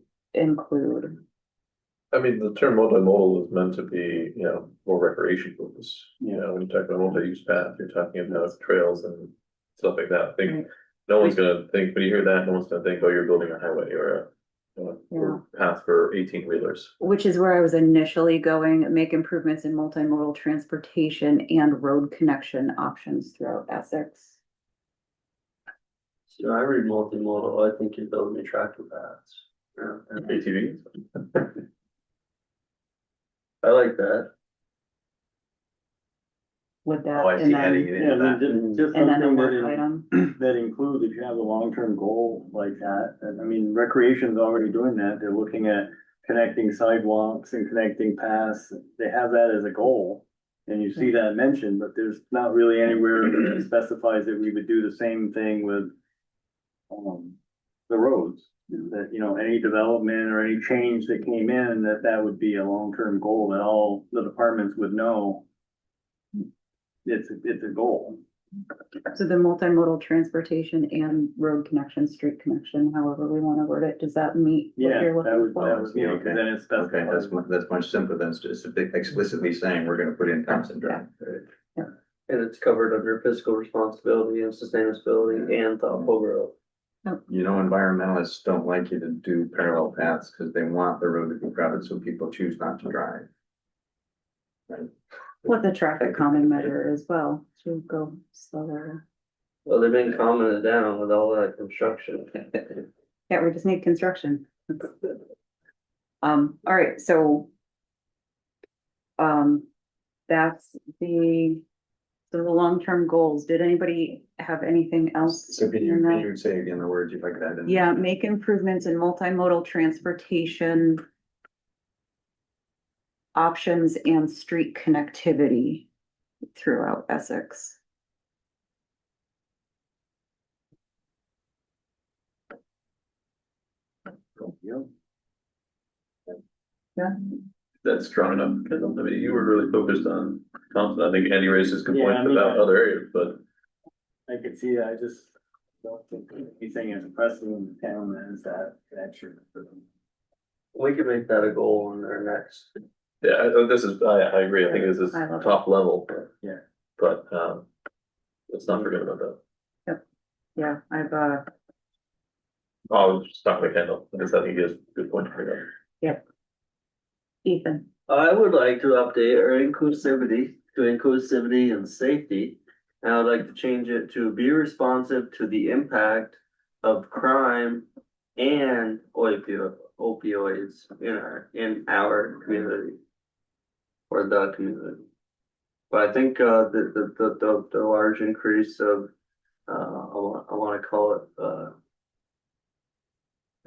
Speaker 4: I mean, the term multimodal is meant to be, you know, more recreation focused. You know, when you talk about multi-use path, you're talking about trails and stuff like that. I think no one's gonna think, when you hear that, no one's gonna think, oh, you're building a highway or or path for 18-wheelers.
Speaker 1: Which is where I was initially going, make improvements in multimodal transportation and road connection options throughout Essex.
Speaker 6: So I read multimodal, I think you're building tractor paths.
Speaker 4: ATVs.
Speaker 6: I like that.
Speaker 1: With that,
Speaker 5: Oh, I
Speaker 1: and
Speaker 5: see, adding
Speaker 1: then,
Speaker 5: it
Speaker 7: Yeah,
Speaker 5: into
Speaker 7: I
Speaker 5: that.
Speaker 7: mean, just
Speaker 1: and then a
Speaker 7: something
Speaker 1: work item.
Speaker 7: that includes, if you have a long-term goal like that, and I mean, recreation's already doing that, they're looking at connecting sidewalks and connecting paths, they have that as a goal. And you see that mentioned, but there's not really anywhere that specifies that we would do the same thing with the roads. That, you know, any development or any change that came in, that would be a long-term goal that all the departments would know. It's a goal.
Speaker 1: So the multimodal transportation and road connection, street connection, however we want to word it, does that meet what
Speaker 7: Yeah,
Speaker 1: you're
Speaker 7: that
Speaker 1: looking
Speaker 7: would, that
Speaker 1: for?
Speaker 7: would be,
Speaker 5: Okay.
Speaker 7: then it's
Speaker 5: Okay, that's much simpler than just explicitly saying we're gonna put in Thompson Drive.
Speaker 6: And it's covered under fiscal responsibility and sustainability and thoughtful growth.
Speaker 5: You know, environmentalists don't like you to do parallel paths because they want the road to be crowded, so people choose not to drive. Right?
Speaker 1: What the traffic calming measure as well, to go slower.
Speaker 6: Well, they've been calming it down with all that construction.
Speaker 1: Yeah, we just need construction. All right, so. That's so the long-term goals. Did anybody have anything else?
Speaker 5: So can
Speaker 1: in that?
Speaker 5: you say again the words you'd like that in?
Speaker 1: Yeah, make improvements in multimodal transportation. Options and street connectivity throughout Essex. Yeah.
Speaker 4: That's strong enough, because I mean, you were really focused on Thompson. I think Andy raised his
Speaker 7: Yeah, I
Speaker 4: complaint
Speaker 7: mean,
Speaker 4: about other areas, but
Speaker 7: I could see that, I just don't think anything is pressing in the town that is that should.
Speaker 6: We could make that a goal in our next.
Speaker 4: yeah, I agree. I think this is
Speaker 1: I love it.
Speaker 4: top level.
Speaker 7: Yeah.
Speaker 4: But, let's not forget about that.
Speaker 1: Yeah, I've,
Speaker 4: I'll stop my candle, because I think he has a good point to bring up.
Speaker 1: Ethan,
Speaker 6: I would like to update our inclusivity to inclusivity and safety. And I would like to change it to be responsive to the impact of crime and opioids in our community. Or the community. But I think the large increase of I wanna call it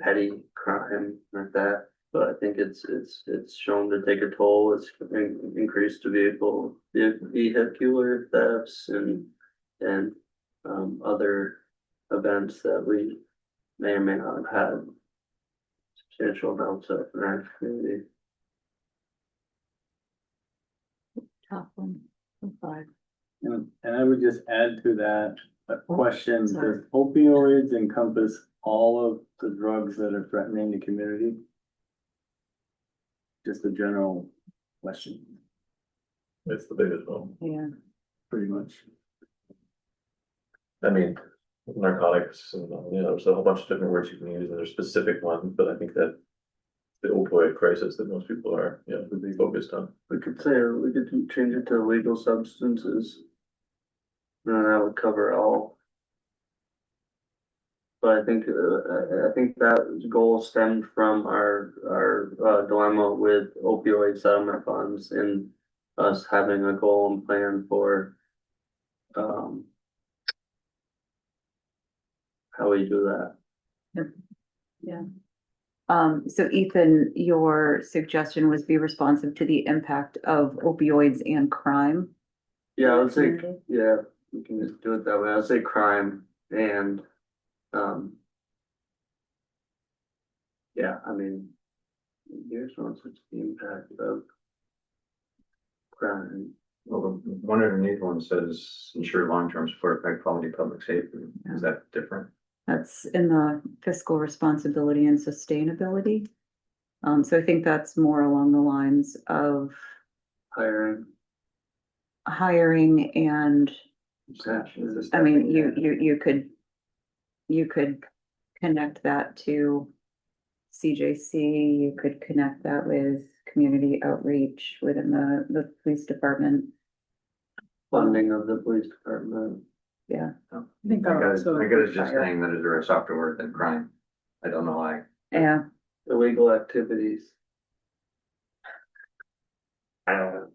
Speaker 6: petty crime like that. But I think it's shown to take a toll. It's increased to vehicular thefts and other events that we may or may not have had substantial amounts of in our community.
Speaker 1: top one, 5.
Speaker 7: And I would just add to that a question,
Speaker 1: sorry.
Speaker 7: does opioids encompass all of the drugs that are threatening the community? Just a general question,
Speaker 4: It's the biggest one.
Speaker 1: Yeah,
Speaker 7: pretty much.
Speaker 4: I mean, narcotics, and, there's a whole bunch of different words you can use, and there's specific ones, but I think that the opioid crisis that most people are, focused on.
Speaker 6: We could change it to illegal substances. And that would cover all. But I think that goal stemmed from our dilemma with opioid settlement funds and us having a goal and plan for how we do that.
Speaker 1: yeah. So Ethan, your suggestion was be responsive to the impact of opioids and crime.
Speaker 6: Yeah, I would say,
Speaker 1: Community?
Speaker 6: yeah, we can just do it that way. I'd say crime and, yeah, I mean, here's one such the impact of crime.
Speaker 5: Well, the one underneath one says ensure long-term support of high quality public safety. Is that different?
Speaker 1: That's in the fiscal responsibility and sustainability. So I think that's more along the lines of hiring and, I mean, you could connect that to CJC, you could connect that with community outreach within the police department.
Speaker 6: Funding of the police department.
Speaker 1: Yeah,
Speaker 8: I think that also.
Speaker 5: I got it just saying that is a softer word than crime. I don't know why.
Speaker 1: yeah,
Speaker 6: Illegal activities. I don't know.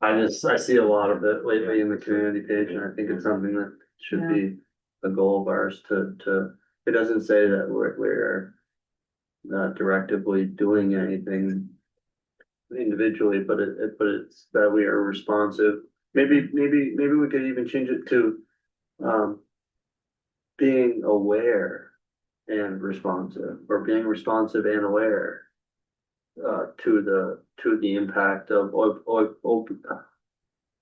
Speaker 6: I see a lot of it lately in the community page, and I think it's something that should be a goal of ours to, it doesn't say that we're not directively doing anything individually, but it's that we are responsive. Maybe we could even change it to, being aware and responsive, or being responsive and aware. To the impact of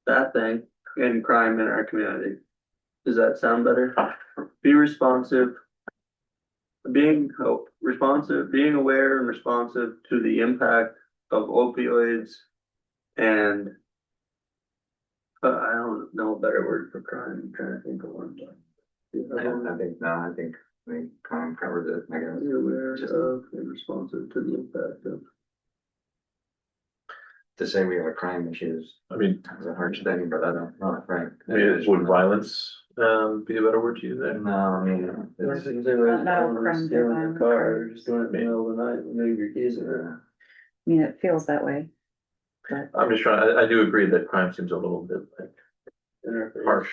Speaker 6: that thing and crime in our community. Does that sound better? Be responsive. Responsive, being aware and responsive to the impact of opioids and I don't know a better word for crime. I'm trying to think of one.
Speaker 5: I think crime covers it, I guess.
Speaker 6: Be aware of and responsive to the impact of.
Speaker 5: To say we have a crime issues
Speaker 4: I mean,
Speaker 5: is a hard thing, but I don't know, right?
Speaker 4: would violence, be a better word to use there?
Speaker 5: No, I mean, it's,
Speaker 1: Not all crimes are violent crimes.
Speaker 6: Just doing it in the middle of the night and leave your keys in there.
Speaker 1: I mean, it feels that way. But
Speaker 4: I'm just trying, I do agree that crime seems a little bit like harsh.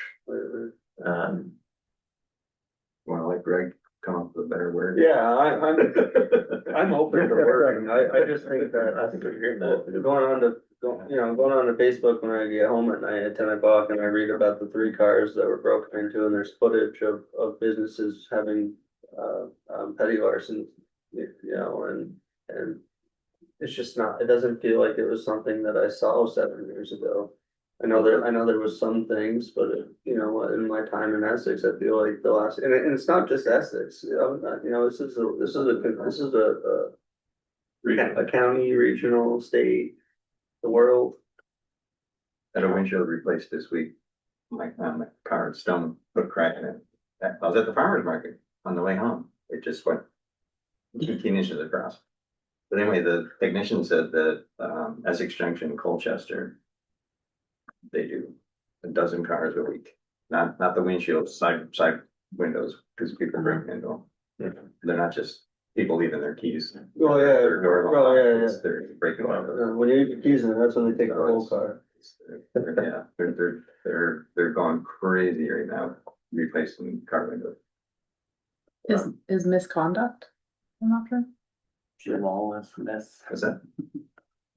Speaker 5: well, like Greg, come up with a better word.
Speaker 6: Yeah, I'm open to working. I just think that,
Speaker 4: I think I agree with that.
Speaker 6: going on to Facebook when I get home at night at 10 o'clock and I read about the 3 cars that were broken into and there's footage of businesses having, petty larceny, and it's just not, it doesn't feel like it was something that I saw 7 years ago. I know there was some things, but in my time in Essex, I feel like the last, and it's not just Essex, this is a county, regional, state, the world.
Speaker 5: Had a windshield replaced this week. My car, stone, put a crack in it. I was at the farmer's market on the way home. It just went 18 inches across. But anyway, the technician said that, Essex Junction, Colchester, they do a dozen cars a week. Not the windshields, side windows, because people break into them. They're not just people leaving their keys.
Speaker 6: Oh, yeah.
Speaker 5: Their door
Speaker 6: Oh, yeah,
Speaker 5: locked.
Speaker 6: yeah.
Speaker 5: They're breaking windows.
Speaker 6: When you leave your keys in, that's when they take the whole car.
Speaker 5: Yeah, they're going crazy right now, replacing car windows.
Speaker 8: Is misconduct an option?
Speaker 7: Lawless mess.
Speaker 5: What's that?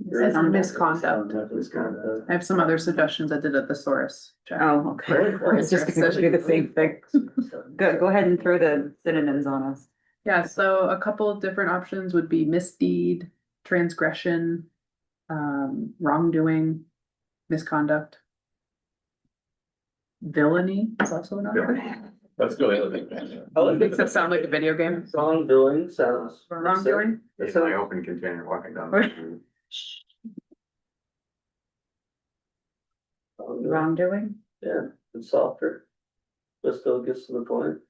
Speaker 8: It's misconduct.
Speaker 5: It's kind of,
Speaker 8: I have some other suggestions I did at the source. Check.
Speaker 1: Oh, okay. It's just because we do the same thing. Go ahead and throw the synonyms on us.
Speaker 8: Yeah, so a couple of different options would be misdeed, transgression, wrongdoing, misconduct. Villainy is also an option.
Speaker 4: Let's go ahead.
Speaker 8: Makes it sound like a video game.
Speaker 6: Wrongdoing sounds.
Speaker 8: Wrongdoing?
Speaker 5: it's my open container walking down the street.
Speaker 1: Wrongdoing?
Speaker 6: Yeah, it's softer, but still gets to the point.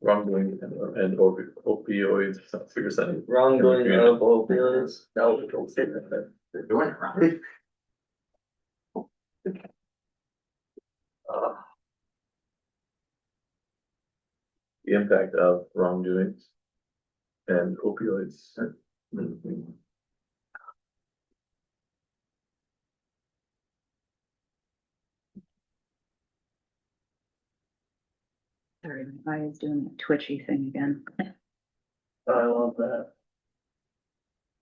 Speaker 4: Wrongdoing and opioids, figure something.
Speaker 6: Wrongdoing of opioids. Don't say that.
Speaker 5: They're doing it wrong.
Speaker 4: The impact of wrongdoings and opioids.
Speaker 1: Sorry, my eye is doing the twitchy thing again.
Speaker 6: I love that.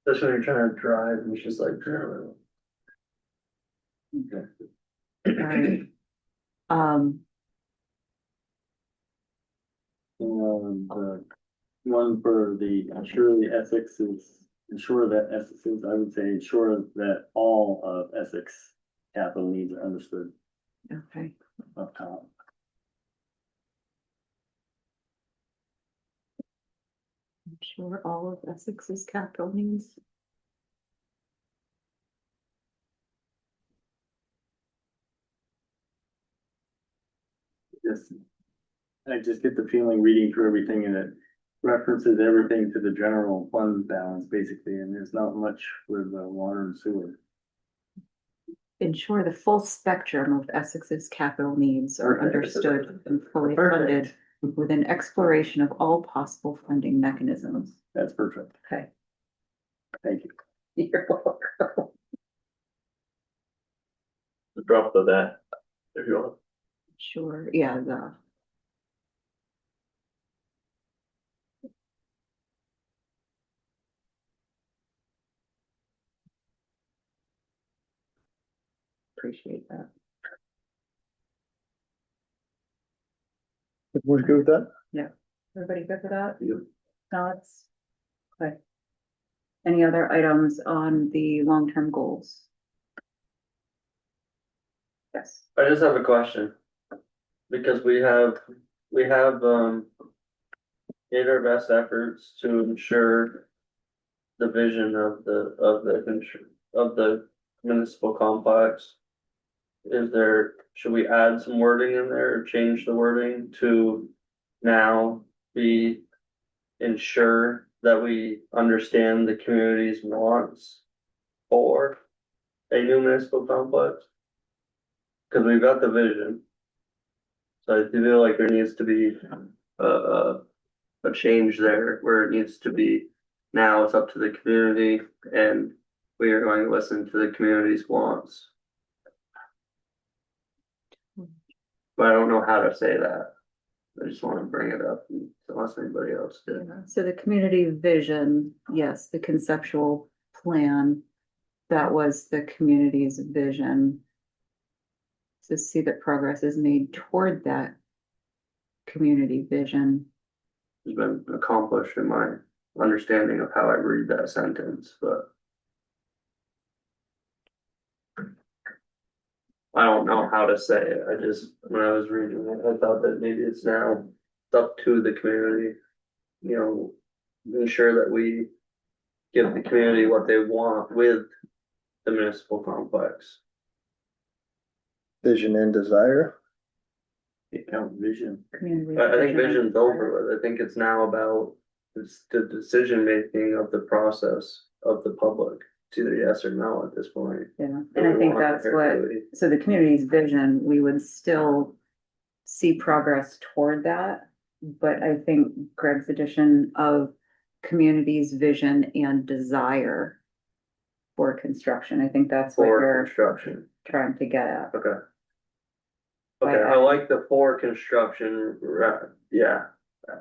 Speaker 6: Especially when you're trying to drive and it's just like.
Speaker 1: Alright.
Speaker 7: The one for the ensure that Essex is, I would say ensure that all of Essex capital needs are understood
Speaker 1: Okay.
Speaker 7: up top.
Speaker 1: I'm sure all of Essex's capital needs.
Speaker 7: Just, I just get the feeling reading through everything and it references everything to the general fund balance basically, and there's not much with water and sewer.
Speaker 1: Ensure the full spectrum of Essex's capital needs are understood and fully funded with an exploration of all possible funding mechanisms.
Speaker 7: That's perfect.
Speaker 1: Okay.
Speaker 7: Thank you.
Speaker 1: You're welcome.
Speaker 4: Drop the that if you want.
Speaker 1: Sure, yeah, the. Appreciate that.
Speaker 2: Would you go with that?
Speaker 1: Everybody good with that?
Speaker 6: Yep.
Speaker 1: Thoughts? Okay. Any other items on the long-term goals? Yes.
Speaker 6: I just have a question. Because we have, made our best efforts to ensure the vision of the municipal complex. Should we add some wording in there or change the wording to now ensure that we understand the community's wants for a new municipal complex? Cause we've got the vision. So I feel like there needs to be a change there where it needs to be, now it's up to the community and we are going to listen to the community's wants. But I don't know how to say that. I just wanna bring it up unless anybody else did.
Speaker 1: So the community vision, yes, the conceptual plan, that was the community's vision. To see that progress is made toward that community vision.
Speaker 6: Has been accomplished in my understanding of how I read that sentence, but. I don't know how to say it, when I was reading it, I thought that maybe it's now up to the community. Ensure that we give the community what they want with the municipal complex.
Speaker 2: Vision and desire.
Speaker 6: Vision.
Speaker 1: Community
Speaker 6: I think
Speaker 1: vision.
Speaker 6: vision's over with, I think it's now about the decision making of the process of the public. It's either yes or no at this point.
Speaker 1: Yeah, and I think that's what, so the community's vision, we would still see progress toward that. But I think Greg's addition of community's vision and desire for construction, I think that's what
Speaker 6: For
Speaker 1: you're
Speaker 6: construction,
Speaker 1: trying to get at.
Speaker 6: okay. Okay, I like the for construction, yeah,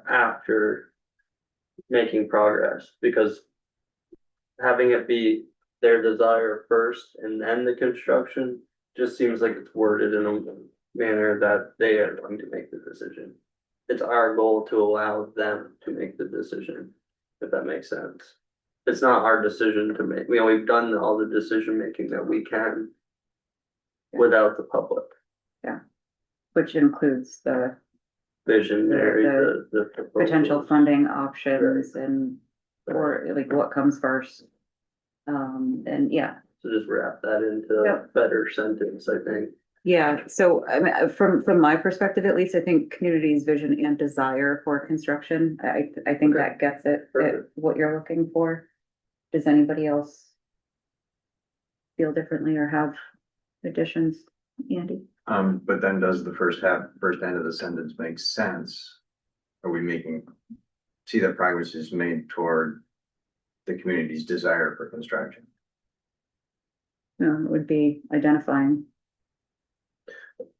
Speaker 6: after making progress, because having it be their desire first and then the construction just seems like it's worded in a manner that they are going to make the decision. It's our goal to allow them to make the decision, if that makes sense. It's not our decision to make, we've done all the decision making that we can without the public.
Speaker 1: Yeah, which includes the
Speaker 6: Visionary, the
Speaker 1: potential
Speaker 6: proposals.
Speaker 1: funding options and, or like what comes first. And yeah,
Speaker 6: So just wrap that into a
Speaker 1: Yep.
Speaker 6: better sentence, I think.
Speaker 1: yeah, so I mean, from my perspective, at least, I think community's vision and desire for construction, I think
Speaker 6: Okay.
Speaker 1: that gets it, at
Speaker 6: Perfect.
Speaker 1: what you're looking for. Does anybody else feel differently or have additions, Andy?
Speaker 5: But then does the first end of the sentence make sense? Are we see that progress is made toward the community's desire for construction?
Speaker 1: No, it would be identifying.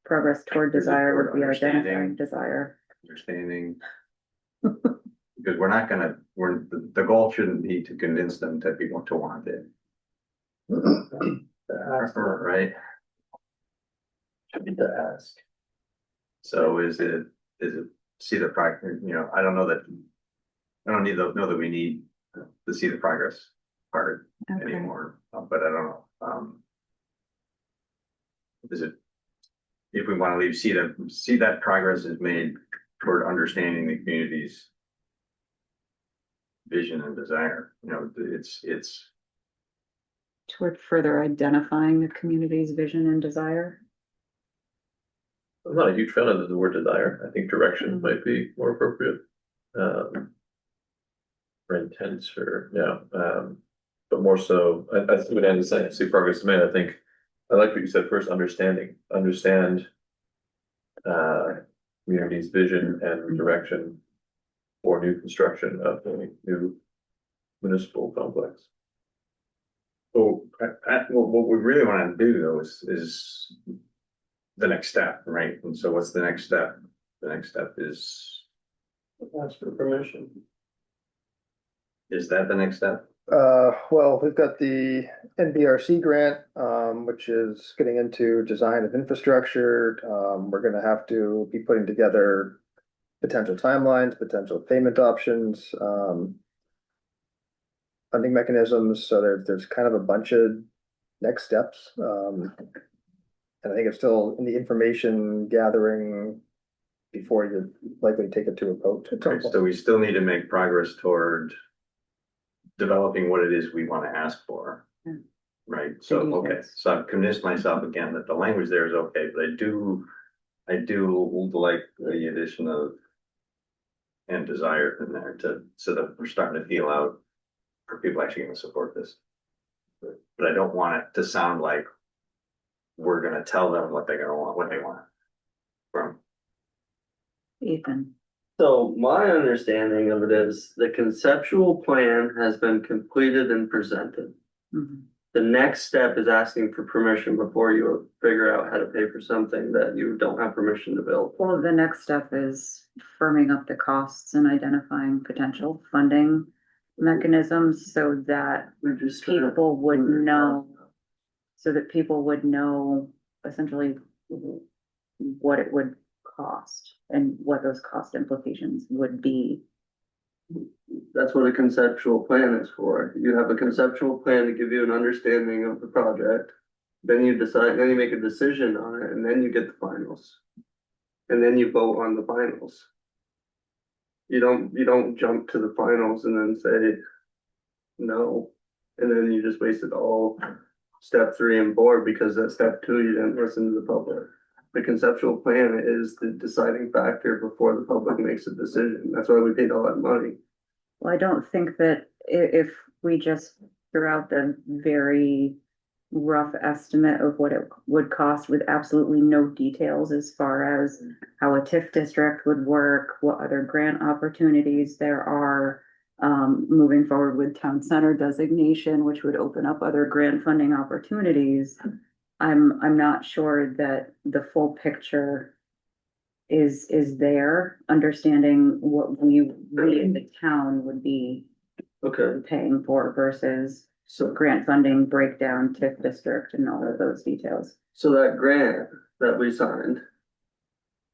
Speaker 1: Progress toward
Speaker 5: There's a
Speaker 1: desire
Speaker 5: word
Speaker 1: would be identifying
Speaker 5: understanding.
Speaker 1: desire.
Speaker 5: Understanding. Because the goal shouldn't be to convince them that we want to want it. Right?
Speaker 6: Should be to ask.
Speaker 5: So is it see the progress, I don't know that. I don't know that we need to see the progress part
Speaker 1: Okay.
Speaker 5: anymore, but I don't know. Is it, if we want to see that progress is made toward understanding the community's vision and desire, it's
Speaker 1: Toward further identifying the community's vision and desire.
Speaker 4: I'm not a huge fan of the word desire. I think direction might be more appropriate. Or intent or, but more so, I see what Andy's saying, see progress made. I think, I like what you said first, understand, community's vision and direction for new construction of a new municipal complex.
Speaker 5: well, what we really want to do though is the next step, right? And so what's the next step? The next step is
Speaker 6: Ask for permission.
Speaker 5: that the next step?
Speaker 2: Well, we've got the NBRC grant, which is getting into design of infrastructure. We're gonna have to be putting together potential timelines, potential payment options, funding mechanisms. So there's kind of a bunch of next steps. And I think it's still in the information gathering before you likely take it to a vote.
Speaker 5: Okay, so we still need to make progress toward developing what it is we want to ask for.
Speaker 1: Yeah.
Speaker 5: Right, so,
Speaker 1: The
Speaker 5: okay,
Speaker 1: details.
Speaker 5: so I've convinced myself again that the language there is okay, but I do like the addition of and desire in there so that we're starting to feel out for people actually gonna support this. But I don't want it to sound like we're gonna tell them what they're gonna want, what they want from.
Speaker 1: Ethan.
Speaker 6: So my understanding of it is the conceptual plan has been completed and presented.
Speaker 1: Mhm.
Speaker 6: The next step is asking for permission before you figure out how to pay for something that you don't have permission to build.
Speaker 1: Well, the next step is firming up the costs and identifying potential funding mechanisms so that people would know, essentially what it would cost and what those cost implications would be.
Speaker 6: That's what a conceptual plan is for. You have a conceptual plan to give you an understanding of the project. Then you decide, then you make a decision on it, and then you get the finals. And then you vote on the finals. You don't jump to the finals and then say no. And then you just wasted all step 3 and 4 because at step 2 you didn't listen to the public. The conceptual plan is the deciding factor before the public makes a decision. That's why we paid all that money.
Speaker 1: Well, I don't think that if we just threw out the very rough estimate of what it would cost with absolutely no details as far as how a TIF district would work, what other grant opportunities there are, moving forward with town center designation, which would open up other grant funding opportunities. I'm not sure that the full picture is there, understanding what we in the town would be
Speaker 6: Okay,
Speaker 1: paying for versus
Speaker 6: so
Speaker 1: grant funding breakdown, TIF district and all of those details.
Speaker 6: so that grant that we signed,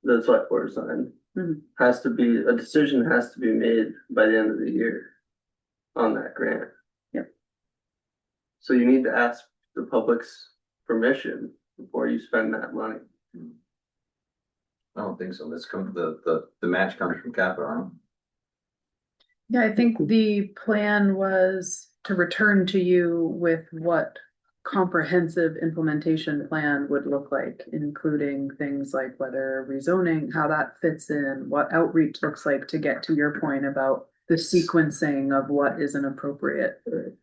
Speaker 6: the select board signed,
Speaker 1: Mhm.
Speaker 6: a decision has to be made by the end of the year on that grant.
Speaker 1: Yep.
Speaker 6: So you need to ask the public's permission before you spend that money.
Speaker 5: I don't think so, the match comes from capital, huh?
Speaker 8: Yeah, I think the plan was to return to you with what comprehensive implementation plan would look like, including things like whether rezoning, how that fits in, what outreach looks like to get to your point about the sequencing of what is an appropriate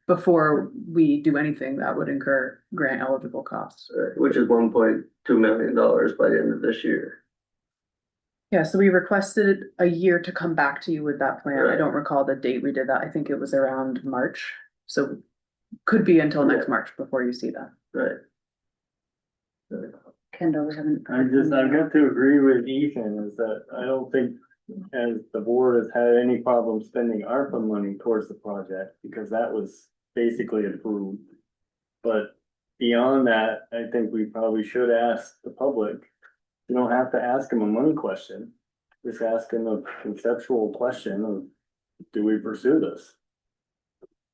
Speaker 8: before we do anything that would incur grant eligible costs.
Speaker 6: Which is $1.2 million by the end of this year.
Speaker 8: Yeah, so we requested a year to come back to you with that plan. I
Speaker 6: Right.
Speaker 8: don't recall the date we did that. I think it was around March. So could be until next March before you see that.
Speaker 6: Right.
Speaker 1: Kendall, we haven't.
Speaker 7: I've got to agree with Ethan is that I don't think as the board has had any problem spending ARPA money towards the project because that was basically approved. But beyond that, I think we probably should ask the public. You don't have to ask them a money question. Just ask them a conceptual question of, do we pursue this?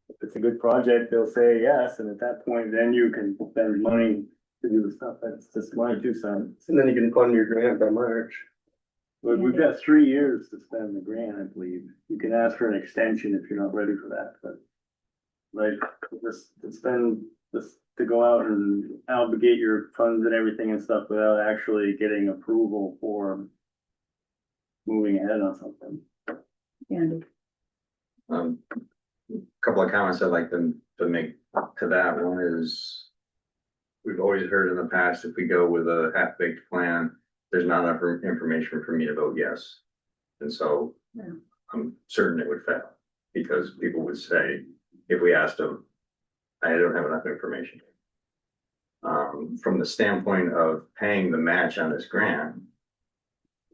Speaker 7: If it's a good project, they'll say yes, and at that point, then you can spend money to do the stuff. That's just my 2 cents.
Speaker 6: And then you can fund your grant by March.
Speaker 7: But we've got 3 years to spend the grant, I believe. You can ask for an extension if you're not ready for that, but. Like, just to spend this, to go out and obligate your funds and everything and stuff without actually getting approval for. Moving ahead on something.
Speaker 1: Andy.
Speaker 5: Couple of comments I'd like to make to that. One is, we've always heard in the past, if we go with a half-baked plan, there's not enough information for me to vote yes. And so
Speaker 1: Yeah.
Speaker 5: I'm certain it would fail, because people would say, if we asked them, I don't have enough information. From the standpoint of paying the match on this grant,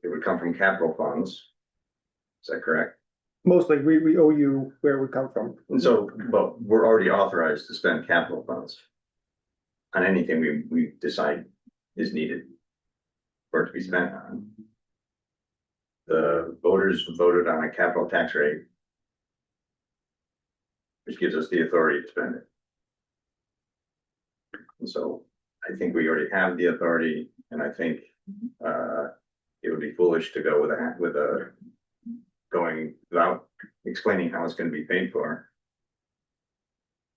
Speaker 5: it would come from capital funds. Is that correct?
Speaker 2: Mostly, we owe you where it would come from.
Speaker 5: And so, but we're already authorized to spend capital funds on anything we decide is needed for it to be spent on. the voters voted on a capital tax rate, which gives us the authority to spend it. And so I think we already have the authority, and I think it would be foolish to go with a going without explaining how it's going to be paid for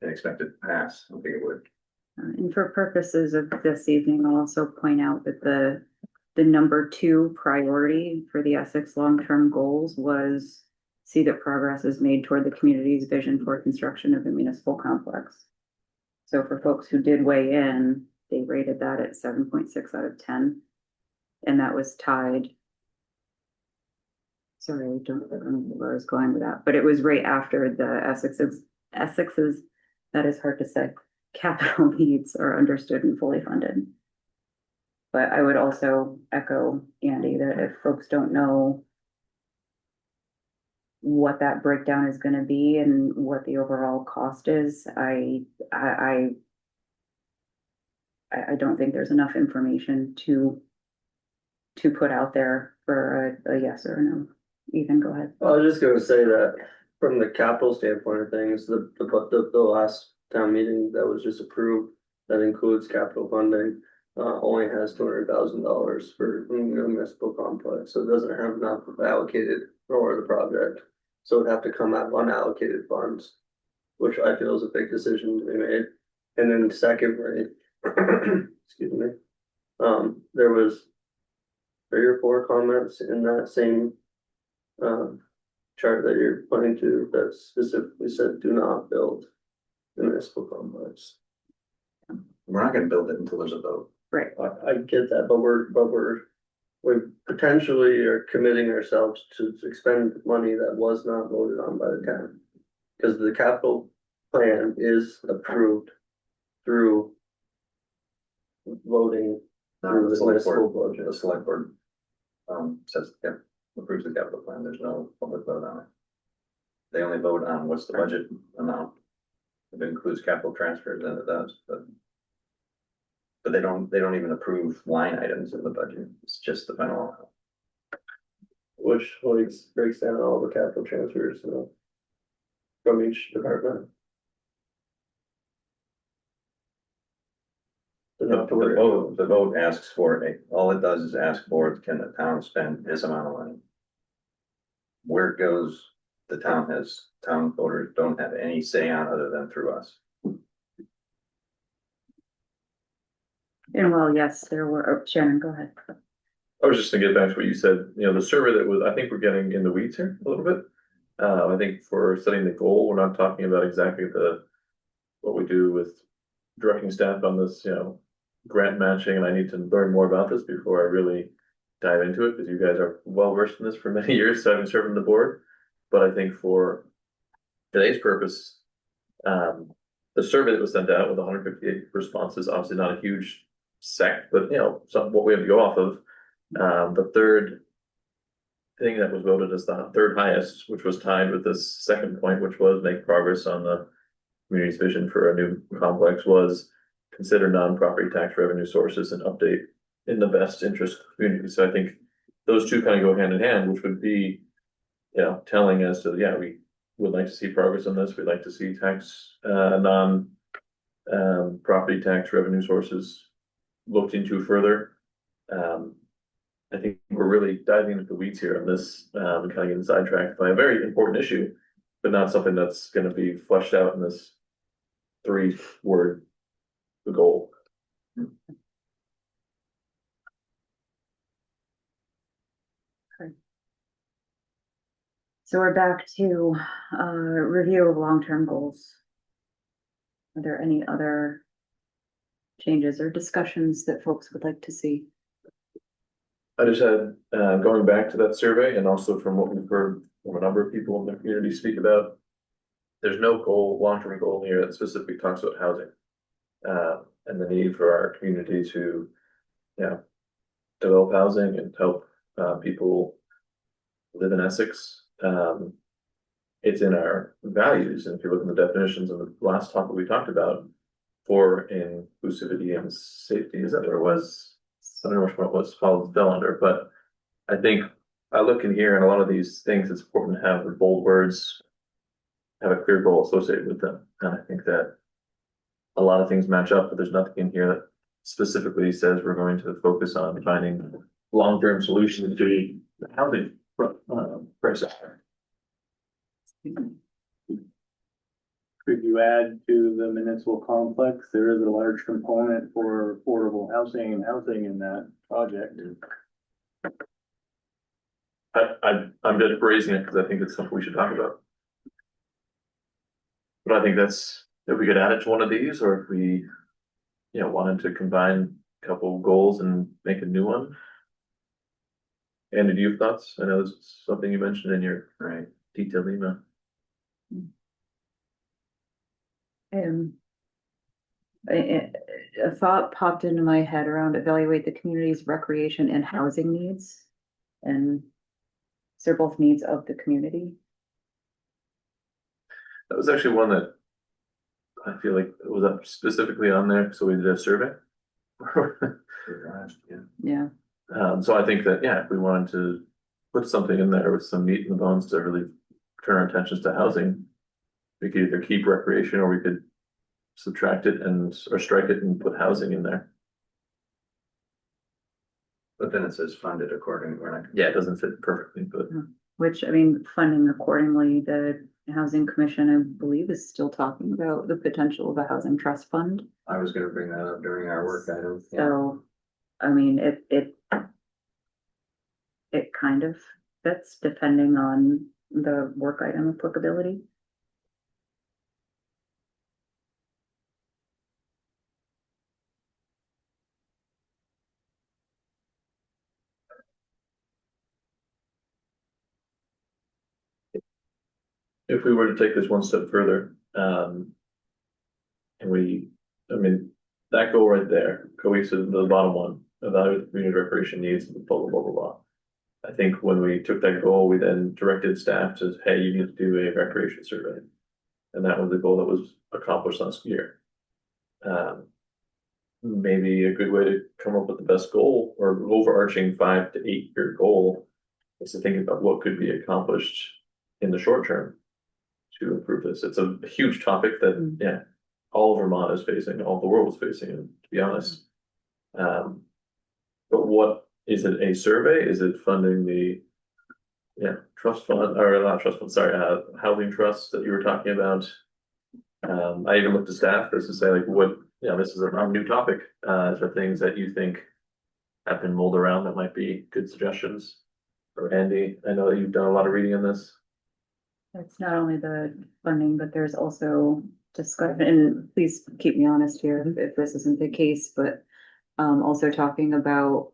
Speaker 5: and expect it to pass. I don't think it would.
Speaker 1: And for purposes of this evening, I'll also point out that the number 2 priority for the Essex long-term goals was see that progress is made toward the community's vision for construction of a municipal complex. So for folks who did weigh in, they rated that at 7.6 out of 10. And that was tied. Sorry, I don't remember where I was going with that, but it was right after the Essex's, that is hard to say, capital needs are understood and fully funded. But I would also echo Andy that if folks don't know what that breakdown is going to be and what the overall cost is, I don't think there's enough information to put out there for a yes or a no. Ethan, go ahead.
Speaker 6: I was just gonna say that from the capital standpoint of things, the last town meeting that was just approved, that includes capital funding, only has $200,000 for the municipal complex, so it doesn't have enough allocated for the project. So it'd have to come out of unallocated funds, which I feel is a big decision to be made. And then secondly, excuse me, there was 3 or 4 comments in that same chart that you're pointing to that specifically said do not build the municipal complex.
Speaker 5: We're not going to build it until there's a vote.
Speaker 1: Right.
Speaker 6: I get that, but we potentially are committing ourselves to expend money that was not voted on by the town. Because the capital plan is approved through voting through the municipal budget.
Speaker 5: The select board says, yeah, approves the capital plan. There's no public vote on it. They only vote on what's the budget amount. If it includes capital transfers, then it does, but they don't even approve line items in the budget. It's just the final amount.
Speaker 6: Which breaks down all the capital transfers, from each department.
Speaker 5: The vote asks for it. All it does is ask for, can the town spend this amount of money? Where it goes, the town voters don't have any say on other than through us.
Speaker 1: And well, yes, there were, oh, Shannon, go ahead.
Speaker 4: I was just gonna get back to what you said, the survey that was, I think we're getting in the weeds here a little bit. I think for setting the goal, we're not talking about exactly what we do with directing staff on this, grant matching, and I need to learn more about this before I really dive into it, because you guys are well versed in this for many years, having served on the board. But I think for today's purpose, the survey that was sent out with 158 responses, obviously not a huge sect, but what we have to go off of. The third thing that was voted as the third highest, which was tied with this second point, which was make progress on the community's vision for a new complex, was consider non-property tax revenue sources and update in the best interest of the community. So I think those two kind of go hand in hand, which would be, telling us that, yeah, we would like to see progress on this. We'd like to see property tax revenue sources looked into further. I think we're really diving into the weeds here on this, and kind of getting sidetracked by a very important issue, but not something that's going to be fleshed out in this 3-word goal.
Speaker 1: So we're back to review of long-term goals. Are there any other changes or discussions that folks would like to see?
Speaker 4: I just had, going back to that survey, and also from what we've heard from a number of people in the community speak about, there's no long-term goal here that specifically talks about housing, and the need for our community to, develop housing and help people live in Essex. It's in our values, and if you look at the definitions of the last topic we talked about for inclusivity and safety, is that what it was? I don't know which one it was fell under, but I think I look in here and a lot of these things, it's important to have the bold words, have a clear goal associated with them. And I think that a lot of things match up, but there's nothing in here that specifically says we're going to focus on finding long-term solutions to the housing crisis.
Speaker 7: Could you add to the municipal complex? There is a large component for affordable housing and housing in that project.
Speaker 4: I'm just raising it because I think it's something we should talk about. But I think that's, if we could add it to one of these, or if we, wanted to combine a couple goals and make a new one. Andy, do you have thoughts? I know this is something you mentioned in your detailed email.
Speaker 1: A thought popped into my head around evaluate the community's recreation and housing needs. And serve both needs of the community.
Speaker 4: That was actually one that I feel like was up specifically on there, so we did a survey.
Speaker 1: Yeah.
Speaker 4: So I think that, if we wanted to put something in there with some meat in the bones to really turn our attentions to housing, we could either keep recreation or we could subtract it or strike it and put housing in there.
Speaker 5: But then it says funded accordingly.
Speaker 4: Yeah, it doesn't fit perfectly, but
Speaker 1: Which, I mean, funding accordingly, the Housing Commission, I believe, is still talking about the potential of a housing trust fund.
Speaker 5: I was gonna bring that up during our work item.
Speaker 1: So, I mean, it kind of fits depending on the work item applicability.
Speaker 4: if we were to take this one step further, and that goal right there, cohesive, the bottom one, evaluate the community recreation needs, blah, blah, blah, blah, blah. I think when we took that goal, we then directed staff to, hey, you need to do a recreation survey. And that was the goal that was accomplished last year. Maybe a good way to come up with the best goal or overarching 5 to 8 year goal is to think about what could be accomplished in the short term to improve this. It's a huge topic that, all of Vermont is facing, all the world is facing, to be honest. But what is it? A survey? Is it funding the trust fund or not trust fund? Sorry, housing trust that you were talking about? I even looked at staff just to say like, what? This is a new topic. Is there things that you think have been mulled around that might be good suggestions? Or Andy, I know that you've done a lot of reading on this.
Speaker 1: It's not only the funding, but there's also discussion, and please keep me honest here if this isn't the case, but also talking about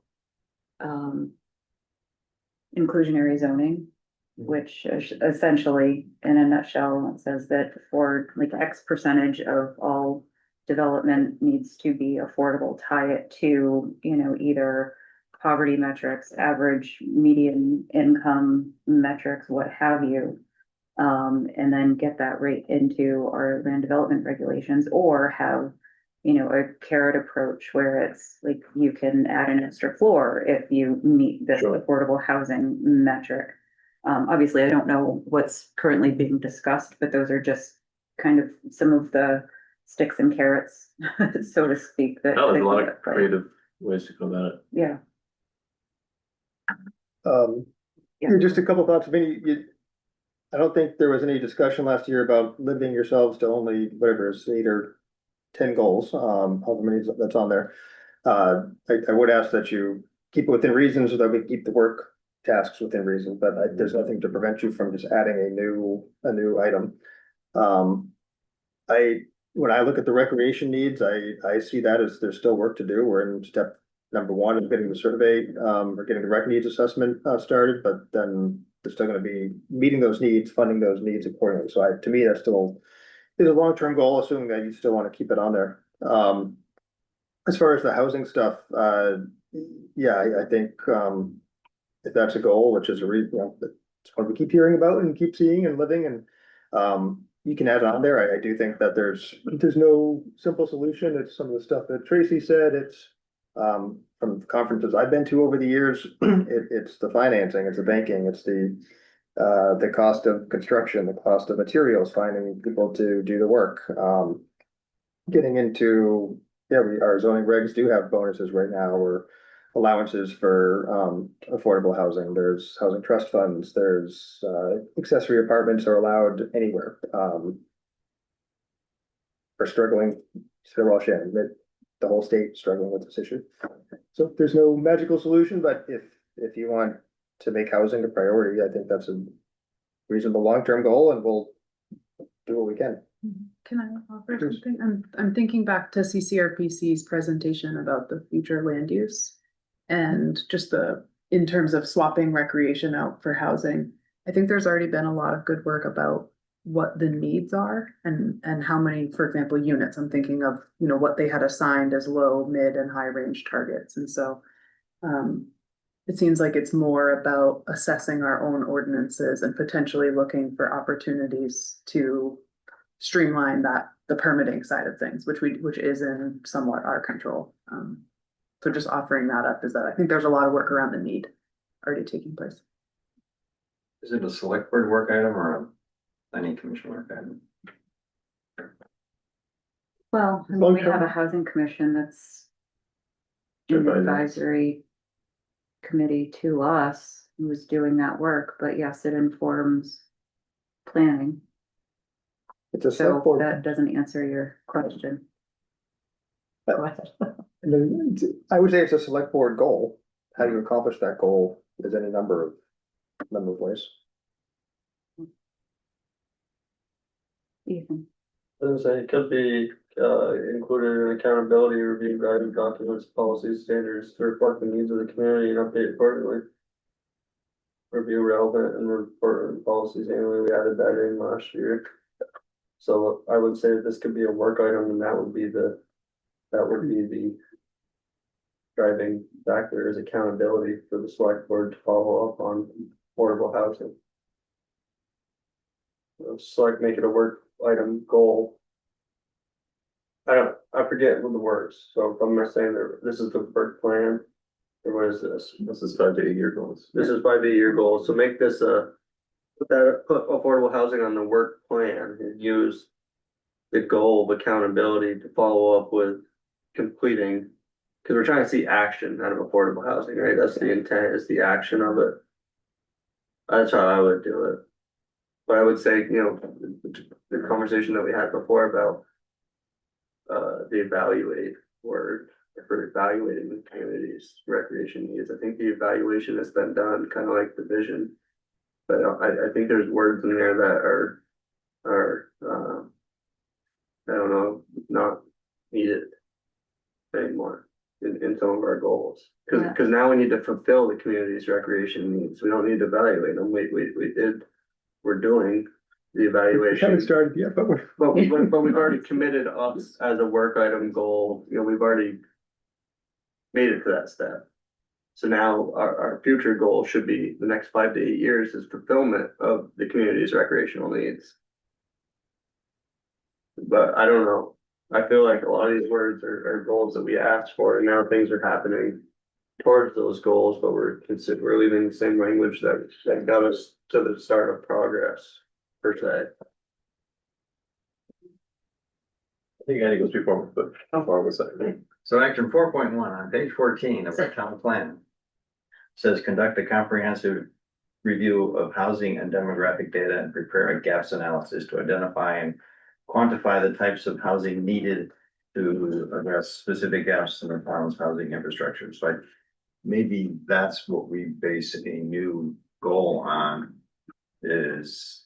Speaker 1: inclusionary zoning, which essentially, in a nutshell, says that for like X percentage of all development needs to be affordable, tie it to, either poverty metrics, average median income metrics, what have you. And then get that right into our land development regulations, or have, a carrot approach where it's like you can add an extra floor if you meet this affordable housing metric. Obviously, I don't know what's currently being discussed, but those are just kind of some of the sticks and carrots, so to speak. That
Speaker 4: There's a lot of creative ways to go about it.
Speaker 1: Yeah.
Speaker 2: Just a couple thoughts. I don't think there was any discussion last year about limiting yourselves to only whatever is 8 or 10 goals, however many that's on there. I would ask that you keep it within reason so that we keep the work tasks within reason, but there's nothing to prevent you from just adding a new item. When I look at the recreation needs, I see that as there's still work to do. We're in step number 1 of getting the survey, or getting the rec needs assessment started, but then they're still going to be meeting those needs, funding those needs accordingly. So to me, that still is a long-term goal, assuming that you still want to keep it on there. As far as the housing stuff, I think if that's a goal, which is that's what we keep hearing about and keep seeing and living, and you can add on there. I do think that there's no simple solution. It's some of the stuff that Tracy said. It's from conferences I've been to over the years, it's the financing, it's the banking, it's the cost of construction, the cost of materials, finding people to do the work. Getting into, our zoning regs do have bonuses right now, or allowances for affordable housing. There's housing trust funds, there's accessory apartments are allowed anywhere. Are struggling, so we're all sharing that the whole state struggling with this issue. So there's no magical solution, but if you want to make housing a priority, I think that's a reasonable long-term goal, and we'll do what we can.
Speaker 8: Can I offer
Speaker 2: Sure.
Speaker 8: something? I'm thinking back to CCRPC's presentation about the future land use. And just in terms of swapping recreation out for housing, I think there's already been a lot of good work about what the needs are and how many, for example, units. I'm thinking of, what they had assigned as low, mid, and high range targets. And so it seems like it's more about assessing our own ordinances and potentially looking for opportunities to streamline the permitting side of things, which is in somewhat our control. So just offering that up is that I think there's a lot of work around the need already taking place.
Speaker 5: Is it a select board work item or a planning commission work item?
Speaker 1: Well, I mean, we have a housing commission that's an advisory committee to us, who's doing that work, but yes, it informs planning.
Speaker 2: It's a
Speaker 1: So
Speaker 2: select board.
Speaker 1: that doesn't answer your question. Go ahead.
Speaker 2: And then I would say it's a select board goal. How you accomplish that goal is any number of ways.
Speaker 1: Ethan.
Speaker 6: I was gonna say, it could be included in accountability review guiding documents, policies, standards to reflect the needs of the community and update accordingly. Review relevant and report on policies annually. We added that in last year. So I would say that this could be a work item, and that would be the driving factor is accountability for the select board to follow up on affordable housing. Select, make it a work item goal. I forget what the words, so if I'm not saying that this is the work plan, or what is this?
Speaker 4: This is 5 to 8 year goals.
Speaker 6: This is 5 to 8 year goals, so make this put affordable housing on the work plan and use the goal of accountability to follow up with completing, because we're trying to see action out of affordable housing, right? That's the intent, is the action of it. That's how I would do it. But I would say, the conversation that we had before about the evaluate word for evaluating the community's recreation needs. I think the evaluation has been done, kind of like the vision. But I think there's words in there that are I don't know, not needed anymore in some of our goals. Because now we need to fulfill the community's recreation needs. We don't need to evaluate them. We're doing the evaluation.
Speaker 2: Haven't started yet, but
Speaker 6: But we've already committed us as a work item goal, we've already made it to that step. So now our future goal should be the next 5 to 8 years is fulfillment of the community's recreational needs. But I don't know, I feel like a lot of these words are goals that we asked for, and now things are happening towards those goals, but we're leaving the same language that got us to the start of progress, per se.
Speaker 4: I think Andy goes before, but before we say.
Speaker 5: So action 4.1 on page 14 of the town plan says conduct a comprehensive review of housing and demographic data and prepare a gaps analysis to identify and quantify the types of housing needed to address specific gaps in the town's housing infrastructure. So maybe that's what we base a new goal on, is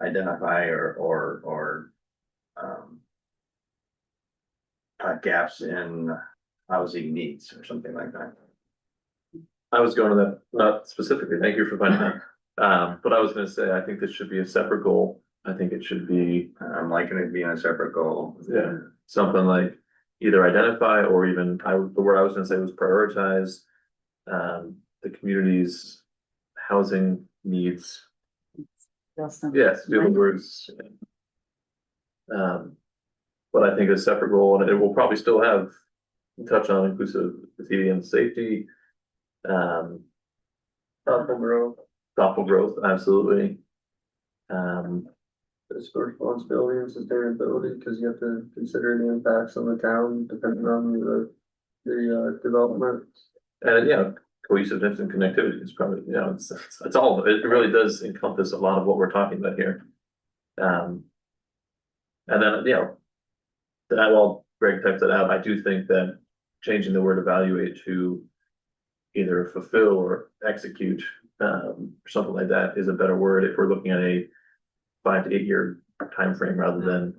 Speaker 5: identify or gaps in housing needs or something like that.
Speaker 4: I was going to that, not specifically, thank you for finding that. But I was gonna say, I think this should be a separate goal. I think it should be,
Speaker 5: I'm liking it being a separate goal.
Speaker 4: yeah, something like either identify or even, the word I was gonna say was prioritize the community's housing needs. Yes, the other words. But I think a separate goal, and it will probably still have touch on inclusivity and safety. Um,
Speaker 6: Thoughtful growth,
Speaker 4: thoughtful growth, absolutely. Um,
Speaker 6: fiscal responsibility and sustainability, because you have to consider the impacts on the town depending on the development.
Speaker 4: and yeah, cohesiveness and connectivity is probably, you know, it's all, it really does encompass a lot of what we're talking about here. And then, you know, that while Greg typed that out, I do think that changing the word evaluate to either fulfill or execute, or something like that is a better word if we're looking at a 5 to 8 year time frame rather than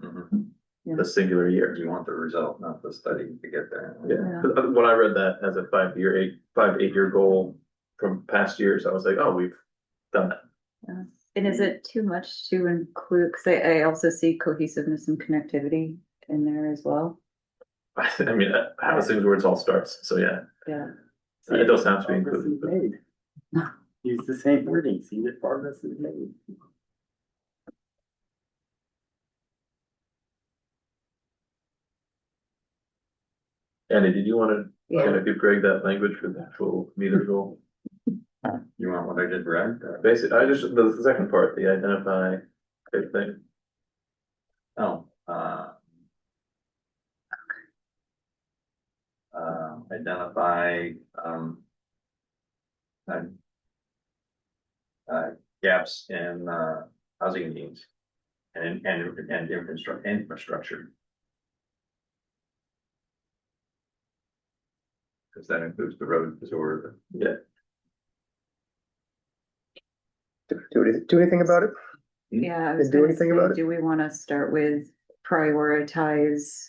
Speaker 5: Mhm.
Speaker 4: a singular year.
Speaker 5: You want the result, not the study to get there.
Speaker 4: Yeah, 'cause when I read that as a 5 to 8 year goal from past years, I was like, oh, we've done that.
Speaker 1: Yeah. And is it too much to include, because I also see cohesiveness and connectivity in there as well.
Speaker 4: I mean, housing is where it all starts, so yeah,
Speaker 1: Yeah.
Speaker 4: it does have to be
Speaker 7: Progress is
Speaker 4: included.
Speaker 7: made. Use the same wording, see that progress is made.
Speaker 4: Andy, did you want to,
Speaker 1: Yeah.
Speaker 4: give Greg that language for the actual meter goal?
Speaker 5: You want what I just read?
Speaker 4: Basically, the second part, the identify type thing.
Speaker 5: Oh, identify, uh, gaps in, housing needs and infrastructure. Cause that includes the roads or
Speaker 4: Yeah.
Speaker 2: Do anything about it?
Speaker 1: Yeah, I was
Speaker 2: Do
Speaker 1: gonna
Speaker 2: anything
Speaker 1: say,
Speaker 2: about it?
Speaker 1: do we want to start with prioritize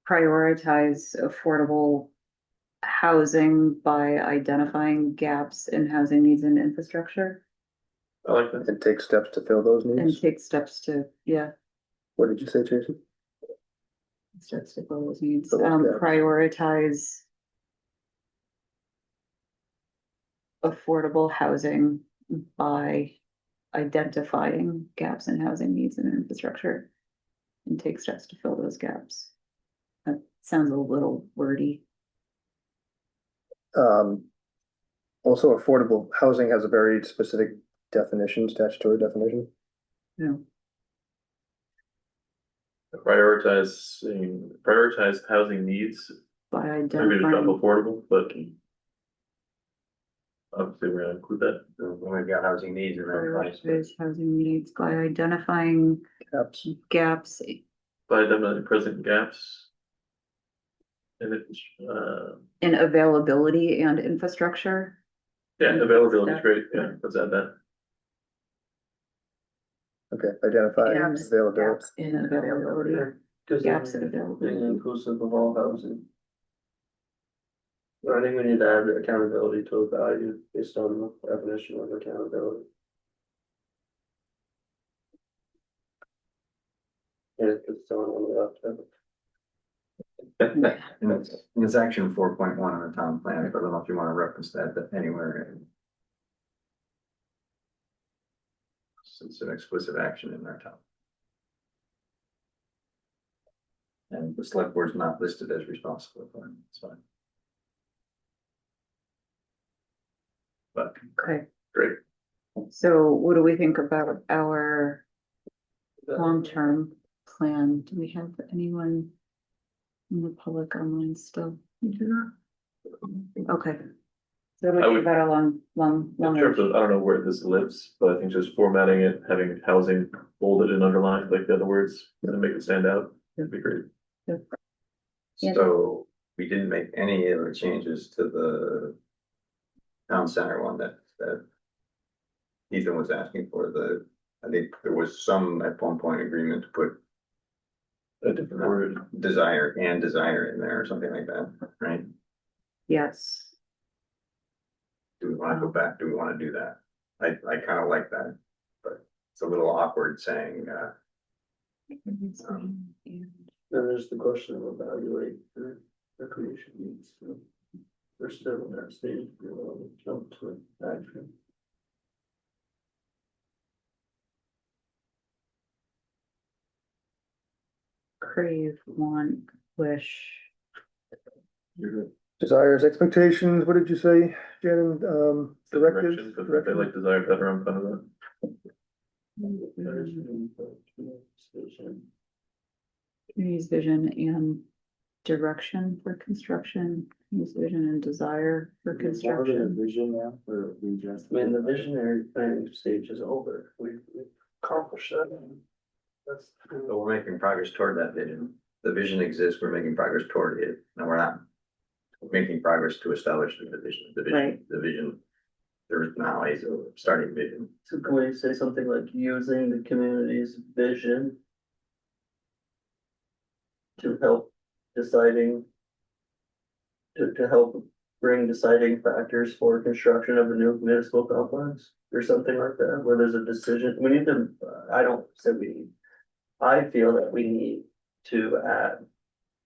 Speaker 1: affordable housing by identifying gaps in housing needs and infrastructure?
Speaker 4: I like that.
Speaker 2: And take steps to fill those
Speaker 1: And
Speaker 2: needs?
Speaker 1: take steps to, yeah,
Speaker 2: What did you say, Jason?
Speaker 1: steps to fill those needs,
Speaker 2: Fill those gaps.
Speaker 1: prioritize affordable housing by identifying gaps in housing needs and infrastructure and take steps to fill those gaps. That sounds a little wordy.
Speaker 2: Also affordable housing has a very specific definition, statutory definition.
Speaker 1: No,
Speaker 4: Prioritize housing needs,
Speaker 1: by
Speaker 4: maybe to drop
Speaker 1: identifying,
Speaker 4: affordable, but obviously we're gonna include that.
Speaker 5: we've got housing needs in that place.
Speaker 1: prioritize housing needs by identifying
Speaker 2: Gaps.
Speaker 1: gaps.
Speaker 4: By identifying present gaps. And it's,
Speaker 1: In availability and infrastructure.
Speaker 4: yeah, availability is great, yeah, let's add that.
Speaker 2: Okay, identify
Speaker 8: Gaps.
Speaker 2: availability.
Speaker 1: In availability, gaps in
Speaker 6: Being
Speaker 1: availability.
Speaker 6: inclusive of all housing. I think we need to add accountability to a value based on the definition of accountability. Yeah, it's someone on the left.
Speaker 5: And it's action 4.1 on the town plan, but I don't know if you want to reference that anywhere. It's an explicit action in our town. And the select board's not listed as responsible for it, it's fine. But
Speaker 1: Okay,
Speaker 4: Great.
Speaker 1: so what do we think about our long-term plan? Do we have anyone in the public online still? We do not. Okay. So
Speaker 4: I
Speaker 1: we
Speaker 4: would-
Speaker 1: about a long.
Speaker 4: In terms of, I don't know where this lives, but I think just formatting it, having housing bolded and underlined like the other words, and make it stand out, would be great.
Speaker 1: Yeah.
Speaker 5: so we didn't make any of the changes to the town center one that Ethan was asking for. I think there was some at one point agreement to put
Speaker 4: A different word.
Speaker 5: desire in there or something like that, right?
Speaker 1: Yes.
Speaker 5: Do we wanna go back? Do we wanna do that? I kinda like that, but it's a little awkward saying,
Speaker 6: Then there's the question of evaluate the recreation needs. We're still in that stage, jump to action.
Speaker 1: Crave, want, wish,
Speaker 2: Desires, expectations, what did you say, Jen? Directives?
Speaker 4: Direction, but they like desire better, I'm fine with that.
Speaker 1: Community's vision and direction for construction, community's vision and desire for construction.
Speaker 7: Vision now, or we just.
Speaker 6: I mean, the visionary planning stage is over. We've accomplished that. That's.
Speaker 5: But we're making progress toward that vision. The vision exists, we're making progress toward it. No, we're not making progress to establish the vision,
Speaker 1: Right.
Speaker 5: the vision. There is now a starting vision.
Speaker 6: So can we say something like using the community's vision to help deciding, to help bring deciding factors for construction of a new municipal complex or something like that, where there's a decision, we need to, I don't say we need. I feel that we need to add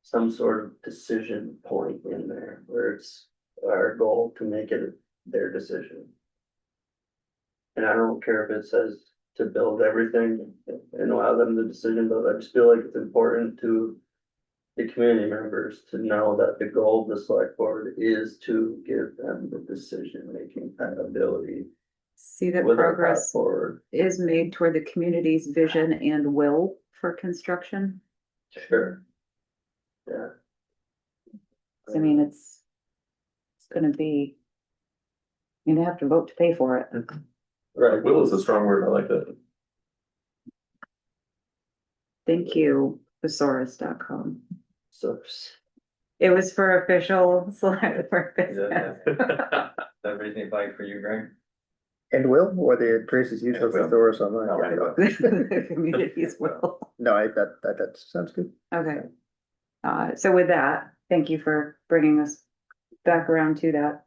Speaker 6: some sort of decision point in there where it's our goal to make it their decision. And I don't care if it says to build everything and allow them the decision, but I just feel like it's important to the community members to know that the goal of the select board is to give them the decision-making ability.
Speaker 1: See that
Speaker 6: with our path
Speaker 1: progress
Speaker 6: forward.
Speaker 1: is made toward the community's vision and will for construction.
Speaker 6: Sure. Yeah.
Speaker 1: I mean, it's gonna be, you're gonna have to vote to pay for it.
Speaker 6: Right.
Speaker 4: Will is a strong word, I like that.
Speaker 1: Thank you, thesaurus.com.
Speaker 6: So.
Speaker 1: It was for official select purpose.
Speaker 5: Everything like for you, Greg?
Speaker 2: And will, or the Tracy's use of
Speaker 5: Will.
Speaker 2: thesaurus online?
Speaker 5: No, I will.
Speaker 1: The community's will.
Speaker 2: No, that sounds good.
Speaker 1: Okay. So with that, thank you for bringing us back around to that,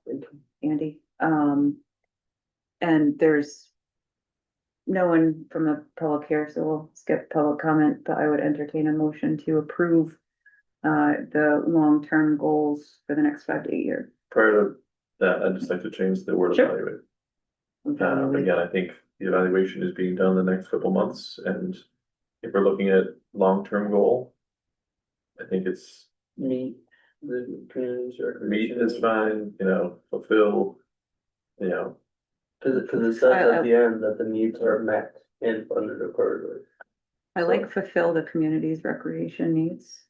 Speaker 1: Andy. And there's no one from the public here, so we'll skip public comment, but I would entertain a motion to approve the long-term goals for the next 5 to 8 years.
Speaker 4: Prior to that, I'd just like to change the word
Speaker 1: Sure.
Speaker 4: evaluate. Again, I think the evaluation is being done the next couple months, and if we're looking at long-term goal, I think it's
Speaker 6: Meet the community's
Speaker 4: meet
Speaker 6: recognition.
Speaker 4: is fine, fulfill,
Speaker 6: Cause it says at the end that the needs are met and funded accordingly.
Speaker 1: I like fulfill the community's recreation needs.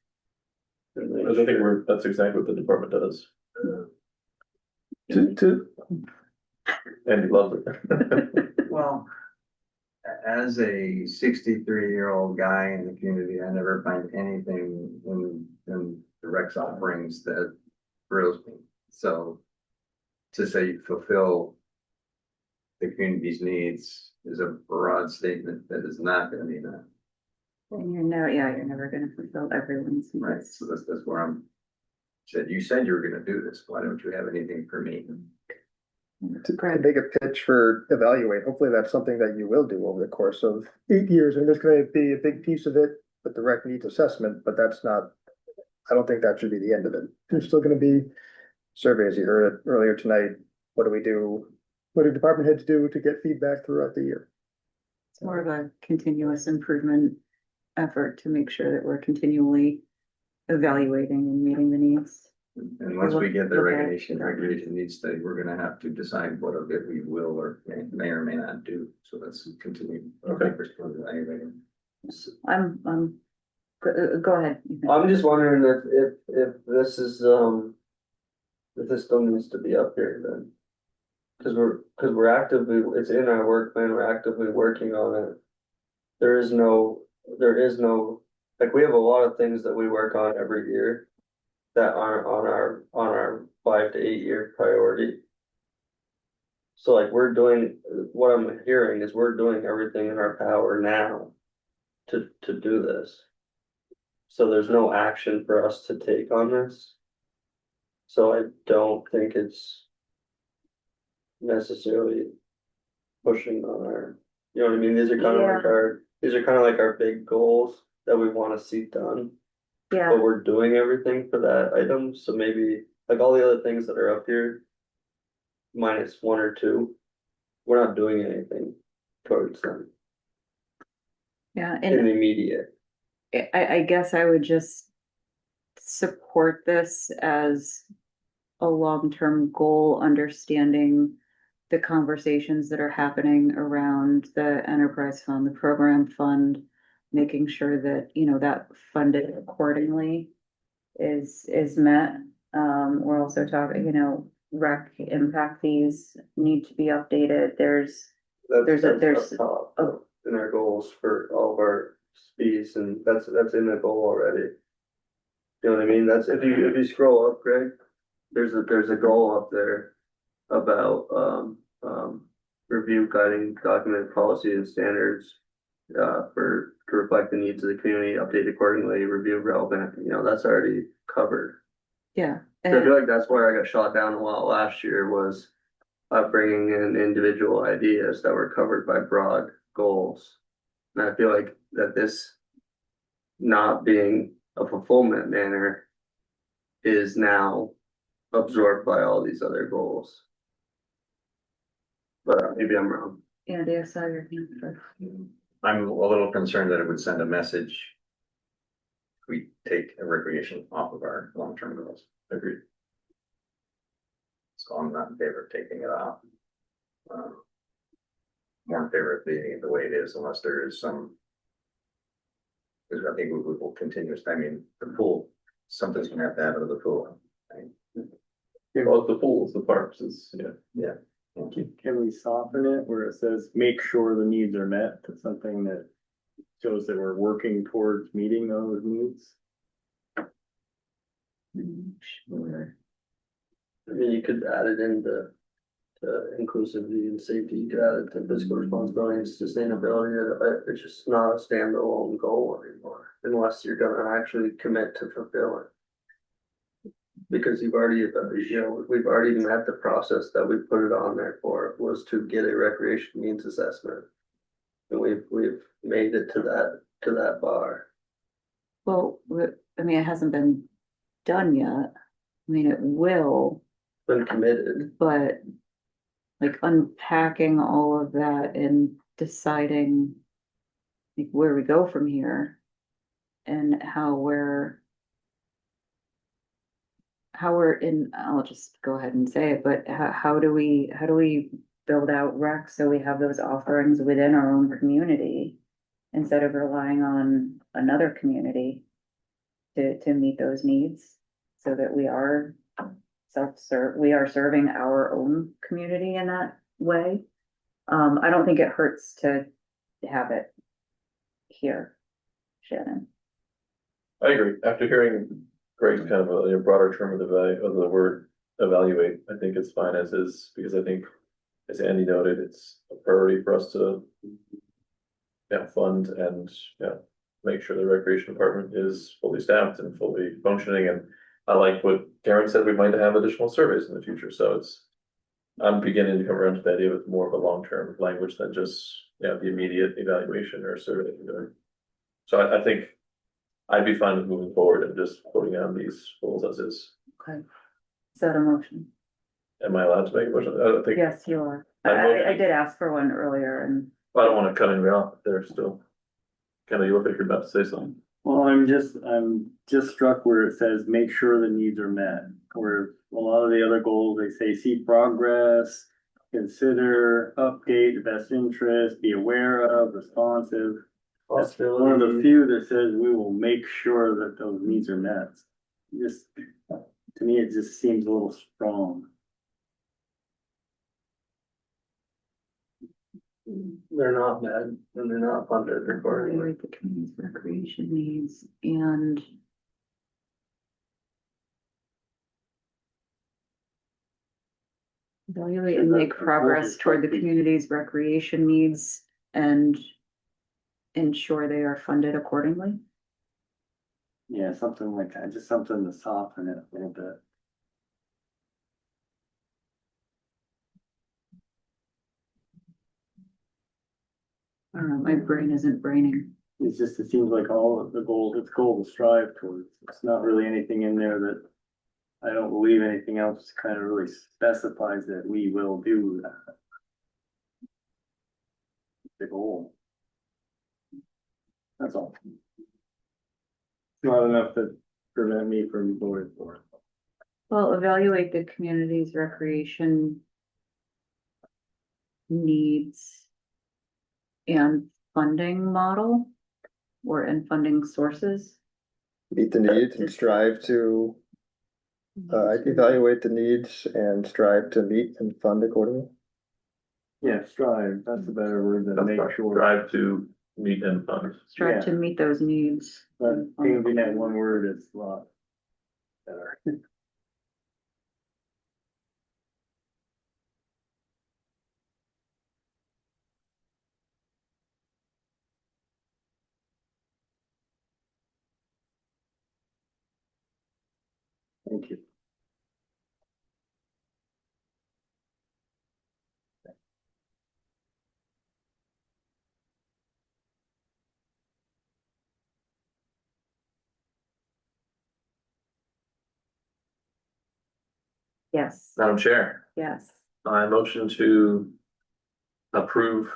Speaker 4: I think that's exactly what the department does. And he loves it.
Speaker 5: Well, as a 63-year-old guy in the community, I never find anything in the Rex offerings that thrills me. So to say fulfill the community's needs is a broad statement that is not gonna be met.
Speaker 1: And you're never gonna fulfill everyone's
Speaker 5: Right,
Speaker 1: needs.
Speaker 5: so that's where you said you were gonna do this, why don't you have anything for me?
Speaker 2: To
Speaker 1: Greg.
Speaker 2: make a pitch for evaluate, hopefully that's something that you will do over the course of 8 years, and there's gonna be a big piece of it, with the rec needs assessment, but that's not, I don't think that should be the end of it. There's still gonna be surveys, you heard it earlier tonight, what do we do? What do department heads do to get feedback throughout the year?
Speaker 1: It's more of a continuous improvement effort to make sure that we're continually evaluating and meeting the needs.
Speaker 5: And once we get the
Speaker 1: Okay.
Speaker 5: regulation needs study, we're gonna have to decide what of it we will or may or may not do, so let's continue.
Speaker 4: Okay.
Speaker 5: We're still evaluating.
Speaker 1: I'm, go ahead.
Speaker 6: I'm just wondering if this is, if this still needs to be up here then. Cause we're actively, it's in our work plan, we're actively working on it. There is no, like, we have a lot of things that we work on every year that aren't on our 5 to 8 year priority. So like what I'm hearing is we're doing everything in our power now to do this. So there's no action for us to take on this. So I don't think it's necessarily pushing on our, you know what I mean? These are kind of like our big goals that we want to see done.
Speaker 1: Yeah,
Speaker 6: But we're doing everything for that item, so maybe like all the other things that are up here. Minus 1 or 2, we're not doing anything towards them
Speaker 1: yeah,
Speaker 6: in
Speaker 1: and
Speaker 6: the immediate.
Speaker 1: I guess I would just support this as a long-term goal, understanding the conversations that are happening around the enterprise fund, the program fund, making sure that, you know, that funded accordingly is met. We're also talking, you know, rec impact fees need to be updated. There's
Speaker 6: That's
Speaker 1: there's
Speaker 6: up top,
Speaker 1: oh.
Speaker 6: in our goals for all of our fees, and that's in the goal already. You know what I mean? That's, if you scroll up, Greg, there's a goal up there about, review guiding document policy and standards, to reflect the needs of the community, update accordingly, review relevant, you know, that's already covered.
Speaker 1: Yeah.
Speaker 6: So I feel like that's where I got shot down a lot last year, was bringing in individual ideas that were covered by broad goals. And I feel like that this not being a fulfillment manner is now absorbed by all these other goals. But maybe I'm wrong.
Speaker 1: Andy, I saw your hand first.
Speaker 5: I'm a little concerned that it would send a message. If we take a recreation off of our long-term goals.
Speaker 4: Agreed.
Speaker 5: So I'm not in favor of taking it off. More in favor of leaving it the way it is, unless there is some. Because I think we will continue, I mean, the pool, something's gonna have to happen to the pool. Right?
Speaker 4: Well, the pools, the parks, is, yeah.
Speaker 7: Can we soften it where it says, make sure the needs are met, to something that shows that we're working towards meeting those needs?
Speaker 1: Sure.
Speaker 6: I mean, you could add it into inclusivity and safety, you could add it to fiscal responsibility and sustainability. It's just not a standalone goal anymore, unless you're gonna actually commit to fulfill it. Because you've already, you know, we've already met the process that we put it on there for, was to get a recreation needs assessment. And we've made it to that bar.
Speaker 1: Well, I mean, it hasn't been done yet. I mean, it will,
Speaker 6: Been committed.
Speaker 1: but like unpacking all of that and deciding like where we go from here and how we're in, I'll just go ahead and say it, but how do we build out rec so we have those offerings within our own community instead of relying on another community to meet those needs, so that we are serving our own community in that way. I don't think it hurts to have it here, Shannon.
Speaker 4: I agree. After hearing Greg's kind of a broader term of the value of the word evaluate, I think it's fine as is, because I think, as Andy noted, it's a priority for us to fund and make sure the recreation department is fully staffed and fully functioning. And I like what Karen said, we might have additional surveys in the future, so I'm beginning to come around to the idea with more of a long-term language than just the immediate evaluation or survey that we're doing. So I think I'd be fine with moving forward and just putting on these goals as is.
Speaker 1: Okay. Is that a motion?
Speaker 4: Am I allowed to make a motion? I don't think.
Speaker 1: Yes, you are.
Speaker 4: I
Speaker 1: I did ask for one earlier and.
Speaker 4: I don't want to cut anybody off. They're still kind of, you look like you're about to say something.
Speaker 7: Well, I'm just struck where it says, make sure the needs are met, where a lot of the other goals, they say, see progress, consider, update, best interest, be aware of, responsive. That's one of the few that says we will make sure that those needs are met. Just, to me, it just seems a little strong.
Speaker 6: They're not met and they're not funded accordingly.
Speaker 1: Evaluate the community's recreation needs and. Evaluate and make progress toward the community's recreation needs and ensure they are funded accordingly.
Speaker 7: Yeah, something like that, just something to soften it a little bit.
Speaker 1: I don't know, my brain isn't braining.
Speaker 7: It's just, it seems like all of the goals, it's goal to strive towards. It's not really anything in there that, I don't believe anything else kind of really specifies that we will do that. The goal. That's all. Not enough that prevent me from voting for it.
Speaker 1: Well, evaluate the community's recreation needs and funding model and funding sources.
Speaker 2: Meet the needs and strive to, evaluate the needs and strive to meet and fund accordingly.
Speaker 7: Yeah, strive, that's a better word than make sure.
Speaker 4: Drive to meet and fund.
Speaker 1: Strive to
Speaker 7: Yeah.
Speaker 1: meet those needs.
Speaker 7: But changing that one word is a lot better. Thank you.
Speaker 1: Yes,
Speaker 4: Madam Chair,
Speaker 1: yes.
Speaker 4: I motion to approve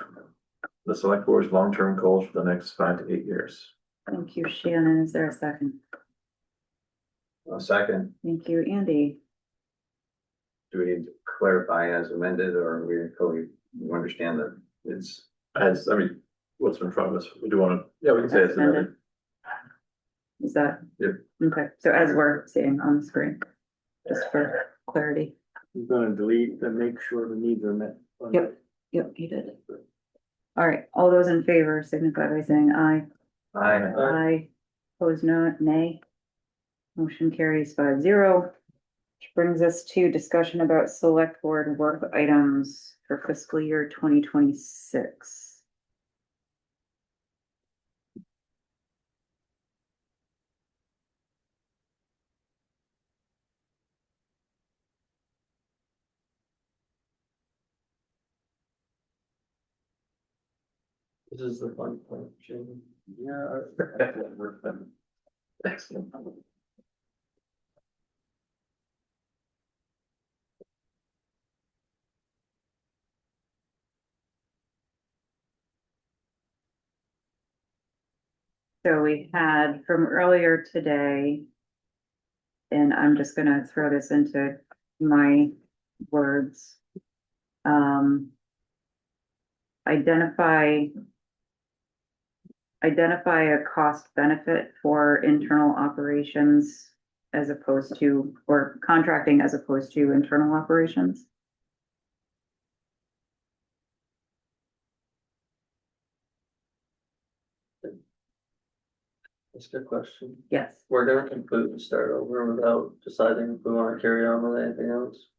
Speaker 4: the select board's long-term goals for the next 5 to 8 years.
Speaker 1: Thank you, Shannon. Is there a second?
Speaker 5: A second,
Speaker 1: Thank you, Andy.
Speaker 5: do we need to clarify as amended, or we fully understand that it's,
Speaker 4: As, I mean, what's in front of us, we do wanna, yeah, we can say it's amended.
Speaker 1: Is that?
Speaker 4: Yep.
Speaker 1: Okay, so as we're seeing on the screen, just for clarity.
Speaker 7: I'm gonna delete and make sure the needs are met.
Speaker 1: Yep. Yep, you did. All right, all those in favor signify by saying aye. Aye. Opposed, no, nay. Motion carries 5-0. Which brings us to discussion about select board work items for fiscal year 2026.
Speaker 6: This is the fun part, Jamie.
Speaker 7: Yeah.
Speaker 4: Excellent.
Speaker 1: So we had from earlier today, and I'm just gonna throw this into my words. Identify a cost benefit for internal operations as opposed to, or contracting as opposed to internal operations.
Speaker 6: That's a good question.
Speaker 1: Yes.
Speaker 6: We're gonna completely start over without deciding if we wanna carry on with anything else.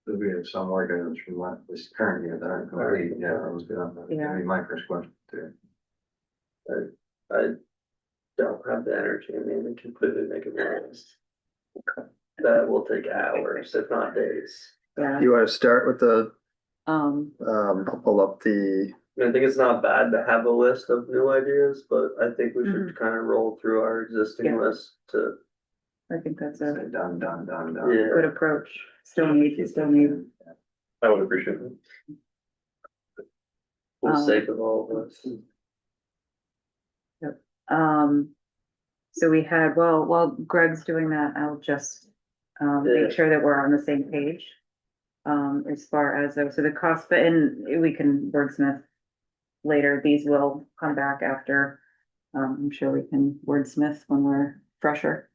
Speaker 5: we have some ordinance from this current year that aren't complete, yeah, that was good.
Speaker 1: Yeah.
Speaker 5: That'd be my first question too.
Speaker 6: I don't have the energy in me to completely make a list. That will take hours, if not days.
Speaker 1: Yeah.
Speaker 2: You wanna start with the,
Speaker 1: Um,
Speaker 2: I'll pull up the,
Speaker 6: I think it's not bad to have a list of new ideas, but I think we should kind of roll through our existing
Speaker 1: Yeah.
Speaker 6: list to,
Speaker 1: I think that's
Speaker 5: Say
Speaker 1: a
Speaker 5: done.
Speaker 6: yeah.
Speaker 1: good approach. Still need.
Speaker 4: I would appreciate it.
Speaker 6: For the sake of all of us.
Speaker 1: So we had, well, while Greg's doing that, I'll just,
Speaker 6: Yeah.
Speaker 1: make sure that we're on the same page. As far as, so the cost, but, and we can wordsmith later, these will come back after. I'm sure we can wordsmith when we're fresher,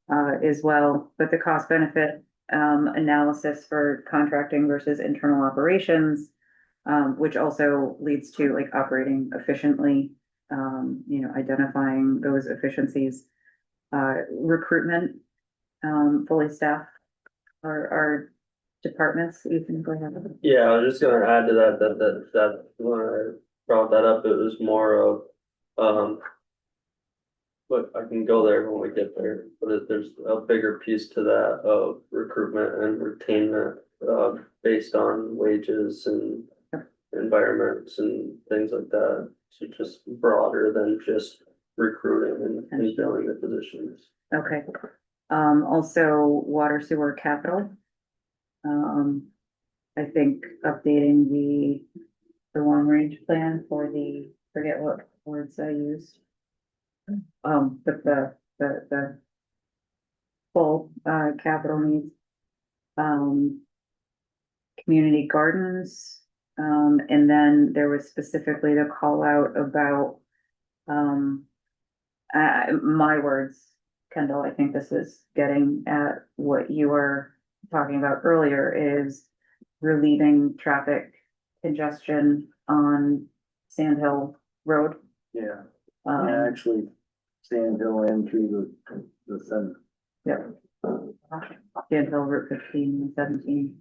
Speaker 1: as well, but the cost benefit, analysis for contracting versus internal operations, which also leads to like operating efficiently, identifying those efficiencies, recruitment, fully staffed, our departments. You can go ahead.
Speaker 6: Yeah, I was just gonna add to that when I brought that up, it was more of, but I can go there when we get there, but there's a bigger piece to that of recruitment and retainment, based on wages and environments and things like that. So just broader than just recruiting and filling the positions.
Speaker 1: Okay. Also water sewer capital. I think updating the long range plan for the forget what words I used. But the full, capital needs. Community gardens, and then there was specifically the call out about, my words, Kendall, I think this is getting at what you were talking about earlier, is relieving traffic congestion on Sand Hill Road.
Speaker 7: Yeah,
Speaker 1: Um,
Speaker 7: yeah, actually, Sand Hill and through the center.
Speaker 1: yeah. Sand Hill Route 15 and 17.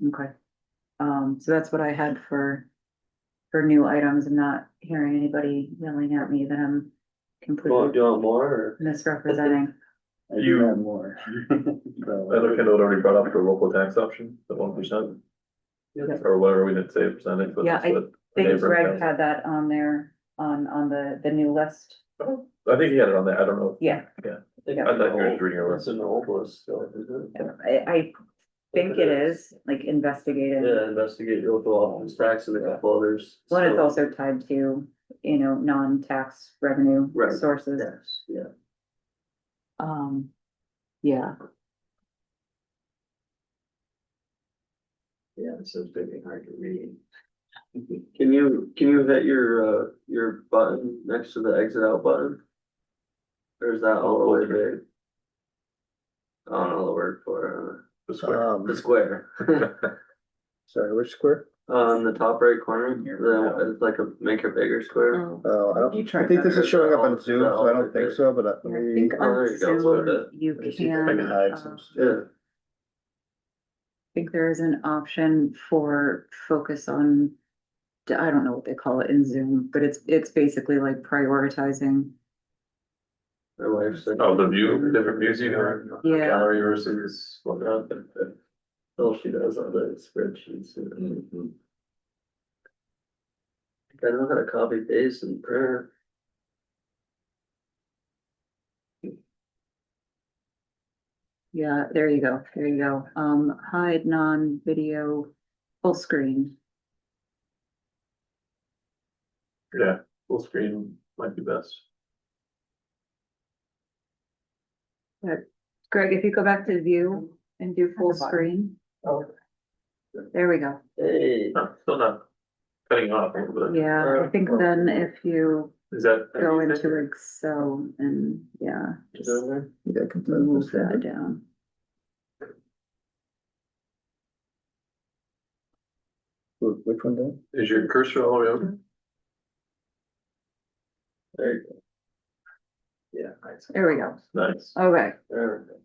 Speaker 1: Okay. So that's what I had for new items. I'm not hearing anybody yelling at me that I'm
Speaker 6: Do
Speaker 1: completely
Speaker 6: you want more or?
Speaker 1: misrepresenting.
Speaker 7: I do
Speaker 4: You-
Speaker 7: have more. So,
Speaker 4: I know Kendall had already brought up the local tax option, the 1%. Or whatever we didn't say percentage, but
Speaker 1: Yeah,
Speaker 4: that's what.
Speaker 1: I
Speaker 4: the
Speaker 1: think
Speaker 4: neighboring
Speaker 1: Greg
Speaker 4: towns-
Speaker 1: had that on there, on the new list.
Speaker 4: I think he had it on there, I don't know.
Speaker 1: Yeah,
Speaker 4: I thought you were just reading our
Speaker 6: It's
Speaker 4: list.
Speaker 6: an old list still, isn't it?
Speaker 1: I think it is, like, investigated.
Speaker 6: Yeah, investigate local office tax and a couple others.
Speaker 1: One is
Speaker 6: still.
Speaker 1: also tied to, non-tax revenue
Speaker 6: Right.
Speaker 1: sources.
Speaker 6: Yes, yeah.
Speaker 1: Yeah,
Speaker 6: Yeah, it's so big and hard to read. Can you hit your button next to the exit out button? Or is that all the way big? I don't know the word for
Speaker 4: The square.
Speaker 6: the square.
Speaker 2: Sorry, which square?
Speaker 6: On the top right corner, it's like a make it bigger square.
Speaker 2: Oh, I
Speaker 8: You
Speaker 2: don't,
Speaker 8: tried
Speaker 2: I think this
Speaker 8: that.
Speaker 2: is showing up on
Speaker 6: Is
Speaker 2: Zoom,
Speaker 6: that
Speaker 2: so I
Speaker 6: all
Speaker 2: don't think
Speaker 6: right?
Speaker 2: so, but
Speaker 1: I
Speaker 2: let me.
Speaker 1: think
Speaker 6: Oh, there
Speaker 1: on
Speaker 6: you go, so
Speaker 1: Zoom, you
Speaker 2: Let me see if I
Speaker 1: can,
Speaker 2: can hide some.
Speaker 6: Yeah.
Speaker 1: I think there is an option for focus on, I don't know what they call it in Zoom, but it's basically like prioritizing.
Speaker 6: My wife's like.
Speaker 4: Oh, the view, different views you can,
Speaker 1: Yeah.
Speaker 4: gallery versus whatnot.
Speaker 6: Oh, she does all the spreadsheets. I know how to copy paste and print.
Speaker 1: Yeah, there you go, there you go. Hide non-video full screen.
Speaker 4: Yeah, full screen might be best.
Speaker 1: Greg, if you go back to view and do full
Speaker 8: the bottom.
Speaker 1: screen.
Speaker 6: Oh.
Speaker 1: There we go.
Speaker 6: Hey.
Speaker 4: Still not cutting off, but
Speaker 1: Yeah, I think then if you
Speaker 4: is that?
Speaker 1: go into Excel and, yeah,
Speaker 6: Is
Speaker 1: just
Speaker 6: that there?
Speaker 2: Yeah, come to
Speaker 1: move
Speaker 2: this.
Speaker 1: that down.
Speaker 2: Which one down?
Speaker 4: Is your cursor all the way over?
Speaker 6: There you go.
Speaker 2: Yeah.
Speaker 1: There we go.
Speaker 4: Nice.
Speaker 1: Okay,
Speaker 6: There we go.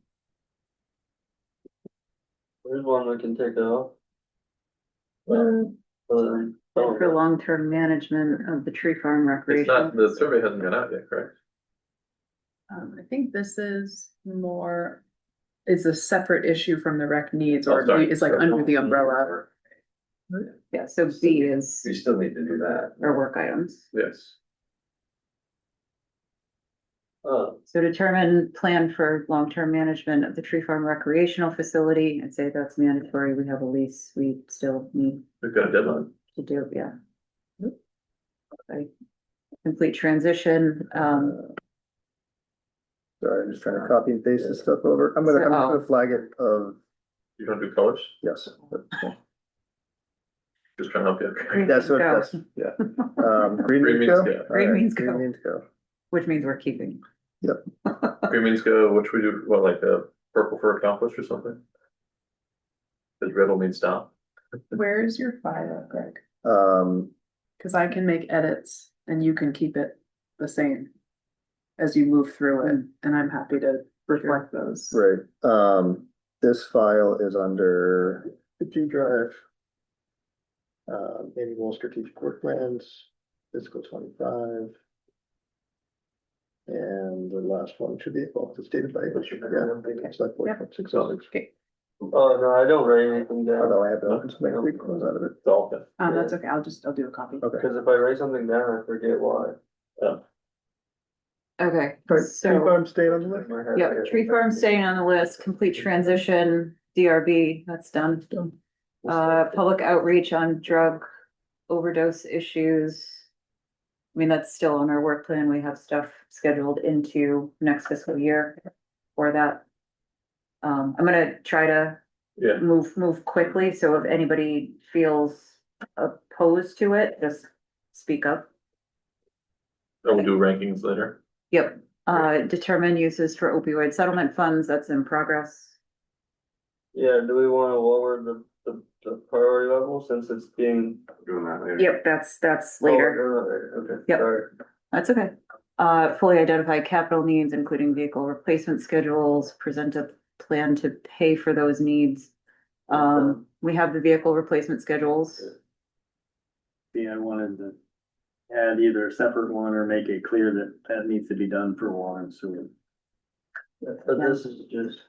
Speaker 6: There's one we can take off.
Speaker 1: for long-term management of the tree farm
Speaker 4: It's
Speaker 1: recreation.
Speaker 4: not, the survey hasn't gone out yet, correct?
Speaker 8: I think this is more, it's a separate issue from the rec needs,
Speaker 4: Oh,
Speaker 8: or
Speaker 4: sorry.
Speaker 8: it's like under the umbrella.
Speaker 1: Yeah, so B is
Speaker 5: We still need to do that.
Speaker 1: our work items.
Speaker 4: Yes.
Speaker 1: So determine plan for long-term management of the tree farm recreational facility. I'd say that's mandatory. We have a lease. We still need
Speaker 4: We've got a deadline.
Speaker 1: to do, yeah. Okay. Complete transition,
Speaker 2: Sorry, I'm just trying to copy and paste this stuff over. I'm just gonna flag it of,
Speaker 4: You don't do colors?
Speaker 2: yes.
Speaker 4: Just trying to help you.
Speaker 1: Green
Speaker 2: That's what,
Speaker 1: go.
Speaker 2: that's, yeah. Green
Speaker 4: Green
Speaker 2: means
Speaker 4: means
Speaker 2: go.
Speaker 4: go.
Speaker 1: Green
Speaker 2: Alright,
Speaker 1: means go.
Speaker 2: Green means go.
Speaker 1: which means we're keeping.
Speaker 4: Green means go, which we do, what, like a purple for accomplished or something? Does red will mean stop?
Speaker 8: Where's your file, Greg?
Speaker 2: Um,
Speaker 8: Cause I can make edits and you can keep it the same as you move through it, and I'm happy to reflect those.
Speaker 2: right, this file is under the G drive. Annual strategic work plans, fiscal 25. And the last one should be, well, it's dated by, yeah, Select Board 606.
Speaker 8: Okay,
Speaker 6: Oh, no, I don't write anything down.
Speaker 2: Although I have to just make 3 close out of it.
Speaker 4: It's all good.
Speaker 8: that's okay, I'll do a copy.
Speaker 2: Okay.
Speaker 6: Cause if I write something down, I forget why.
Speaker 1: Okay,
Speaker 2: Right, tree
Speaker 1: so,
Speaker 2: farm staying on the list.
Speaker 1: yeah, tree farm staying on the list, complete transition, DRB, that's done. Public outreach on drug overdose issues. I mean, that's still on our work plan. We have stuff scheduled into next fiscal year for that. I'm gonna try to
Speaker 4: Yeah,
Speaker 1: move quickly, so if anybody feels opposed to it, just speak up.
Speaker 4: or we'll do rankings later.
Speaker 1: Yep, determine uses for opioid settlement funds, that's in progress.
Speaker 6: Yeah, do we wanna lower the priority level since it's being?
Speaker 5: Doing that later.
Speaker 1: Yep, that's later,
Speaker 6: Okay,
Speaker 1: Yep.
Speaker 6: sorry.
Speaker 1: that's okay. Fully identify capital needs, including vehicle replacement schedules, present a plan to pay for those needs. We have the vehicle replacement schedules.
Speaker 7: Yeah, I wanted to add either a separate one or make it clear that that needs to be done for water and sewer.
Speaker 6: But this is just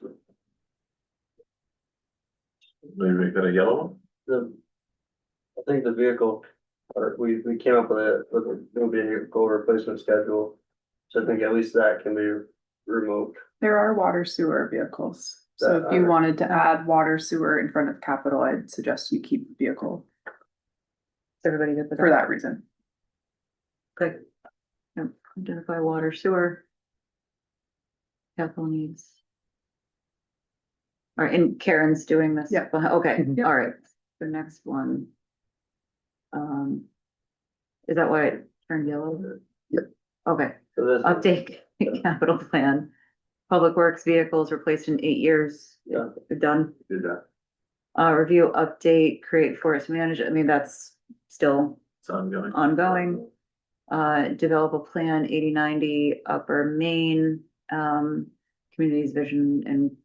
Speaker 4: Maybe make that a yellow one?
Speaker 6: I think the vehicle, or we came up with a new vehicle replacement schedule. So I think at least that can be removed.
Speaker 8: There are water sewer vehicles. So
Speaker 6: That
Speaker 8: if you
Speaker 6: are-
Speaker 8: wanted to add water sewer in front of capital, I'd suggest you keep vehicle
Speaker 1: Is everybody good with
Speaker 8: for
Speaker 1: that?
Speaker 8: that reason.
Speaker 1: Okay. Yep, identify water, sewer. Capital needs. All right, and Karen's doing this?
Speaker 8: Yeah.
Speaker 1: Okay,
Speaker 8: Yep.
Speaker 1: all right, the next one. Is that why it turned yellow?
Speaker 2: Yep.
Speaker 1: Okay,
Speaker 6: So this.
Speaker 1: update capital plan. Public Works vehicles replaced in 8 years.
Speaker 6: Yeah.
Speaker 1: Done.
Speaker 5: Did that.
Speaker 1: Review, update, create forest management, I mean, that's still
Speaker 4: It's ongoing.
Speaker 1: ongoing. Develop a plan 80/90 Upper Main, community's vision and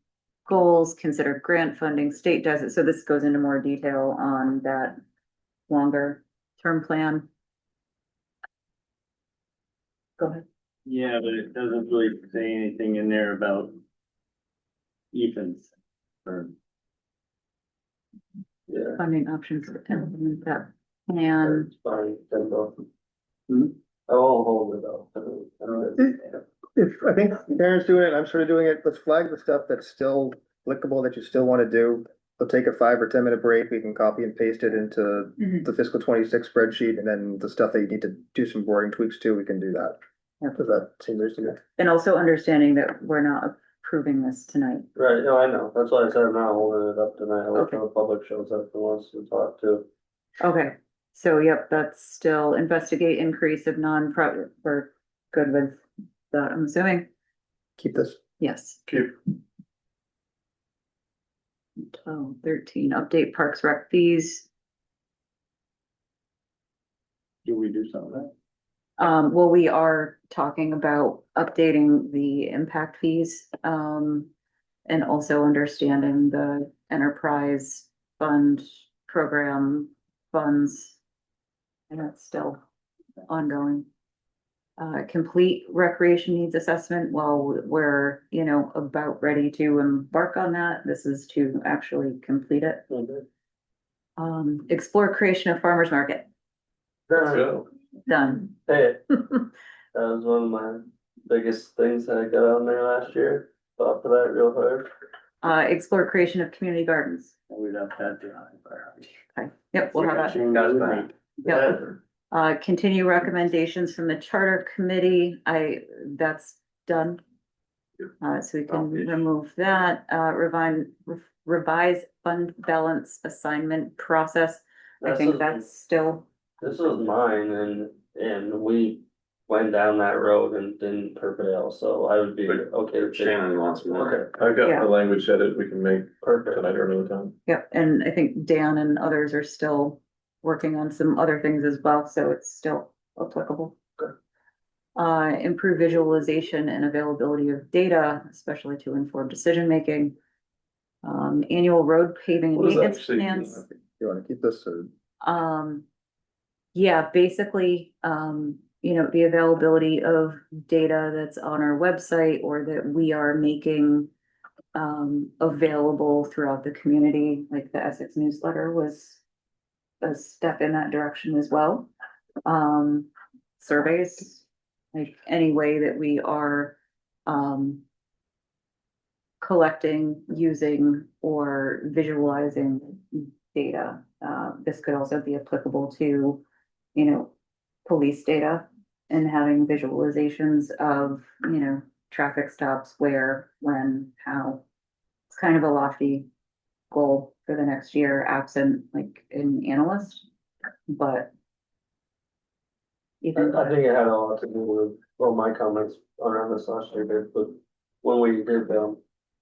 Speaker 1: goals, consider grant funding, state does it, so this goes into more detail on that longer term plan. Go ahead.
Speaker 7: Yeah, but it doesn't really say anything in there about Ethan's or
Speaker 6: Yeah.
Speaker 1: Funding options for town implement that plan.
Speaker 6: It's fine, tempo.
Speaker 7: Hmm?
Speaker 6: I won't hold it though. I don't-
Speaker 2: If, I think Karen's doing it, I'm sort of doing it, let's flag the stuff that's still applicable that you still wanna do. We'll take a 5 or 10 minute break, we can copy and paste it into
Speaker 8: Mhm.
Speaker 2: the fiscal 26 spreadsheet, and then the stuff that you need to do some boarding tweaks to, we can do that.
Speaker 1: Yeah.
Speaker 2: Does that seem reasonable?
Speaker 1: And also understanding that we're not approving this tonight.
Speaker 6: Right, no, I know, that's why I said I'm not holding it up tonight, I'll wait
Speaker 1: Okay.
Speaker 6: till the public shows up and wants to talk to.
Speaker 1: Okay, so yep, that's still investigate increase of non-profit, we're good with that, I'm assuming,
Speaker 2: Keep this.
Speaker 1: yes.
Speaker 4: Keep.
Speaker 1: 13, update Parks Rec fees.
Speaker 7: do we do some of that?
Speaker 1: Well, we are talking about updating the impact fees, and also understanding the enterprise fund program funds. And that's still ongoing. Complete recreation needs assessment, well, we're, about ready to embark on that. This is to actually complete it. Explore creation of farmer's market,
Speaker 4: Let's go.
Speaker 1: done.
Speaker 6: Hey, that was one of my biggest things that I got on there last year, thought for that real hard.
Speaker 1: Explore creation of community gardens.
Speaker 7: We'd have that behind.
Speaker 1: Okay, yep, we'll have that.
Speaker 7: Got that.
Speaker 1: Yep. Continue recommendations from the charter committee, that's done. So we can remove that, revise fund balance assignment process, I think that's still,
Speaker 6: This was mine and we went down that road and didn't prevail, so I would be okay with.
Speaker 5: Shannon wants more.
Speaker 6: Okay,
Speaker 4: I've got
Speaker 1: Yeah.
Speaker 4: the language edit we can make
Speaker 6: perfect.
Speaker 4: tonight or another time.
Speaker 1: yeah, and I think Dan and others are still working on some other things as well, so it's still applicable. Improve visualization and availability of data, especially to inform decision-making. Annual road paving and
Speaker 4: What does that
Speaker 1: maintenance
Speaker 4: actually mean?
Speaker 1: plans.
Speaker 2: You wanna keep this or?
Speaker 1: Yeah, basically, the availability of data that's on our website or that we are making available throughout the community, like the Essex newsletter was a step in that direction as well. Surveys, like any way that we are collecting, using, or visualizing data. This could also be applicable to, police data and having visualizations of, traffic stops, where, when, how. It's kind of a lofty goal for the next year, absent like an analyst, but. Even,
Speaker 6: I think it had a lot to do with, well, my comments around this last year did, but when we did, one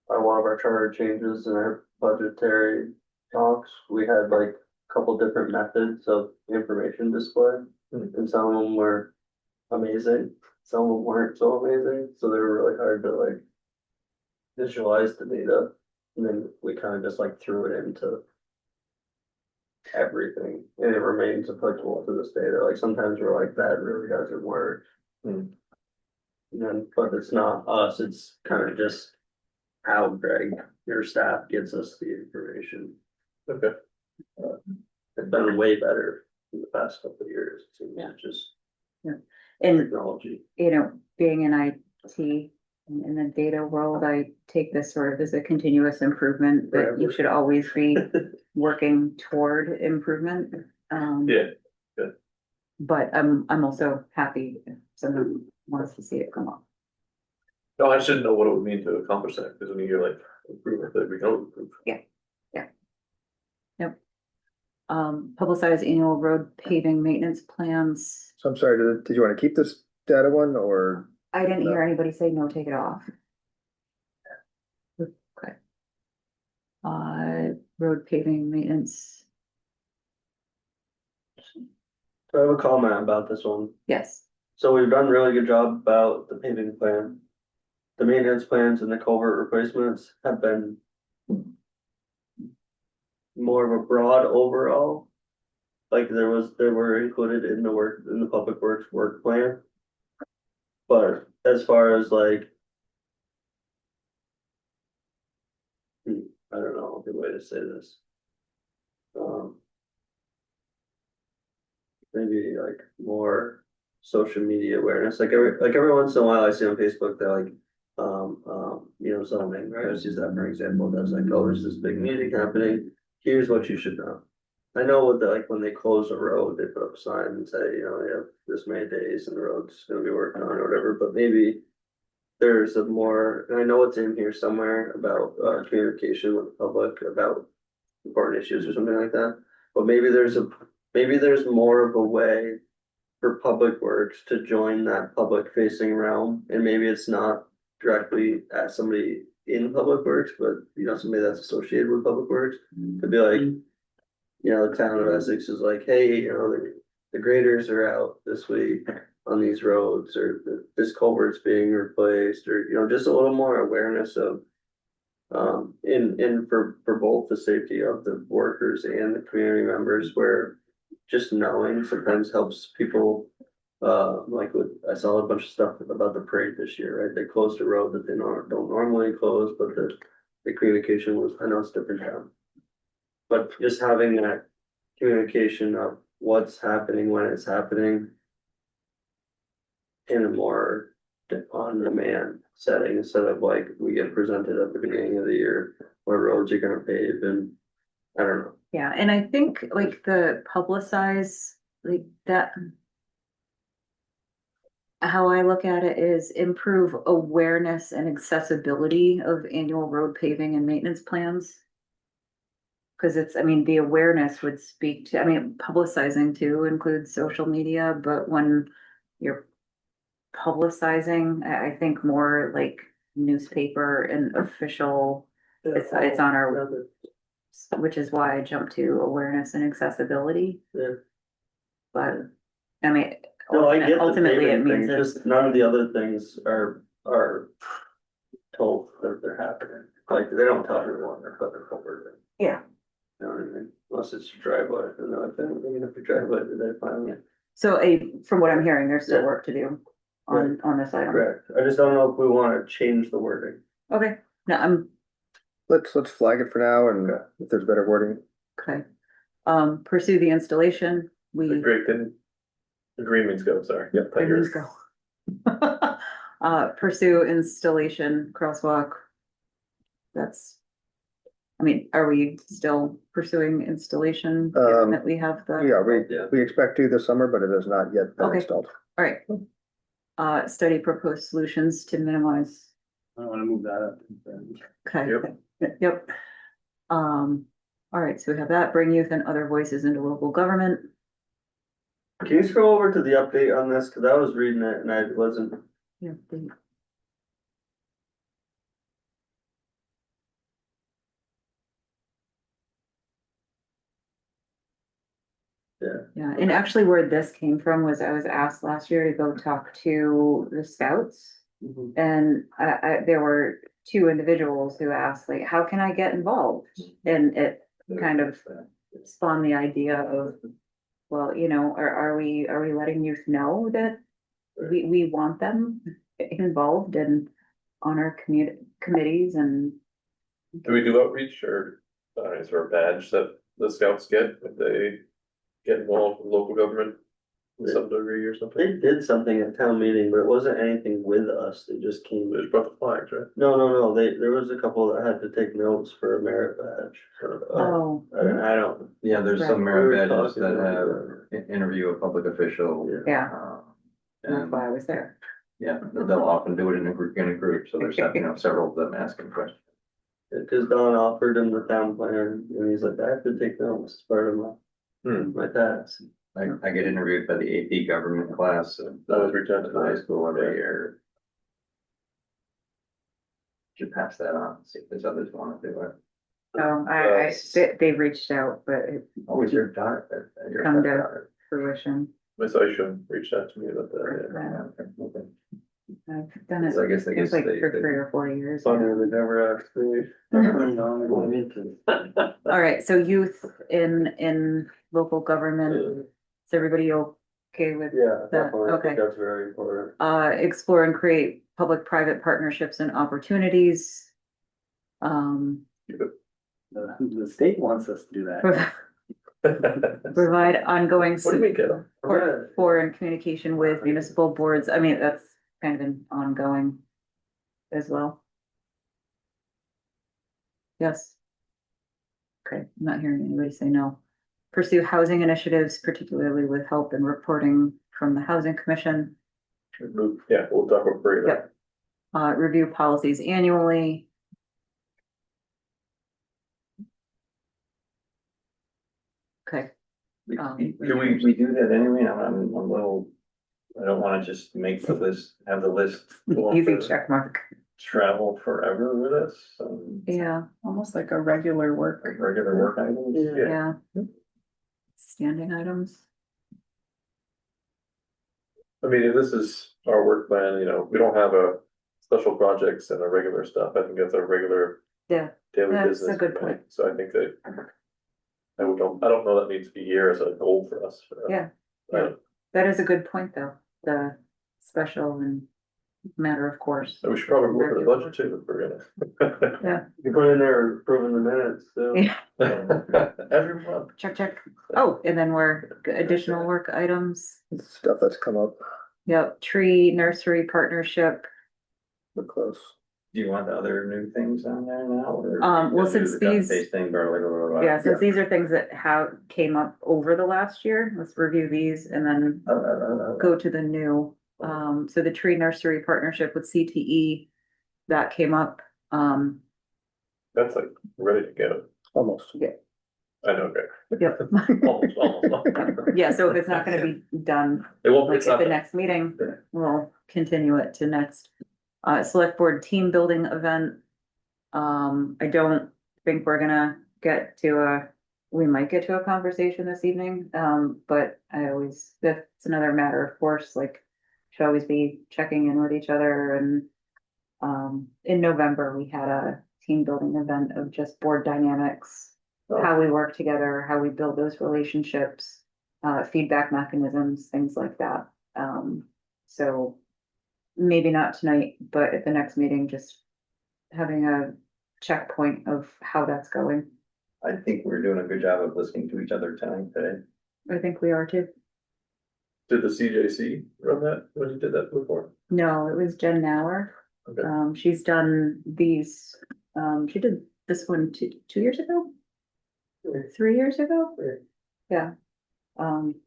Speaker 6: of our charter changes and our budgetary talks, we had like a couple different methods of information display. And some of them were amazing, some of them weren't so amazing, so they were really hard to like visualize the data. And then we kind of just like threw it into everything, and it remains applicable to this data. Like sometimes we're like, that really doesn't work. And then, but it's not us, it's kind of just how Greg, your staff, gets us the information.
Speaker 4: Okay.
Speaker 6: It's been way better in the past couple of years. It seems
Speaker 1: Yeah.
Speaker 6: just
Speaker 1: and,
Speaker 6: technology.
Speaker 1: being in IT and in the data world, I take this sort of as a continuous improvement, that you
Speaker 6: Forever.
Speaker 1: should always be working toward improvement.
Speaker 4: Yeah,
Speaker 1: But I'm also happy if someone wants to see it come up.
Speaker 4: no, I shouldn't know what it would mean to accomplish that, because when you hear like improvement, that we don't improve.
Speaker 1: Publicize annual road paving maintenance plans.
Speaker 2: So I'm sorry, did you want to keep this data one or?
Speaker 1: I didn't hear anybody say no, take it off. Okay. Road paving maintenance,
Speaker 6: So I have a comment about this one.
Speaker 1: yes,
Speaker 6: So we've done a really good job about the paving plan. The maintenance plans and the culvert replacements have been more of a broad overall. Like they were included in the public works work plan. But as far as like, I don't know a good way to say this. Maybe like more social media awareness, like every once in a while I see on Facebook that like, zoning, right? Let's use that for an example. That's like, oh, there's this big meeting happening. Here's what you should know. I know what like when they close a road, they put up a sign and say, you have this many days and the road's gonna be worked on or whatever, but maybe there's a more, and I know it's in here somewhere about communication with the public about important issues or something like that. But maybe there's more of a way for public works to join that public facing realm, and maybe it's not directly at somebody in public works, but somebody that's associated with public works could be like, the town of Essex is like, hey, the graders are out this week on these roads, or this culvert's being replaced, or just a little more awareness of for both the safety of the workers and the community members, where just knowing sometimes helps people. I saw a bunch of stuff about the parade this year, right? They closed a road that they don't normally close, but the communication was, I know it's different now. But just having that communication of what's happening when it's happening in a more on-demand setting, instead of like we get presented at the beginning of the year what roads you're gonna pave, and I don't know.
Speaker 1: yeah, and I think like the publicize, like that. How I look at it is improve awareness and accessibility of annual road paving and maintenance plans. Cause the awareness would speak to, publicizing too includes social media, but when you're publicizing, I think more like newspaper and official, it's on our, which is why I jumped to awareness and accessibility.
Speaker 6: Yeah.
Speaker 1: But,
Speaker 6: No, I get the
Speaker 1: ultimately it
Speaker 6: paving
Speaker 1: means
Speaker 6: thing, just none of the other things are told that they're happening. Like, they don't tell everyone they're putting a culvert in.
Speaker 1: Yeah.
Speaker 6: You know what I mean? Unless it's your driveway, and then if they're even if your driveway, they finally.
Speaker 1: So from what I'm hearing, there's still work to do on this item.
Speaker 6: Correct. I just don't know if we wanna change the wording.
Speaker 1: Okay, no,
Speaker 2: Let's flag it for now, and if there's better wording.
Speaker 1: okay. Pursue the installation, we.
Speaker 4: Great, then the green means go, sorry.
Speaker 2: Yep.
Speaker 1: Good news, go. Pursue installation crosswalk. That's I mean, are we still pursuing installation? Given that we have the,
Speaker 2: Yeah, we expect to this summer, but it has not yet been
Speaker 1: Okay.
Speaker 2: installed.
Speaker 1: all right. Study proposed solutions to minimize,
Speaker 7: I wanna move that up.
Speaker 1: okay.
Speaker 4: Yep.
Speaker 1: Yep. All right, so we have that, bring youth and other voices into local government.
Speaker 6: Can you scroll over to the update on this? Cause I was reading it and I wasn't.
Speaker 1: Yeah. Yeah, and actually where this came from was I was asked last year to go talk to the scouts. And there were two individuals who asked like, how can I get involved? And it kind of spawned the idea of, well, you know, are we letting youth know that we want them involved and on our committees and.
Speaker 4: Do we do outreach or, is there a badge that the scouts get if they get involved with local government to some degree or something?
Speaker 6: They did something at town meeting, but it wasn't anything with us. They just came.
Speaker 4: They just brought the flags, right?
Speaker 6: No, there was a couple that had to take notes for a merit badge.
Speaker 1: Oh,
Speaker 6: I don't,
Speaker 5: Yeah, there's
Speaker 1: Right.
Speaker 5: some merit
Speaker 6: We were
Speaker 5: badges
Speaker 6: talking
Speaker 5: that
Speaker 6: about
Speaker 5: have interview a public official.
Speaker 1: yeah, that's
Speaker 5: And,
Speaker 1: why I was there.
Speaker 5: yeah, they'll often do it in a group, so there's, several of them asking questions.
Speaker 6: Cause Don offered him the town plan and he's like, I have to take notes as part of my task.
Speaker 5: I get interviewed by the AP government class of
Speaker 4: That was returned to
Speaker 5: high school every year. Should pass that on, see if there's others want to do it.
Speaker 1: They've reached out, but it
Speaker 5: Always your daughter.
Speaker 1: Come to- fruition.
Speaker 4: Miss Aisha reached out to me about that,
Speaker 1: I've done it,
Speaker 5: So I guess they
Speaker 1: it's like
Speaker 5: they-
Speaker 1: for
Speaker 5: they-
Speaker 1: 3 or 4 years.
Speaker 6: Funny, they never asked me.
Speaker 1: All right, so youth in local government, is everybody okay with?
Speaker 6: Yeah, definitely. I
Speaker 1: Okay.
Speaker 6: think that's very important.
Speaker 1: Explore and create public-private partnerships and opportunities.
Speaker 7: The state wants us to do that.
Speaker 4: yeah.
Speaker 1: Provide ongoing
Speaker 4: What do you mean, kiddo?
Speaker 1: support for and communication with municipal boards. I mean, that's kind of an ongoing as well. Yes. Okay, I'm not hearing anybody say no. Pursue housing initiatives, particularly with help and reporting from the Housing Commission.
Speaker 4: Yeah, we'll talk about free.
Speaker 1: Yep. Review policies annually. Okay,
Speaker 5: Do we do that anyway? I'm a little, I don't wanna just make the list, have the list go on
Speaker 1: easy
Speaker 5: for
Speaker 1: check mark.
Speaker 5: travel forever with us.
Speaker 1: Yeah,
Speaker 8: Almost like a regular work.
Speaker 5: Like regular work items.
Speaker 1: yeah. Standing items.
Speaker 4: I mean, if this is our work plan, you know, we don't have a special projects and a regular stuff. I think that's our regular
Speaker 1: Yeah,
Speaker 4: daily
Speaker 1: That's a
Speaker 4: business.
Speaker 1: good
Speaker 4: right?
Speaker 1: point.
Speaker 4: So I think that I don't know that needs to be here as a goal for us.
Speaker 1: Yeah.
Speaker 4: Uh,
Speaker 1: that is a good point, though. The special and matter of course.
Speaker 4: And we should probably look at the budget too, if we're
Speaker 1: Yeah,
Speaker 6: You put in there approving the minutes, so.
Speaker 1: yeah,
Speaker 4: gonna. Every month.
Speaker 1: check. Oh, and then additional work items.
Speaker 2: Stuff that's come up,
Speaker 1: Yep, tree nursery partnership.
Speaker 2: we're close.
Speaker 5: Do you want the other new things on there now? Or
Speaker 1: Well,
Speaker 5: just do
Speaker 1: since
Speaker 5: the cut and
Speaker 1: these-
Speaker 5: paste thing, blah, blah, blah, blah,
Speaker 1: Yeah, since these are things that came up over the last year, let's review these and then
Speaker 5: blah.
Speaker 1: go to the new. So the tree nursery partnership with CTE, that came up.
Speaker 4: That's like ready to go.
Speaker 2: Almost.
Speaker 4: I know, Greg.
Speaker 1: Yep.
Speaker 4: Almost.
Speaker 1: Yeah, so if it's not gonna be done,
Speaker 4: It won't,
Speaker 1: like
Speaker 4: it's
Speaker 1: at
Speaker 4: not,
Speaker 1: the next meeting, we'll continue it to next. Select board team building event. I don't think we're gonna get to we might get to a conversation this evening, but that's another matter of course, like, should always be checking in with each other and, in November, we had a team building event of just board dynamics, how we work together, how we build those relationships, feedback mechanisms, things like that. So maybe not tonight, but at the next meeting, just having a checkpoint of how that's going.
Speaker 5: I think we're doing a good job of listening to each other tonight today.
Speaker 1: I think we are too.
Speaker 4: did the CJC run that when you did that before?
Speaker 1: No, it was Jen Nauer.
Speaker 4: Okay.
Speaker 1: She's done these, she did this one 2 years ago? Or 3 years ago?
Speaker 6: Right.
Speaker 1: Yeah.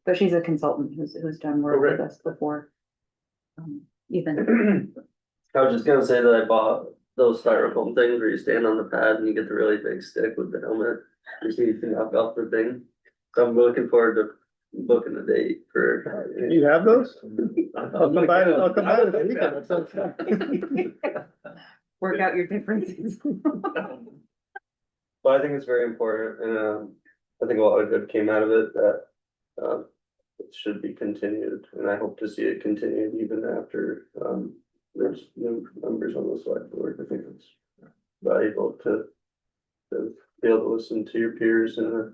Speaker 1: But she's a consultant who's done work with us before. Ethan,
Speaker 6: I was just gonna say that I bought those styrofoam things where you stand on the pad and you get the really big stick with the helmet. You see, you can knock off the thing. So I'm looking forward to booking a date for.
Speaker 2: You have those?
Speaker 6: I'll
Speaker 2: come by this weekend. That sounds fun.
Speaker 1: work out your differences.
Speaker 6: But I think it's very important, and I think a lot of good came out of it that it should be continued, and I hope to see it continued even after there's new members on the select board. I think it's valuable to be able to listen to your peers in a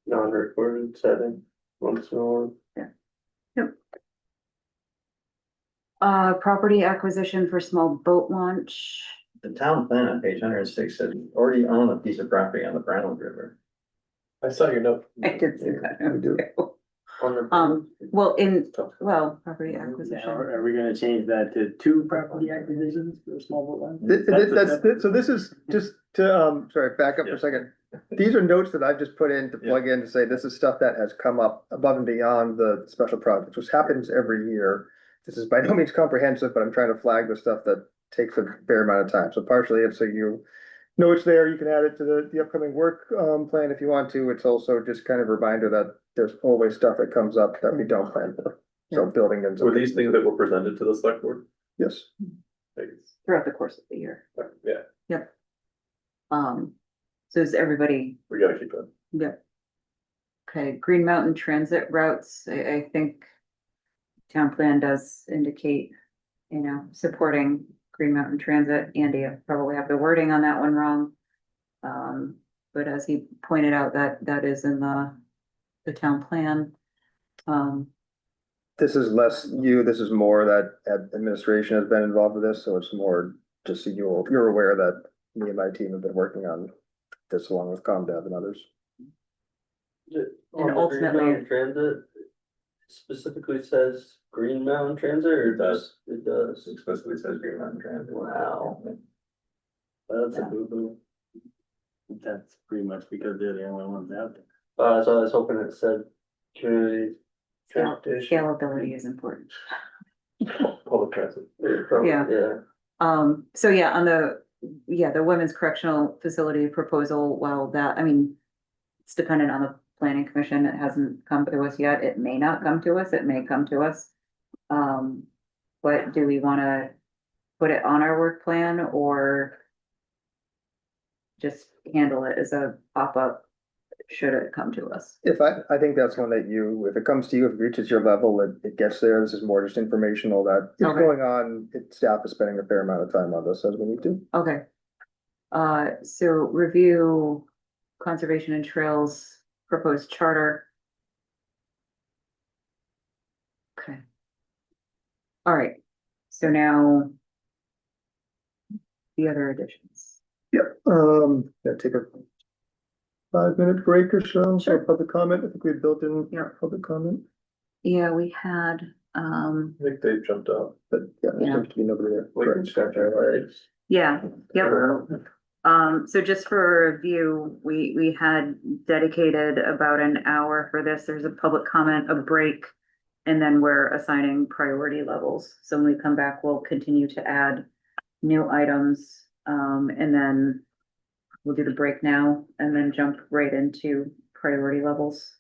Speaker 6: non-recorded setting once in a while.
Speaker 1: Property acquisition for small boat launch.
Speaker 5: The town plan on page 106 says you already own a piece of property on the Brown River.
Speaker 4: I saw your note.
Speaker 1: I did see that.
Speaker 2: We do.
Speaker 6: On the
Speaker 1: Property
Speaker 7: Now,
Speaker 1: acquisition.
Speaker 7: are we gonna change that to 2 property acquisitions for small boat land?
Speaker 2: So this is just to, sorry, back up for a second. These are notes that I've just put in to plug in to say this is stuff that has come up above and beyond the special projects, which happens every year. This is by no means comprehensive, but I'm trying to flag the stuff that takes a fair amount of time. So partially it's so you know it's there, you can add it to the upcoming work plan if you want to. It's also just kind of a reminder that there's always stuff that comes up that we don't plan for. So building in.
Speaker 4: Were these things that were presented to the select board?
Speaker 2: Yes.
Speaker 4: Thanks.
Speaker 1: Throughout the course of the year.
Speaker 4: Yeah,
Speaker 1: So is everybody,
Speaker 4: we gotta keep that.
Speaker 1: yeah. Okay, Green Mountain Transit routes, I think town plan does indicate, supporting Green Mountain Transit. Andy, I probably have the wording on that one wrong. But as he pointed out, that is in the town plan.
Speaker 2: This is less you, this is more that administration has been involved with this, so it's more just so you're aware that me and my team have been working on this along with ComDev and others.
Speaker 6: And
Speaker 1: ultimately-
Speaker 6: Green Mountain Transit specifically says Green Mountain Transit, or
Speaker 4: It does.
Speaker 6: It does.
Speaker 5: It explicitly says Green Mountain Transit.
Speaker 6: Wow. That's a
Speaker 1: Yeah.
Speaker 6: boo-boo.
Speaker 7: That's pretty much because they're the only ones out there.
Speaker 6: So I was hoping it said community transportation.
Speaker 1: Scalability is important.
Speaker 4: Public transit.
Speaker 1: Yeah.
Speaker 6: Yeah.
Speaker 1: So yeah, on the Women's Correctional Facility proposal, well, it's dependent on the planning commission. It hasn't come to us yet. It may not come to us. It may come to us. But do we want to put it on our work plan or just handle it as a pop-up should it come to us?
Speaker 2: I think that's one that if it comes to you, if it reaches your level, it gets there. This is more just informational that it's
Speaker 1: Okay.
Speaker 2: going on. Staff is spending a fair amount of time on this as we need to.
Speaker 1: Okay. So review conservation and trails proposed charter. Okay. All right, so now the other additions.
Speaker 2: Yep, gonna take a 5-minute break or so,
Speaker 1: Sure.
Speaker 2: for public comment. I think we had built in
Speaker 1: Yeah.
Speaker 2: public comment,
Speaker 1: Yeah, we had,
Speaker 4: I think they jumped out.
Speaker 2: but yeah, there
Speaker 1: Yeah.
Speaker 2: seems to be nobody there.
Speaker 5: We can scratch our legs.
Speaker 1: yeah, yep. So just for review, we had dedicated about an hour for this. There's a public comment, a break, and then we're assigning priority levels. So when we come back, we'll continue to add new items. And then we'll do the break now and then jump right into priority levels.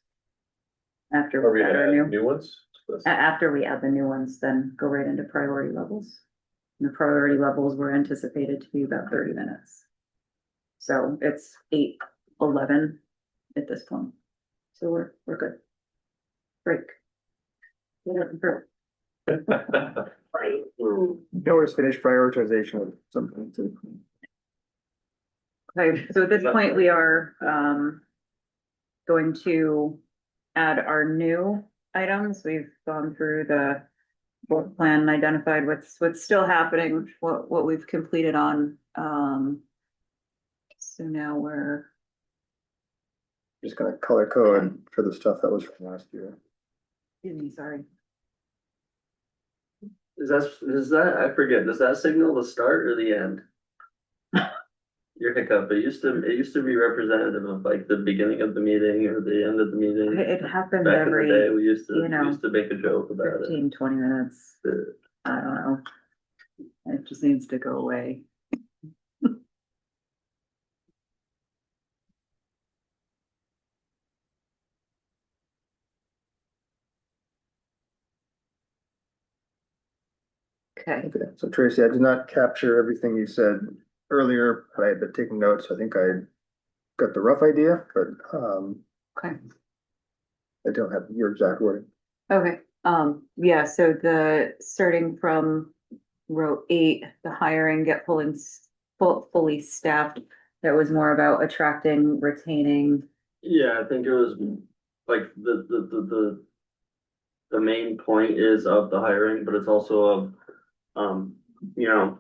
Speaker 1: After
Speaker 4: Are we
Speaker 1: we add our
Speaker 4: gonna
Speaker 1: new.
Speaker 4: add new ones?
Speaker 1: After we add the new ones, then go right into priority levels. And the priority levels were anticipated to be about 30 minutes. So it's 8:11 at this point. So we're good. Break.
Speaker 2: Always finish prioritization of something too.
Speaker 1: Okay, so at this point, we are going to add our new items. We've gone through the work plan and identified what's still happening, what we've completed on. So now we're,
Speaker 2: Just gonna color code for the stuff that was from last year.
Speaker 1: excuse me, sorry.
Speaker 6: Is that, I forget, does that signal the start or the end? your hiccup. It used to be representative of like the beginning of the meeting or the end of the meeting.
Speaker 1: It happens
Speaker 6: Back in the
Speaker 1: every
Speaker 6: day, we used
Speaker 1: you know,
Speaker 6: to make a joke about it.
Speaker 1: 15, 20 minutes. I don't know. It just needs to go away. Okay,
Speaker 2: Okay, so Tracy, I did not capture everything you said earlier, but I had been taking notes. I think I got the rough idea, but
Speaker 1: okay,
Speaker 2: I don't have your exact wording.
Speaker 1: okay. Yeah, so starting from row 8, the hiring, get fully staffed. That was more about attracting, retaining.
Speaker 6: Yeah, I think it was like the main point is of the hiring, but it's also of, you know,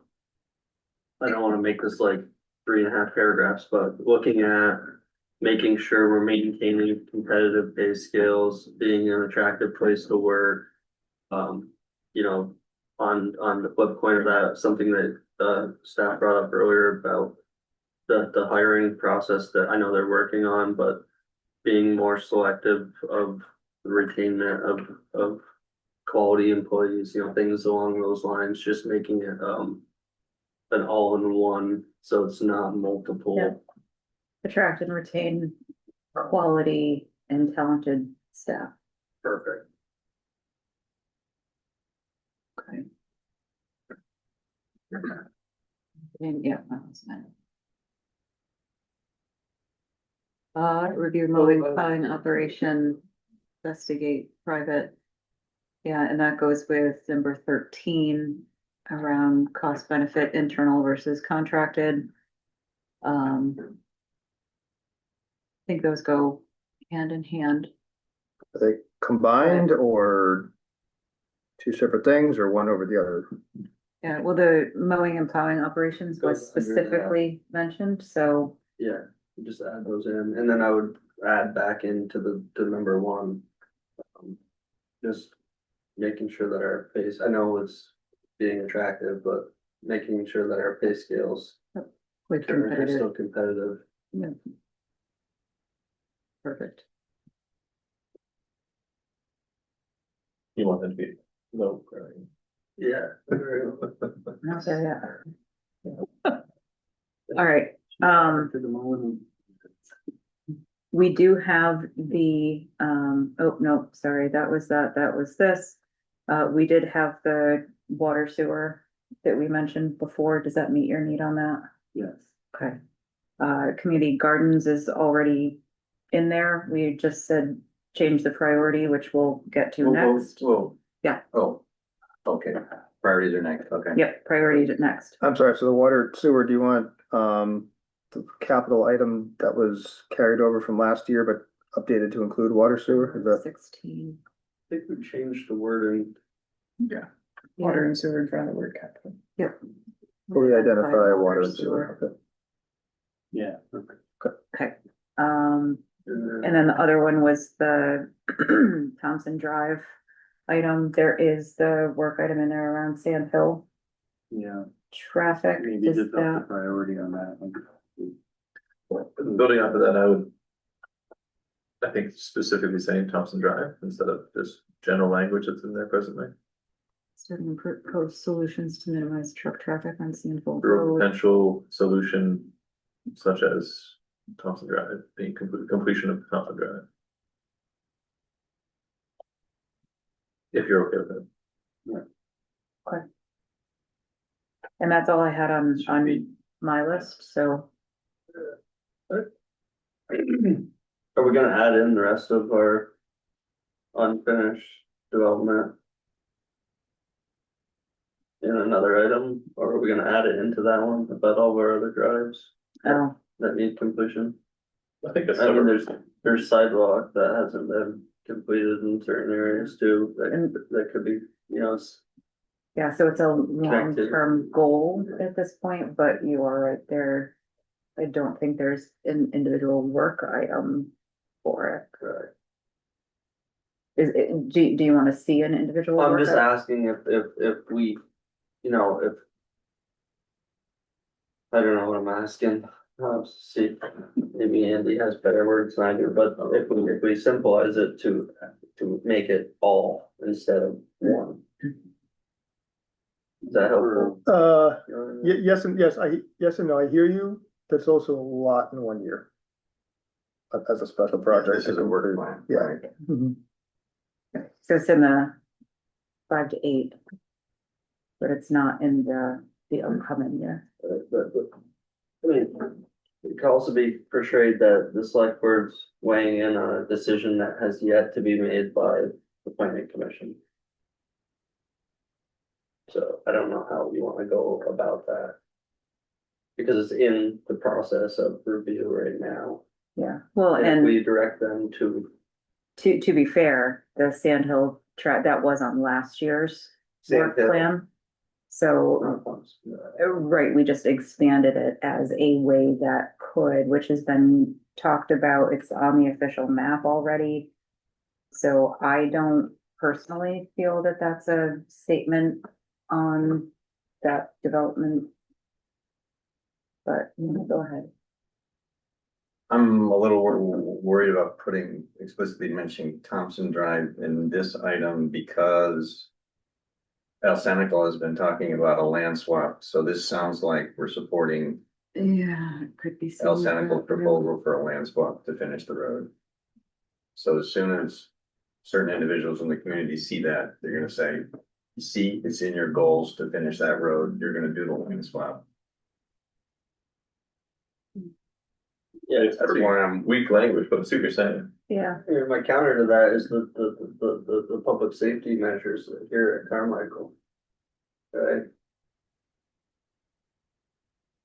Speaker 6: I don't want to make this like 3.5 paragraphs, but looking at making sure we're maintaining competitive pay scales, being an attractive place to work. You know, on the flip point of that, something that staff brought up earlier about the hiring process that I know they're working on, but being more selective of the retainment of quality employees, you know, things along those lines, just making it an all-in-one, so it's not multiple.
Speaker 1: Yeah. Attract and retain quality and talented staff.
Speaker 6: Perfect.
Speaker 1: Okay. And yeah, that was nice. Review mowing, plowing operation, investigate private. Yeah, and that goes with number 13 around cost benefit, internal versus contracted. I think those go hand in hand.
Speaker 2: Are they combined or two separate things or one over the other?
Speaker 1: Yeah, well, the mowing and plowing operations was
Speaker 6: Goes under that.
Speaker 1: specifically mentioned, so
Speaker 6: Yeah, just add those in, and then I would add back into to number 1. Just making sure that our pace, I know it's being attractive, but making sure that our pay scales
Speaker 1: with
Speaker 6: are still
Speaker 1: competitive.
Speaker 6: competitive.
Speaker 1: Yeah. Perfect.
Speaker 4: You want them to be low, right?
Speaker 6: Yeah.
Speaker 1: Okay, yeah. All right, we do have the, oh, no, sorry, that was this. We did have the water sewer that we mentioned before. Does that meet your need on that?
Speaker 7: Yes.
Speaker 1: Okay. Community gardens is already in there. We just said change the priority, which we'll get to next.
Speaker 5: Whoa.
Speaker 1: Yeah.
Speaker 5: Oh, okay. Priorities are next, okay.
Speaker 1: Yep, priority to next.
Speaker 2: I'm sorry, so the water sewer, do you want the capital item that was carried over from last year but updated to include water sewer? Is that
Speaker 1: 16.
Speaker 6: I think we changed the wording.
Speaker 8: Yeah. Water and sewer in front of the word capital.
Speaker 1: Yep.
Speaker 2: we identify water and sewer? Okay.
Speaker 7: Yeah.
Speaker 1: Okay, and then the other one was the Thompson Drive item. There is the work item in there around Sand Hill
Speaker 7: Yeah,
Speaker 1: traffic.
Speaker 7: maybe
Speaker 1: Does
Speaker 7: just up the
Speaker 1: that,
Speaker 7: priority on that one.
Speaker 4: Building off of that, I think specifically saying Thompson Drive instead of just general language that's in there presently.
Speaker 1: starting propose solutions to minimize truck traffic on Sand Hill
Speaker 4: For a
Speaker 1: Road.
Speaker 4: potential solution such as Thompson Drive, being completion of Thompson Drive. If you're okay with it.
Speaker 1: And that's all I had on my list, so.
Speaker 6: Are we gonna add in the rest of our unfinished development in another item, or are we gonna add it into that one about all of our other drives
Speaker 1: Oh,
Speaker 6: that need completion?
Speaker 4: I think that's.
Speaker 6: I mean, there's sidewalk that hasn't been completed in certain areas too, that could be, you know,
Speaker 1: yeah, so it's a long-term goal at this point, but you are right there. I don't think there's an individual work item for
Speaker 6: correct.
Speaker 1: it. Is it, do you want to see an individual?
Speaker 6: I'm
Speaker 1: work
Speaker 6: just
Speaker 1: item?
Speaker 6: asking if we, you know, if. I don't know what I'm asking. See, maybe Andy has better words than I do, but if we symbolize it to make it all instead of one. Is that helpful?
Speaker 2: Yes and yes and no, I hear you. That's also a lot in 1 year. As a special project.
Speaker 5: This is a work plan.
Speaker 2: Yeah.
Speaker 5: right?
Speaker 2: Mhm.
Speaker 1: So it's in the 5 to 8. But it's not in the upcoming year.
Speaker 6: I mean, it could also be portrayed that the select board's weighing in on a decision that has yet to be made by the planning commission. So I don't know how you wanna go about that. Because it's in the process of review right now.
Speaker 1: Yeah, well,
Speaker 6: And if
Speaker 1: and
Speaker 6: we direct them to
Speaker 1: to be fair, the Sandhill track, that was on last year's work
Speaker 6: Sandhill.
Speaker 1: plan. So, right, we just expanded it as a way that could, which has been talked about, it's on the official map already. So I don't personally feel that that's a statement on that development. But, go ahead.
Speaker 5: I'm a little worried about putting explicitly mentioning Thompson Drive in this item because El Sanical has been talking about a land swap, so this sounds like we're supporting
Speaker 1: Yeah, it could be.
Speaker 5: El Sanical's proposal for a land swap to finish the road. So as soon as certain individuals in the community see that, they're gonna say, you see, it's in your goals to finish that road, you're gonna do the land swap.
Speaker 6: Yeah,
Speaker 4: It's pretty weak language, but I see what you're saying.
Speaker 1: Yeah,
Speaker 6: my counter to that is the public safety measures here at Carmichael. Right?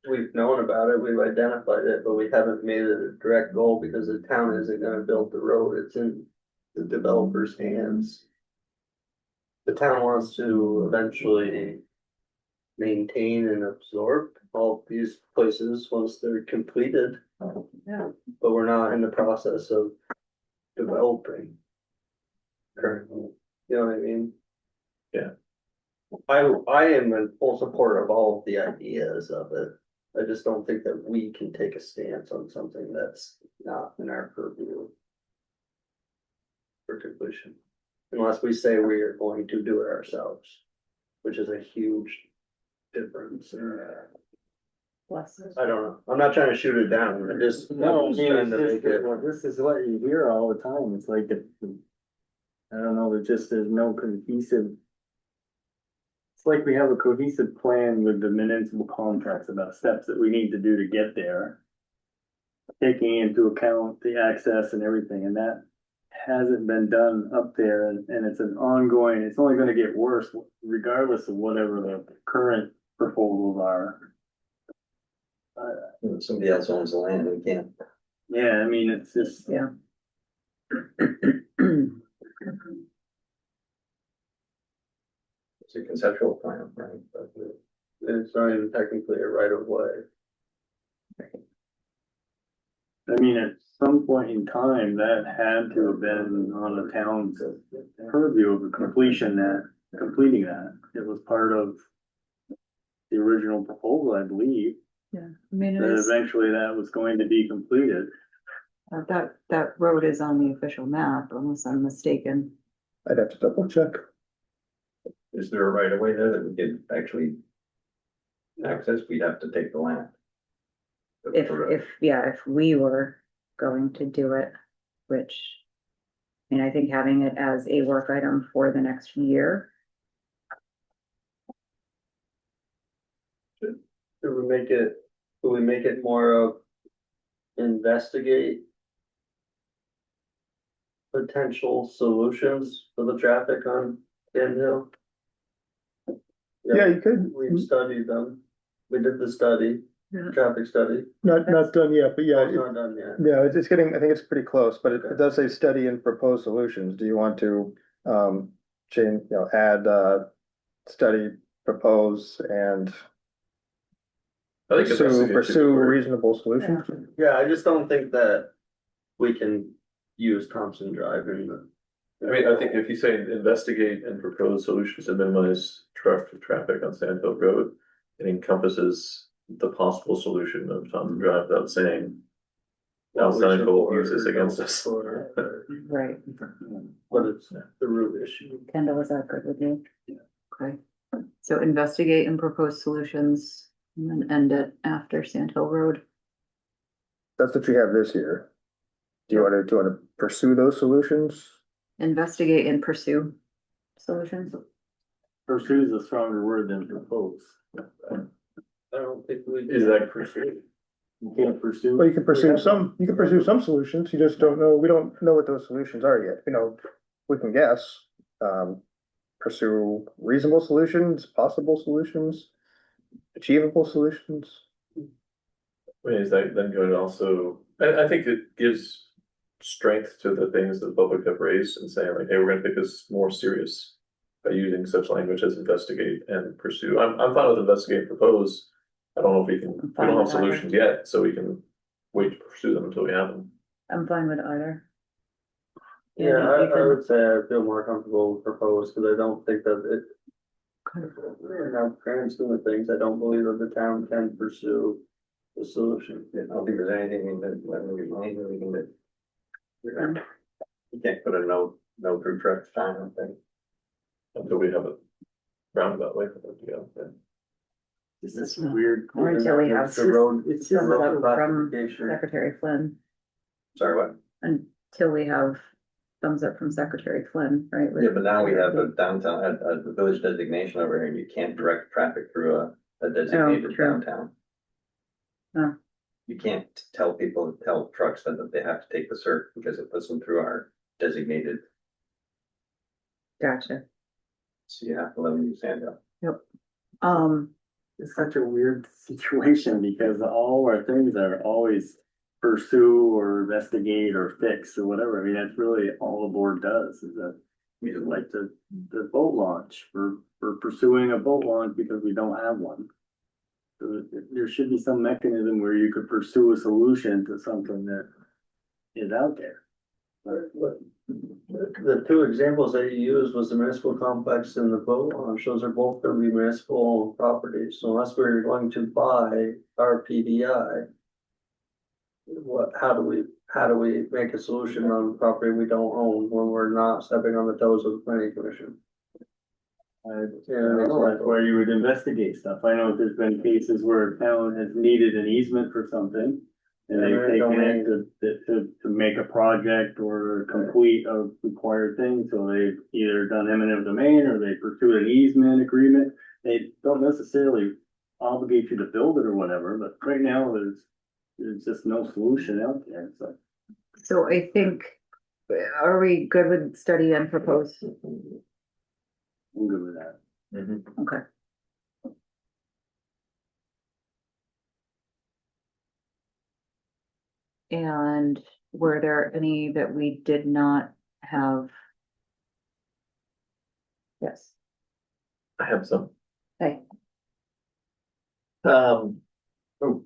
Speaker 6: We've known about it, we've identified it, but we haven't made it a direct goal because the town isn't gonna build the road, it's in the developer's hands. The town wants to eventually maintain and absorb all these places once they're completed.
Speaker 1: yeah.
Speaker 6: But we're not in the process of developing currently, you know what I mean?
Speaker 4: Yeah.
Speaker 6: I am in full support of all of the ideas of it. I just don't think that we can take a stance on something that's not in our purview. For completion, unless we say we are going to do it ourselves, which is a huge difference.
Speaker 1: Bless.
Speaker 6: I don't know, I'm not trying to shoot it down, I just.
Speaker 7: No, I
Speaker 6: I'm just
Speaker 7: mean,
Speaker 6: trying to make it.
Speaker 7: this is what you hear all the time. It's like, I don't know, there's no cohesive. It's like we have a cohesive plan with the municipal contracts about steps that we need to do to get there. Taking into account the access and everything, and that hasn't been done up there, and it's an ongoing, it's only gonna get worse regardless of whatever the current proposals are.
Speaker 5: Somebody else owns the land, we can't.
Speaker 7: Yeah, I mean, it's just.
Speaker 1: Yeah.
Speaker 5: It's a conceptual plan, right? But
Speaker 6: It's not even technically a right of way.
Speaker 7: I mean, at some point in time, that had to have been on the town's purview of completing that. It was part of the original proposal, I believe,
Speaker 1: Yeah, I mean, it
Speaker 7: that
Speaker 1: is,
Speaker 7: eventually that was going to be completed.
Speaker 1: that road is on the official map, unless I'm mistaken.
Speaker 2: I'd have to double check.
Speaker 5: is there a right of way there that we could actually access? We'd have to take the land.
Speaker 1: If we were going to do it, which. I mean, I think having it as a work item for the next year.
Speaker 6: Do we make it more of investigate potential solutions for the traffic on Sand Hill?
Speaker 2: Yeah, you could,
Speaker 6: We've studied them, we did the study,
Speaker 1: Yeah.
Speaker 6: traffic study,
Speaker 2: not done yet, but yeah,
Speaker 6: it's not done yet.
Speaker 2: yeah, it's getting, I think it's pretty close, but it does say study and propose solutions. Do you want to, change, add, study, propose and
Speaker 4: I think investigate
Speaker 2: pursue
Speaker 4: should be word.
Speaker 2: reasonable solutions?
Speaker 6: Yeah, I just don't think that we can use Thompson Drive in the.
Speaker 4: I mean, I think if you say investigate and propose solutions to minimize traffic on Sandhill Road, it encompasses the possible solution of Tom Drive without saying outside will use this against us.
Speaker 1: Right.
Speaker 6: But it's the root issue.
Speaker 1: Kendall, is that good with you? Okay, so investigate and propose solutions and then end it after Sand Hill Road.
Speaker 2: That's what you have this year. Do you wanna pursue those solutions?
Speaker 1: Investigate and pursue solutions.
Speaker 7: Pursue is a stronger word than propose.
Speaker 6: I don't think we.
Speaker 4: Is that pursuit?
Speaker 7: You can't pursue.
Speaker 2: Well, you can pursue some solutions, you just don't know, we don't know what those solutions are yet, we can guess. Pursue reasonable solutions, possible solutions, achievable solutions.
Speaker 4: I mean, is that then going to also, I think it gives strength to the things that the public have raised and saying like, hey, we're gonna take this more serious by using such language as investigate and pursue. I'm fine with investigate and propose. I don't know if we don't have solutions yet, so we can wait to pursue them until we have them.
Speaker 1: I'm fine with either.
Speaker 6: Yeah, I would say I feel more comfortable with propose, because I don't think that it. In the grand scheme of things, I don't believe that the town can pursue the solution.
Speaker 5: I don't think there's anything that, we can do. You can't put a no through truck sign on thing.
Speaker 4: Until we have a roundabout way for them to go. Yeah.
Speaker 7: This is weird.
Speaker 1: Or until we have
Speaker 6: It's the road, it's the
Speaker 1: thumbs up
Speaker 6: road
Speaker 1: from
Speaker 6: classification.
Speaker 1: Secretary Flynn,
Speaker 5: Sorry, what?
Speaker 1: until we have thumbs up from Secretary Flynn, right? with-
Speaker 5: Yeah, but now we have a downtown, a village designation over here, and you can't direct traffic through a designated
Speaker 1: true.
Speaker 5: downtown.
Speaker 1: Oh.
Speaker 5: You can't tell trucks that they have to take the cert because it puts them through our designated,
Speaker 1: Gotcha.
Speaker 5: so you have to let them use Sand Hill.
Speaker 7: It's such a weird situation because all our things are always pursue or investigate or fix or whatever. I mean, that's really all the board does is that we just like the boat launch. We're pursuing a boat launch because we don't have one. So there should be some mechanism where you could pursue a solution to something that is out there.
Speaker 6: The two examples that you used was the municipal complex and the boat launch. Those are both gonna be municipal properties, so unless we're going to buy our PDI. How do we make a solution on property we don't own when we're not stepping on the toes of the planning commission?
Speaker 7: I don't know, that's where you would investigate stuff. I know there's been cases where a town has needed an easement for something. And they've taken it to make a project or complete a required thing, so they've either done eminent domain or they pursued an easement agreement. They don't necessarily obligate you to build it or whatever, but right now there's just no solution out there, so.
Speaker 1: So I think, are we good with study and propose?
Speaker 7: I'm good with that.
Speaker 1: Okay. And were there any that we did not have? Yes,
Speaker 4: I have some.
Speaker 1: hey,
Speaker 5: Oh,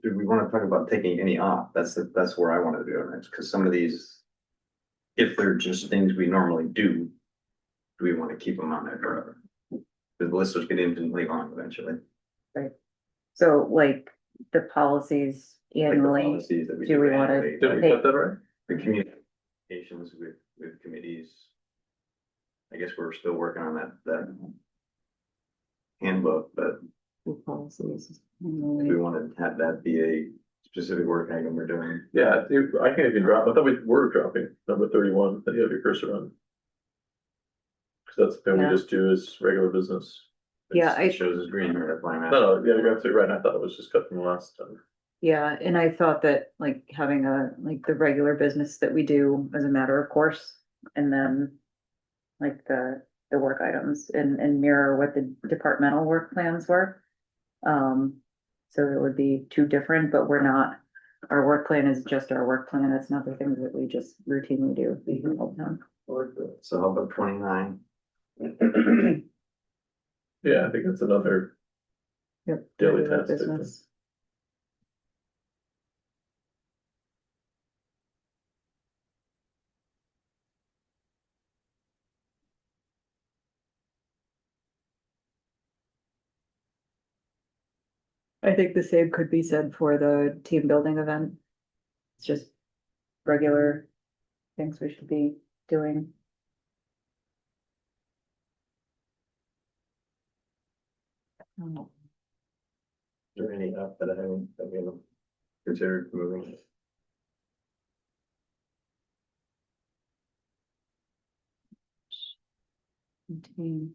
Speaker 5: do we wanna talk about taking any off? That's where I wanna do it, cause some of these. If they're just things we normally do we wanna keep them on there forever? The list was getting infinitely long eventually.
Speaker 1: so like the policies
Speaker 5: Like the
Speaker 1: annually,
Speaker 5: policies that we
Speaker 1: do we wanna
Speaker 5: annually,
Speaker 4: Did we
Speaker 1: Hey.
Speaker 4: cut that right?
Speaker 5: The communications with committees. I guess we're still working on that handbook, but
Speaker 1: policies.
Speaker 5: if we wanna have that be a specific work item we're doing.
Speaker 4: Yeah, I can't even drop, I thought we were dropping number 31, that you have your cursor on. Cause that's the thing we
Speaker 1: Yeah.
Speaker 4: just do is regular business.
Speaker 1: Yeah,
Speaker 5: It shows as green, that's why I'm asking.
Speaker 4: No, yeah, you're absolutely right, I thought it was just cut from the last time.
Speaker 1: Yeah, and I thought that like having like the regular business that we do as a matter of course, and then like the work items and mirror what the departmental work plans were. So it would be two different, but our work plan is just our work plan. It's not the things that we just routinely do all the time.
Speaker 5: So how about 29?
Speaker 4: Yeah, I think that's another
Speaker 1: Yep.
Speaker 4: daily
Speaker 1: regular
Speaker 4: task. I think.
Speaker 1: business. I think the same could be said for the team building event. It's just regular things we should be doing.
Speaker 4: Is there any up that I haven't considered moving?
Speaker 1: Team.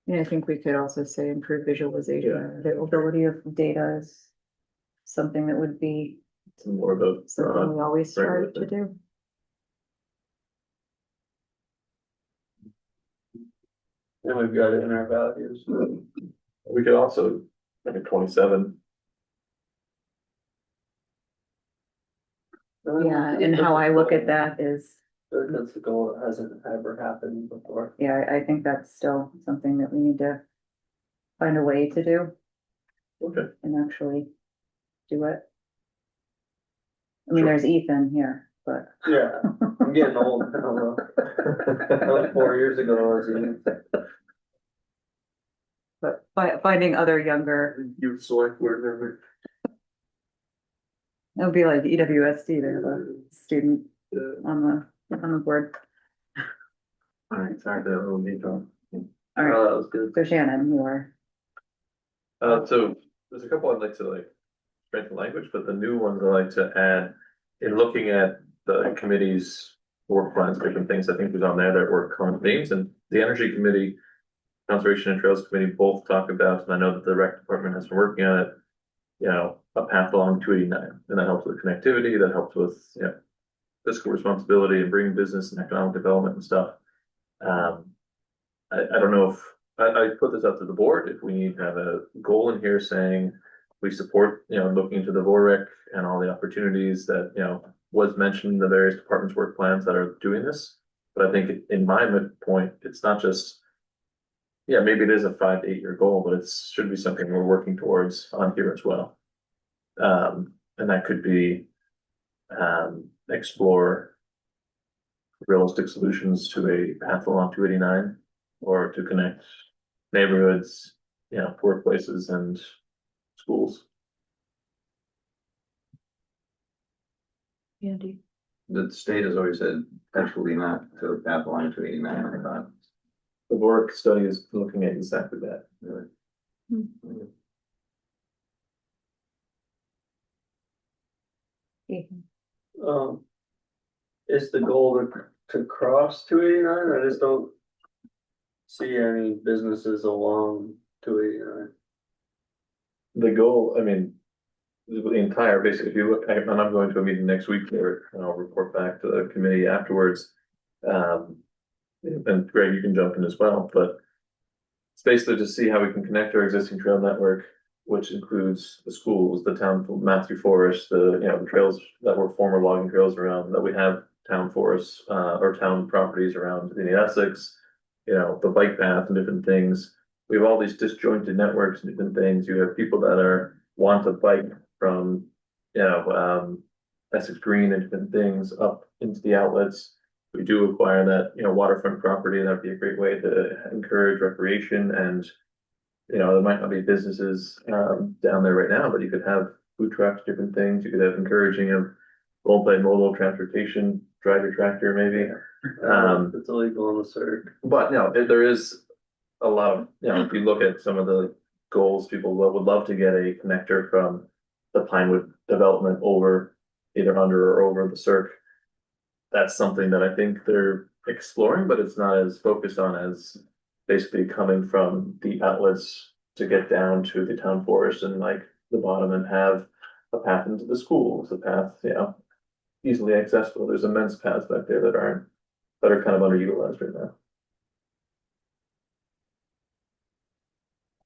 Speaker 1: Yeah, I think we could also say improve visualization, the ability of data is something that would be
Speaker 4: It's more of a
Speaker 1: something we always strive to
Speaker 4: regular
Speaker 1: do.
Speaker 6: And we've got it in our values.
Speaker 4: We could also make it 27.
Speaker 1: Yeah, and how I look at that is,
Speaker 6: That's the goal that hasn't ever happened before.
Speaker 1: yeah, I think that's still something that we need to find a way to do
Speaker 4: Okay.
Speaker 1: and actually do it. I mean,
Speaker 4: Sure.
Speaker 1: there's Ethan here, but.
Speaker 6: Yeah, I'm getting old. I don't know. Like 4 years ago, I was in.
Speaker 1: But finding other younger,
Speaker 6: You select board member.
Speaker 1: it would be like EWSD, they have a student on the board.
Speaker 4: All right, sorry, that little detail.
Speaker 1: All
Speaker 6: Oh,
Speaker 1: right,
Speaker 6: that was good.
Speaker 1: so Shannon, you are,
Speaker 4: So there's a couple I'd like to strengthen language, but the new ones I'd like to add in looking at the committee's work plans, different things I think was on there that were current themes, and the Energy Committee, Conservation and Trails Committee both talk about, and I know that the rec department has been working on it, a path along 289, and that helps with connectivity, that helps with, fiscal responsibility and bringing business and economic development and stuff. I don't know if, I put this up to the board, if we need to have a goal in here saying we support, looking into the VOREC and all the opportunities that, was mentioned in the various departments' work plans that are doing this. But I think in my point, it's not just, maybe it is a 5 to 8 year goal, but it should be something we're working towards on here as well. And that could be, explore realistic solutions to a path along 289 or to connect neighborhoods, workplaces and schools.
Speaker 1: Andy.
Speaker 5: The state has always said absolutely not to a path line to 89, I thought.
Speaker 4: The work study is looking at exactly that.
Speaker 1: Ethan.
Speaker 6: Is the goal to cross 289? I just don't see any businesses along 289.
Speaker 4: The goal, I mean, the entire, basically, if you look, and I'm going to a meeting next week there, and I'll report back to the committee afterwards. And Greg, you can jump in as well, but it's basically to see how we can connect our existing trail network, which includes the schools, the town, Matthew Forest, the trails that were former logging trails around, that we have town forests, or town properties around in Essex, the bike path and different things. We have all these disjointed networks and different things. You have people that want to bike from, Essex Green and different things up into the outlets. We do acquire that, waterfront property, and that'd be a great way to encourage recreation. And, there might not be businesses, down there right now, but you could have food trucks, different things. You could have encouraging of multimodal transportation, drive your tractor maybe.
Speaker 6: It's illegal on the circ.
Speaker 4: But no, there is a lot of, if you look at some of the goals, people would love to get a connector from the Pinewood development over, either under or over the circ. That's something that I think they're exploring, but it's not as focused on as basically coming from the outlets to get down to the town forest and like the bottom and have a path into the schools, a path, easily accessible. There's immense paths back there that are kind of underutilized right now.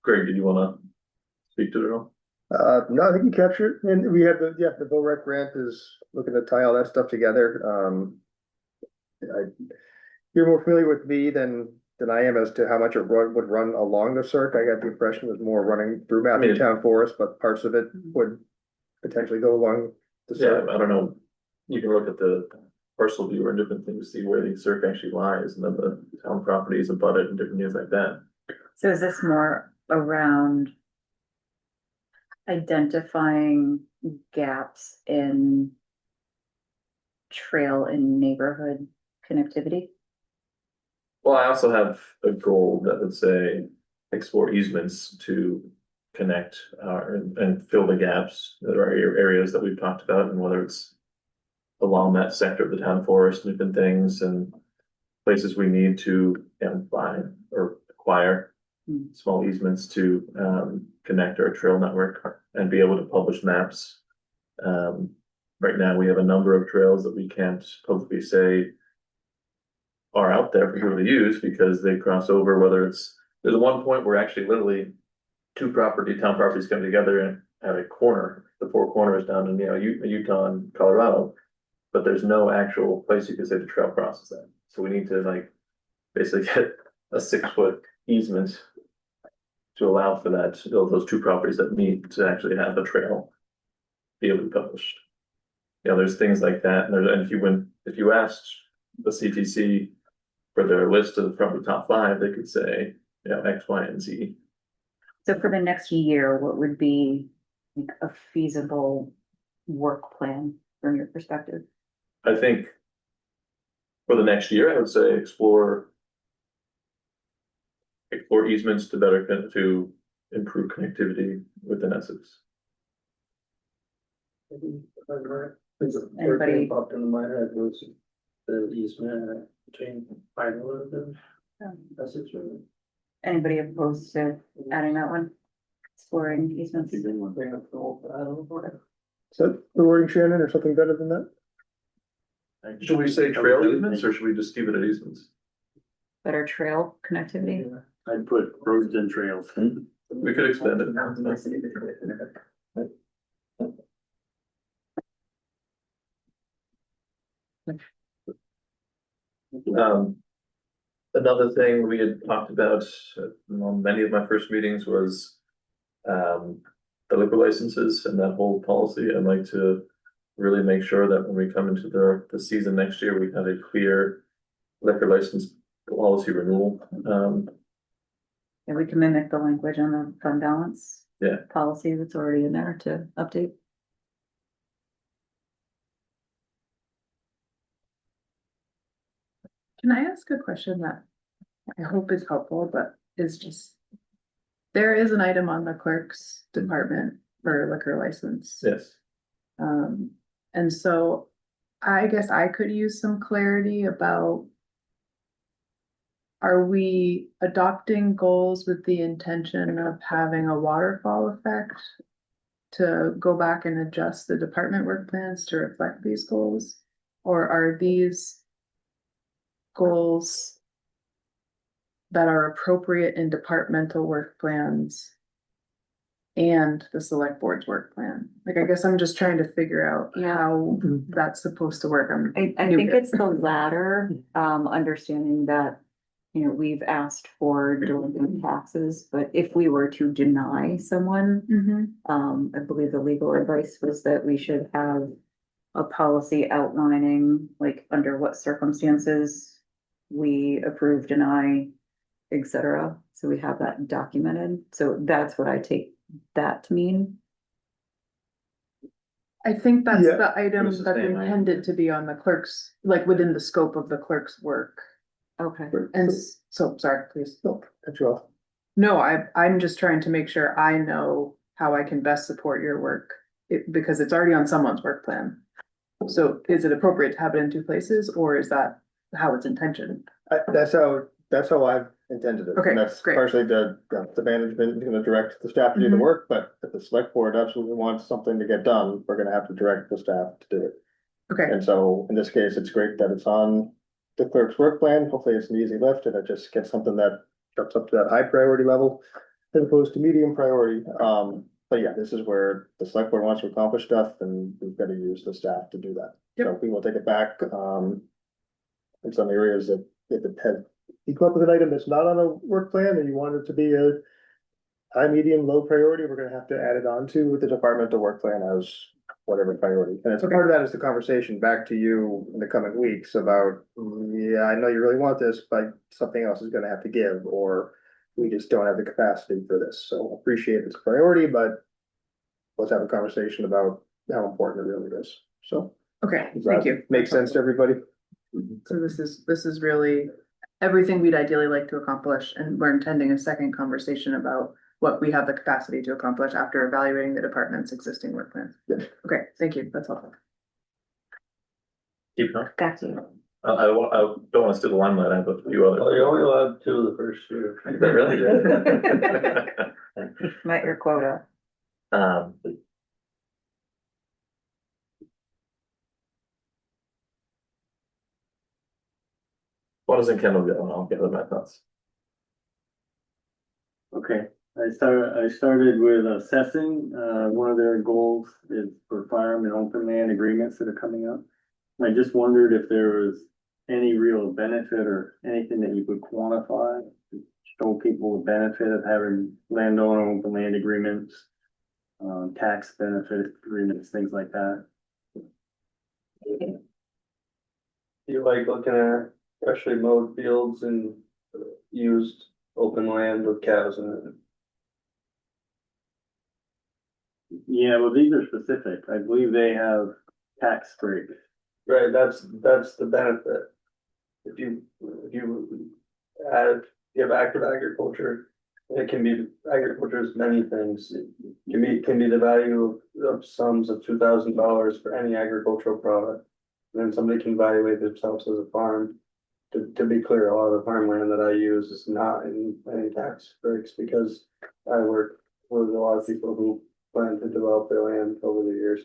Speaker 4: Greg, did you want to speak to it at all?
Speaker 2: No, I think you captured it, and we have the VOREC grant is looking to tie all that stuff together. You're more familiar with me than than I am as to how much it would run along the circ. I got the impression it was more running through
Speaker 4: I mean-
Speaker 2: Matthew Town Forest, but parts of it would potentially go along the
Speaker 4: Yeah,
Speaker 2: circ.
Speaker 4: I don't know, you can look at the parcel viewer and different things, see where the circ actually lies, and then the town properties abut it and different things like that.
Speaker 1: So is this more around identifying gaps in trail and neighborhood connectivity?
Speaker 4: Well, I also have a goal that would say explore easements to connect, and fill the gaps. There are areas that we've talked about, and whether it's along that sector of the town forest, and different things, and places we need to, buy or acquire small easements to, connect our trail network and be able to publish maps. Right now, we have a number of trails that we can't publicly say are out there for people to use because they cross over, whether it's, there's one point where actually literally town properties come together and at a corner, the four corners down in, Utah and Colorado. But there's no actual place you can say the trail crosses that. So we need to basically get a 6-foot easement to allow for that, those two properties that meet to actually have a trail be able to be published. There's things like that. And if you asked the CTC for their list of probably top 5, they could say, X, Y, and Z.
Speaker 1: So for the next year, what would be a feasible work plan from your perspective?
Speaker 4: I think for the next year, I would say explore easements to improve connectivity within Essex.
Speaker 1: Anybody?
Speaker 6: Popped into my head was the easement between Pinewood and Essex.
Speaker 1: Anybody opposed to adding that one? Exploring easements?
Speaker 2: Is that the wording, Shannon, or something better than that?
Speaker 4: Should we say trail easements or should we just keep it at easements?
Speaker 1: Better trail connectivity?
Speaker 7: I'd put roads and trails.
Speaker 4: We could extend it. Another thing we had talked about on many of my first meetings was the liquor licenses and that whole policy. I'd like to really make sure that when we come into the season next year, we have a clear liquor license policy renewal.
Speaker 1: And we can mimic the language on the fund balance.
Speaker 4: Yeah.
Speaker 1: Policy that's already in there to update.
Speaker 8: Can I ask a question that I hope is helpful, but is just, there is an item on the clerk's department for liquor license.
Speaker 4: Yes.
Speaker 8: And so I guess I could use some clarity about, are we adopting goals with the intention of having a waterfall effect to go back and adjust the department work plans to reflect these goals? Or are these goals that are appropriate in departmental work plans and the select board's work plan? Like, I guess I'm just trying to figure out how that's supposed to work.
Speaker 1: I think it's the latter, understanding that, we've asked for delinquent taxes, but if we were to deny someone, I believe the legal advice was that we should have a policy outlining, under what circumstances we approve, deny, etc. So we have that documented. So that's what I take that to mean.
Speaker 8: I think that's
Speaker 2: Yeah.
Speaker 8: the item
Speaker 5: It's the
Speaker 8: that's
Speaker 5: same item.
Speaker 8: intended to be on the clerk's, within the scope of the clerk's work.
Speaker 1: Okay.
Speaker 8: And so, sorry, please.
Speaker 2: No, cut you off.
Speaker 8: No, I'm just trying to make sure I know how I can best support your work, because it's already on someone's work plan. So is it appropriate to have it in 2 places, or is that how it's intentioned?
Speaker 2: That's how I've intended it.
Speaker 8: Okay,
Speaker 2: And that's
Speaker 8: great.
Speaker 2: partially the management is gonna direct the staff to do the
Speaker 8: Mhm.
Speaker 2: work, but if the select board absolutely wants something to get done, we're gonna have to direct the staff to do it.
Speaker 8: Okay,
Speaker 2: And so in this case, it's great that it's on the clerk's work plan. Hopefully it's an easy lift and it just gets something that jumps up to that high priority level as opposed to medium priority. But yeah, this is where the select board wants to accomplish stuff and we've got to use the staff to do that. So we will take it back, in some areas that if it you come up with an item that's not on a work plan and you want it to be a high, medium, low priority, we're gonna have to add it on to the departmental work plan as whatever priority. And it's part of that is the conversation back to you in the coming weeks about, yeah, I know you really want this, but something else is gonna have to give, or we just don't have the capacity for this. So appreciate it's a priority, but let's have a conversation about how important it really is. So.
Speaker 8: Okay,
Speaker 2: does
Speaker 8: thank
Speaker 2: that
Speaker 8: you.
Speaker 2: make sense to everybody?
Speaker 8: So this is really everything we'd ideally like to accomplish, and we're intending a second conversation about what we have the capacity to accomplish after evaluating the department's existing work plans.
Speaker 2: Yeah.
Speaker 8: Okay, thank you, that's all.
Speaker 4: Keep going.
Speaker 1: Gotcha.
Speaker 4: I don't want to steal the limelight. I have a few other.
Speaker 6: Oh, you only allowed 2 the first year.
Speaker 4: Really?
Speaker 1: Met your quota.
Speaker 4: What does Kendall get? I'll get with my thoughts.
Speaker 7: Okay, I started with assessing, one of their goals is for farm and open land agreements that are coming up. I just wondered if there was any real benefit or anything that you could quantify to show people the benefit of having landowner open land agreements, tax benefit agreements, things like that.
Speaker 6: You like looking at freshly mowed fields and used open land with cows in it.
Speaker 7: Yeah, well, these are specific. I believe they have tax breaks.
Speaker 6: Right, that's the benefit. If you have active agriculture, agriculture is many things. It can be the value of sums of $2,000 for any agricultural product. And then somebody can evaluate themselves as a farm. To be clear, a lot of the farmland that I use is not in any tax breaks because I work with a lot of people who plan to develop their land over the years.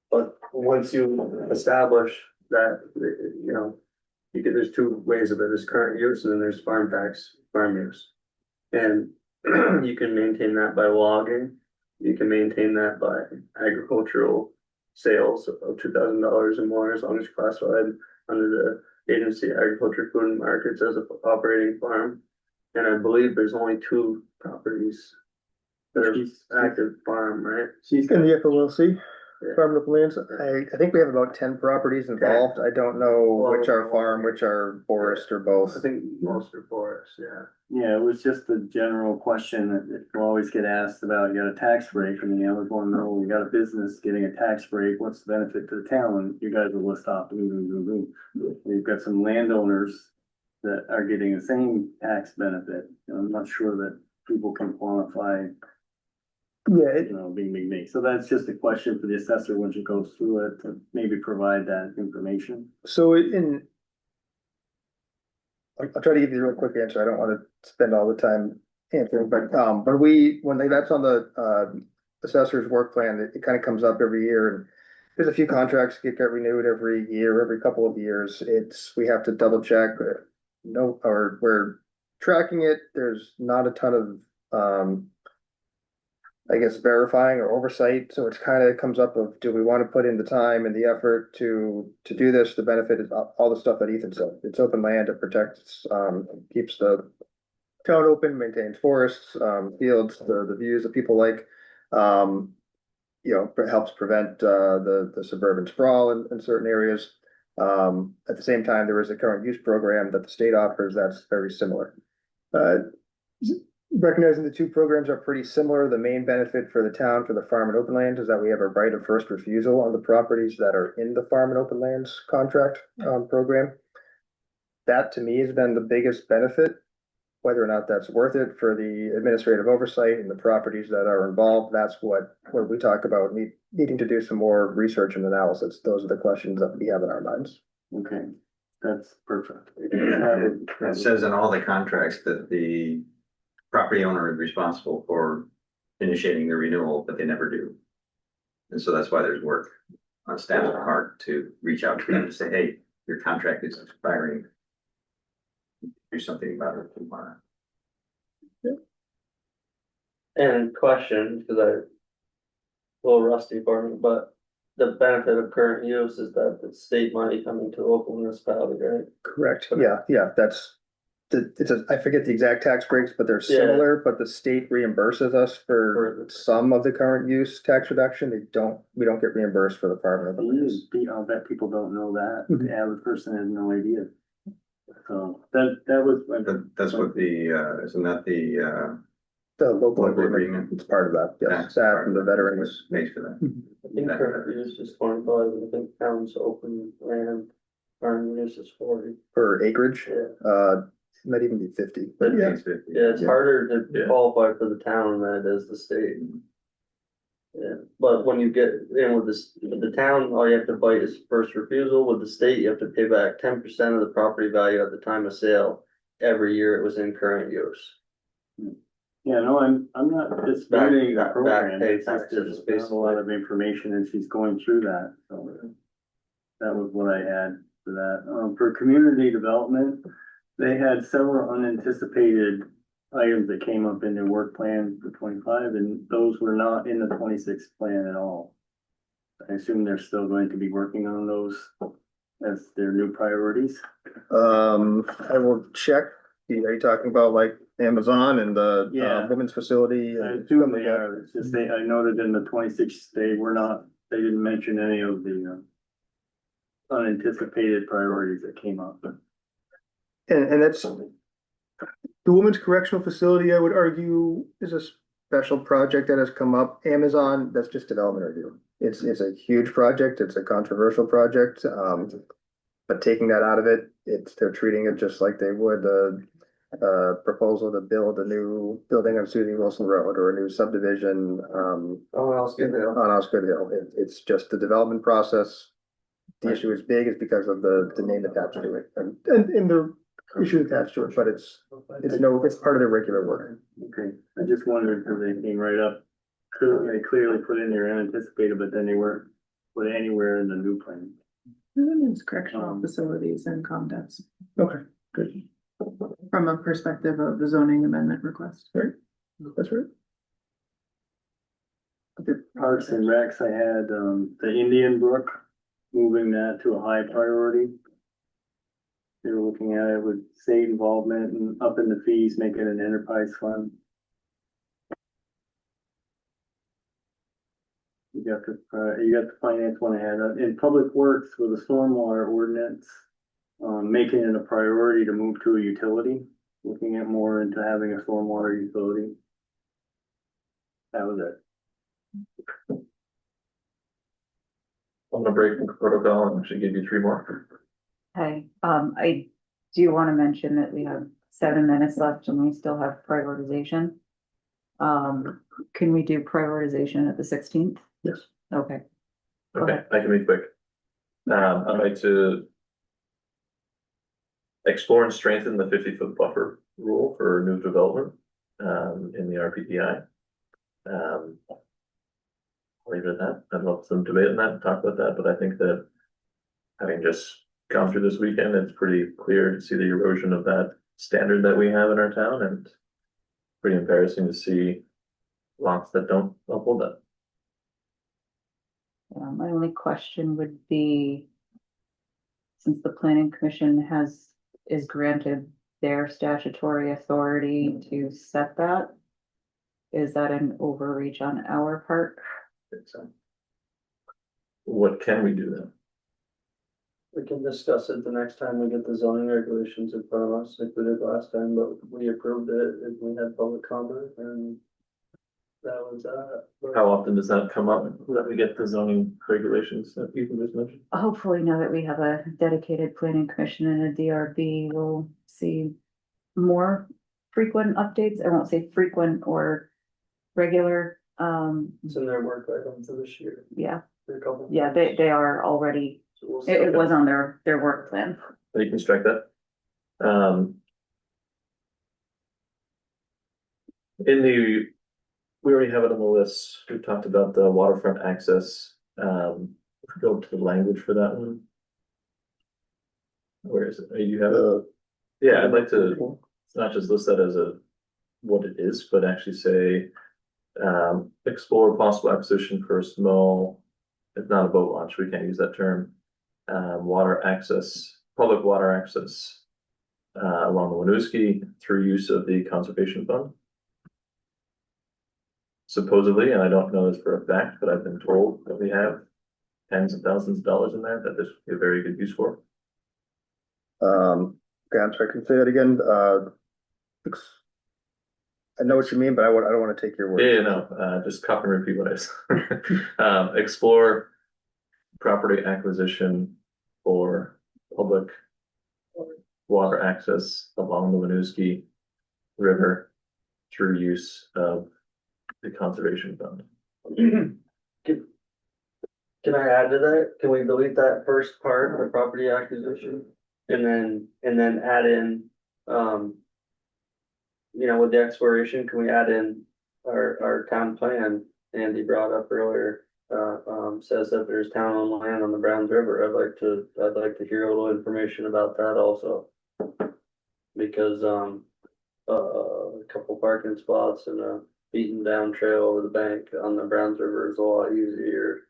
Speaker 6: But once you establish that, there's 2 ways of it, there's current use and then there's farm use. And you can maintain that by logging, you can maintain that by agricultural sales of $2,000 or more as long as you're classified under the Agency of Agriculture, Food and Markets as an operating farm. And I believe there's only 2 properties that are active farm, right?
Speaker 2: She's in the FOLC, Farm and Open Lands. I think we have about 10 properties involved. I don't know which are farm, which are forest or both.
Speaker 6: I think most are forest, yeah.
Speaker 7: Yeah, it was just a general question that you always get asked about, you got a tax break, I mean, I was going, no, you got a business getting a tax break, what's the benefit to the town? And you guys will list off, We've got some landowners that are getting the same tax benefit. I'm not sure that people can quantify,
Speaker 2: Yeah,
Speaker 7: being. So that's just a question for the assessor when she goes through it, to maybe provide that information.
Speaker 2: so I'll try to give you a real quick answer. I don't want to spend all the time answering, but that's on the assessor's work plan, it kind of comes up every year, and there's a few contracts get renewed every year, every couple of years. We have to double check, or we're tracking it. There's not a ton of I guess verifying or oversight, so it's kind of comes up of, do we want to put in the time and the effort to do this? The benefit is all the stuff that Ethan said. It's open land, it protects, keeps the town open, maintains forests, fields, the views that people like. It helps prevent the suburban sprawl in certain areas. At the same time, there is a current use program that the state offers that's very similar. Recognizing the 2 programs are pretty similar, the main benefit for the town, for the farm and open land, is that we have a right of first refusal on the properties that are in the farm and open lands contract program. That to me has been the biggest benefit. Whether or not that's worth it for the administrative oversight and the properties that are involved, that's what we talk about needing to do some more research and analysis. Those are the questions that we have in our minds.
Speaker 7: Okay, that's perfect.
Speaker 5: It says in all the contracts that the property owner is responsible for initiating the renewal, but they never do. And so that's why there's work on staff's part to reach out to them and say, hey, your contract is expiring. Do something about it tomorrow.
Speaker 6: And question, because a little rusty for me, but the benefit of current use is that the state money coming to local municipality, right?
Speaker 2: Correct. Yeah, that's I forget the exact tax breaks, but they're
Speaker 6: Yeah.
Speaker 2: similar, but the state reimburses us for some of the current use tax reduction. We don't get reimbursed for the department.
Speaker 7: I'll bet people don't know that.
Speaker 2: Mhm.
Speaker 7: The average person has no idea. So that was.
Speaker 5: That's what isn't that the,
Speaker 2: The local
Speaker 5: Local
Speaker 2: agreement,
Speaker 5: agreement.
Speaker 2: it's part of that, yes,
Speaker 5: Tax
Speaker 2: that
Speaker 5: part
Speaker 2: and the
Speaker 5: of it.
Speaker 2: veterans.
Speaker 5: pays for that?
Speaker 6: I think current use is 25, I think town's open land, current use is 40.
Speaker 2: For acreage,
Speaker 6: Yeah.
Speaker 2: might even be 50, but yeah.
Speaker 6: Yeah, it's
Speaker 2: Yeah.
Speaker 6: harder to
Speaker 4: Yeah.
Speaker 6: qualify for the town than it is the state. Yeah, but when you get in with this, with the town, all you have to fight is first refusal. With the state, you have to pay back 10% of the property value at the time of sale every year it was in current use.
Speaker 7: Yeah, no, I'm not disputing the
Speaker 6: back
Speaker 7: program,
Speaker 6: pay
Speaker 7: it's just,
Speaker 6: taxes,
Speaker 7: there's a lot of information and she's going through that, so. That was what I had for that, for community development, they had several unanticipated items that came up in their work plan for 25, and those were not in the 26 plan at all. I assume they're still going to be working on those as their new priorities.
Speaker 2: I will check. Are you talking about like Amazon and the
Speaker 7: Yeah.
Speaker 2: women's facility?
Speaker 7: I assume they are, it's just I noted in the 26, they didn't mention any of the unanticipated priorities that came up.
Speaker 2: And that's, the women's correctional facility, I would argue, is a special project that has come up. Amazon, that's just development review. It's a huge project, it's a controversial project, but taking that out of it, they're treating it just like they would proposal to build a new building on Susie Wilson Road or a new subdivision,
Speaker 6: Oh, else get there.
Speaker 2: on Osgood Hill. It's just the development process. The issue is big is because of the name attached to it and the issue attached to it, but it's part of their regular work.
Speaker 7: Okay, I just wondered because they came right up. They clearly put in there unanticipated, but then they weren't put anywhere in the new plan.
Speaker 8: It's correctional facilities and context
Speaker 2: Okay, good.
Speaker 8: from a perspective of the zoning amendment request.
Speaker 2: Right, that's right.
Speaker 7: The Parks and Recs, I had, the Indian Brook, moving that to a high priority. They were looking at it with state involvement and upping the fees, making it an enterprise fund. You got the finance one I had, in Public Works with a stormwater ordinance, making it a priority to move to a utility, looking at more into having a stormwater utility. That was it.
Speaker 4: I'm gonna break from protocol and actually give you 3 more.
Speaker 1: Okay, I do want to mention that we have 7 minutes left and we still have prioritization. Can we do prioritization at the 16th?
Speaker 2: Yes.
Speaker 1: Okay. Go
Speaker 4: Okay,
Speaker 1: ahead.
Speaker 4: I can be quick. I'd like to explore and strengthen the 50-foot buffer rule for new development, in the RPDI. I'll leave it at that. I'd love some debate on that and talk about that, but I think that having just gone through this weekend, it's pretty clear to see the erosion of that standard that we have in our town, and pretty embarrassing to see lots that don't uphold that.
Speaker 1: My only question would be, since the planning commission is granted their statutory authority to set that, is that an overreach on our part?
Speaker 4: What can we do then?
Speaker 6: We can discuss it the next time we get the zoning regulations in front of us, like we did last time, but we approved it and we had public comment and that was that.
Speaker 4: How often does that come up, that we get the zoning regulations that you can just mention?
Speaker 1: Hopefully now that we have a dedicated planning commission and a DRB, we'll see more frequent updates. I won't say frequent or regular.
Speaker 6: It's in their work item for this year.
Speaker 1: Yeah,
Speaker 6: For a couple.
Speaker 1: yeah, they are already,
Speaker 6: So we'll
Speaker 1: it was on their work plan.
Speaker 4: You can strike that. We already have it on the list. We talked about the waterfront access. If we go to the language for that one. Where is it? You have it? Yeah, I'd like to, not just list that as what it is, but actually say, explore possible acquisition for a small, if not a boat launch, we can't use that term. Water access, public water access along the Winooski through use of the conservation fund. Supposedly, and I don't know this for a fact, but I've been told that we have tens of thousands of dollars in there that this would be a very good use for.
Speaker 2: Okay, I'm sorry, can you say that again? I know what you mean, but I don't want to take your word.
Speaker 4: Yeah, no, just copy and repeat what I said. Explore property acquisition for public water access along the Winooski River through use of the conservation fund.
Speaker 6: Can I add to that? Can we delete that first part, the property acquisition? And then add in, with the exploration, can we add in our town plan? Andy brought up earlier, says that there's town owned land on the Browns River. I'd like to hear a little information about that also. Because, a couple parking spots and a beaten down trail over the bank on the Browns River is a lot easier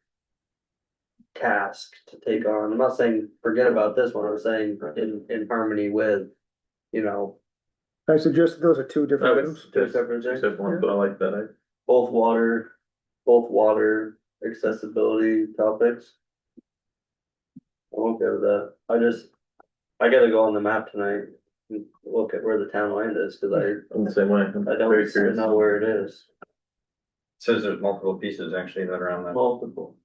Speaker 6: task to take on. I'm not saying forget about this one, I'm saying in harmony with,
Speaker 2: I suggest those are two different items.
Speaker 6: two separate things.
Speaker 4: Except one, but I like that.
Speaker 6: Both water accessibility topics. I'm okay with that. I gotta go on the map tonight and look at where the town land is, cause
Speaker 4: I'm the same way. I'm
Speaker 6: I
Speaker 4: very
Speaker 6: don't
Speaker 4: curious.
Speaker 6: know where it is.
Speaker 5: Says there's multiple pieces actually that are on that.
Speaker 6: Multiple.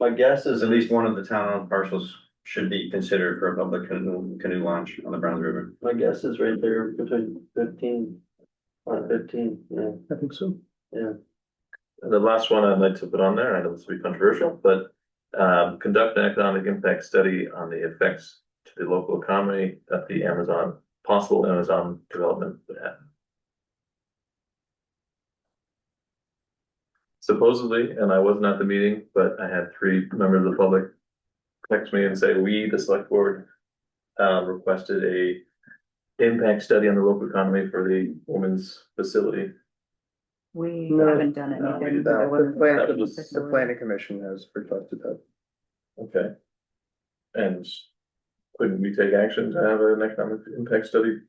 Speaker 6: My guess is
Speaker 5: At least one of the town-owned parcels should be considered for a public canoe launch on the Browns River.
Speaker 6: My guess is right there between 15, yeah,
Speaker 2: I think so.
Speaker 6: yeah.
Speaker 4: And the last one I'd like to put on there, I know this will be controversial, but conduct an economic impact study on the effects to the local economy that the possible Amazon development would have. Supposedly, and I wasn't at the meeting, but I had 3 members of the public text me and say, we, the select board, requested a impact study on the local economy for the women's facility.
Speaker 1: We
Speaker 2: No,
Speaker 1: haven't done
Speaker 4: no, we
Speaker 1: anything.
Speaker 4: did
Speaker 1: for
Speaker 2: not.
Speaker 1: the women's
Speaker 4: That
Speaker 1: health
Speaker 4: was-
Speaker 2: The
Speaker 1: facility.
Speaker 2: planning commission has requested that.
Speaker 4: Okay. And couldn't we take action to have an economic impact study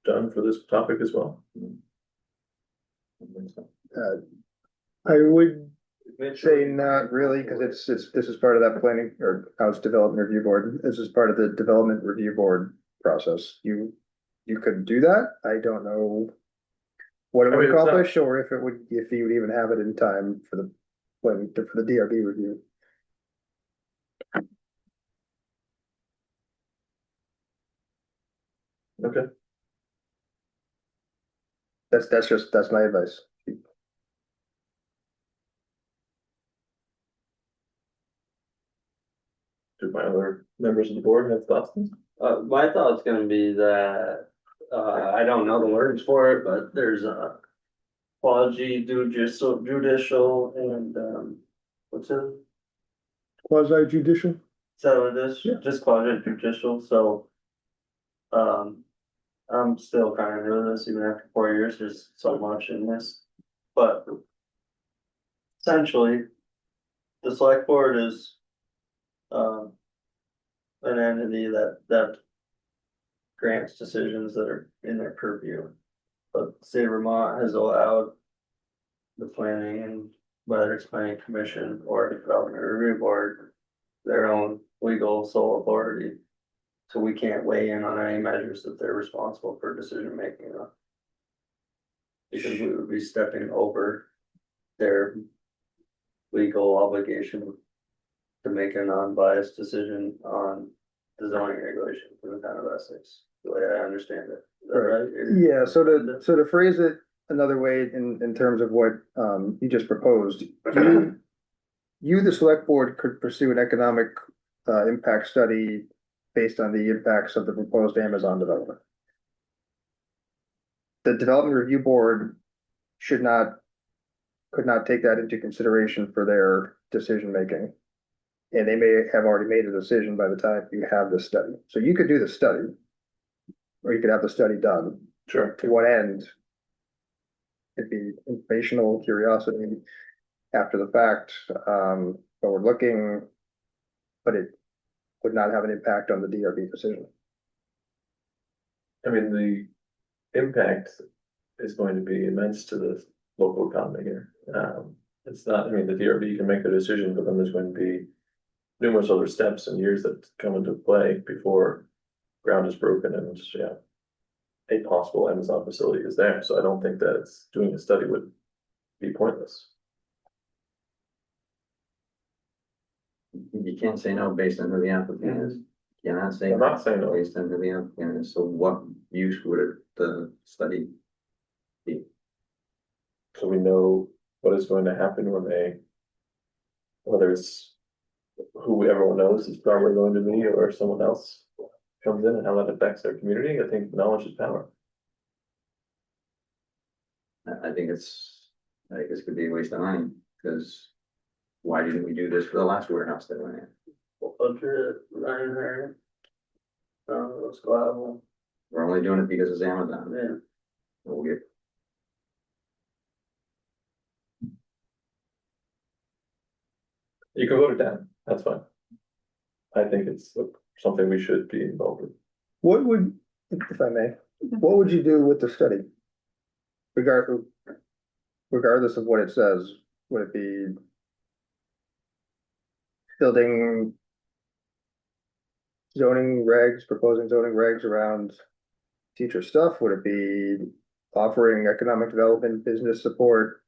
Speaker 4: done for this topic as well?
Speaker 2: I would
Speaker 6: Make
Speaker 2: say
Speaker 6: sure-
Speaker 2: not really, because this is part of that planning or house development review board. This is part of the development review board process. You could do that. I don't know what it
Speaker 4: I
Speaker 2: would
Speaker 4: mean, it's not-
Speaker 2: accomplish or if you would even have it in time for the DRB review.
Speaker 4: Okay.
Speaker 2: That's my advice.
Speaker 4: Do my other members of the board have thoughts?
Speaker 6: My thought's gonna be that, I don't know the words for it, but there's a quasi judicial and, what's it?
Speaker 2: Quasi judicial?
Speaker 6: So this,
Speaker 2: Yeah.
Speaker 6: just quasi judicial, so. I'm still kind of new to this, even after 4 years, there's so much in this, but. Essentially. The select board is. An entity that. Grants decisions that are in their purview. But the state of Vermont has allowed. The planning and whether it's planning commission or development review board. Their own legal sole authority. So we can't weigh in on any measures that they're responsible for decision making on. Because we would be stepping over their legal obligation. To make a non-biased decision on the zoning regulation for the town of Essex, the way I understand it. Is that right?
Speaker 2: Yeah, so to phrase it another way in terms of what you just proposed, you, the select board, could pursue an economic impact study based on the impacts of the proposed Amazon development. The development review board could not take that into consideration for their decision making. And they may have already made a decision by the time you have this study. So you could do the study. Or you could have the study done.
Speaker 4: Sure.
Speaker 2: To what end? It'd be informational curiosity after the fact, but we're looking. But it would not have an impact on the DRB decision.
Speaker 4: I mean, the impact is going to be immense to the local economy here. It's not, I mean, the DRB can make the decision, but then there's going to be numerous other steps and years that come into play before ground is broken and, yeah, a possible Amazon facility is there. So I don't think that it's doing a study would be pointless.
Speaker 5: You can't say no based on who the applicant is. You cannot say.
Speaker 4: I'm not saying no.
Speaker 5: Based on who the applicant is, so what use would it, the study be?
Speaker 4: So we know what is going to happen when they, whether it's who everyone knows is probably going to be, or someone else comes in and how that affects their community. I think knowledge is power.
Speaker 5: I think this could be a waste of money, because why didn't we do this for the last warehouse that went in?
Speaker 6: Budget, Ryan, let's go out.
Speaker 5: We're only doing it because it's Amazon.
Speaker 6: Yeah.
Speaker 5: We'll get.
Speaker 4: You can vote it down, that's fine. I think it's something we should be involved with.
Speaker 2: What would, if I may, what would you do with the study? Regardless of what it says, would it be building proposing zoning regs around future stuff? Would it be offering economic development, business support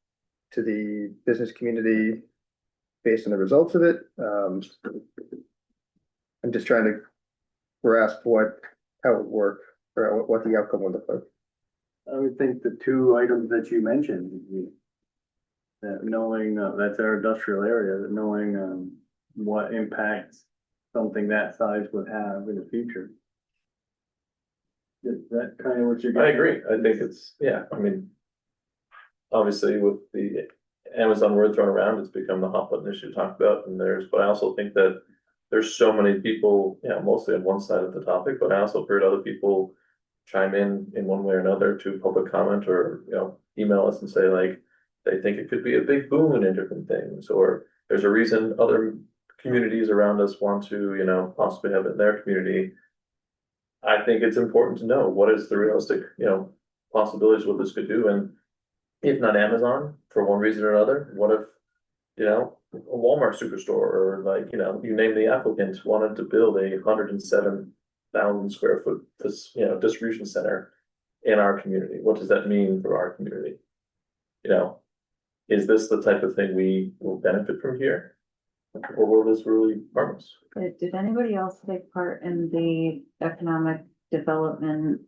Speaker 2: to the business community based on the results of it? I'm just trying to grasp how it would work, or what the outcome would look like.
Speaker 7: I would think the two items that you mentioned, that knowing, that's our industrial area, that knowing, what impacts something that size would have in the future. Is that kind of what you're?
Speaker 4: I agree, I think it's, yeah, I mean, obviously with the Amazon word thrown around, it's become the hot button issue to talk about, and but I also think that there's so many people, you know, mostly on one side of the topic, but I also heard other people chime in one way or another to public comment, or, you know, email us and say like, they think it could be a big boon in different things, or there's a reason other communities around us want to, you know, possibly have it in their community. I think it's important to know what is the realistic, you know, possibilities what this could do, and if not Amazon, for one reason or another, what if, you know, a Walmart superstore, or like, you know, you name the applicant, wanted to build 107,000 square foot, you know, distribution center in our community? What does that mean for our community? You know, is this the type of thing we will benefit from here? Or will this really harm us?
Speaker 1: Did anybody else take part in the economic development,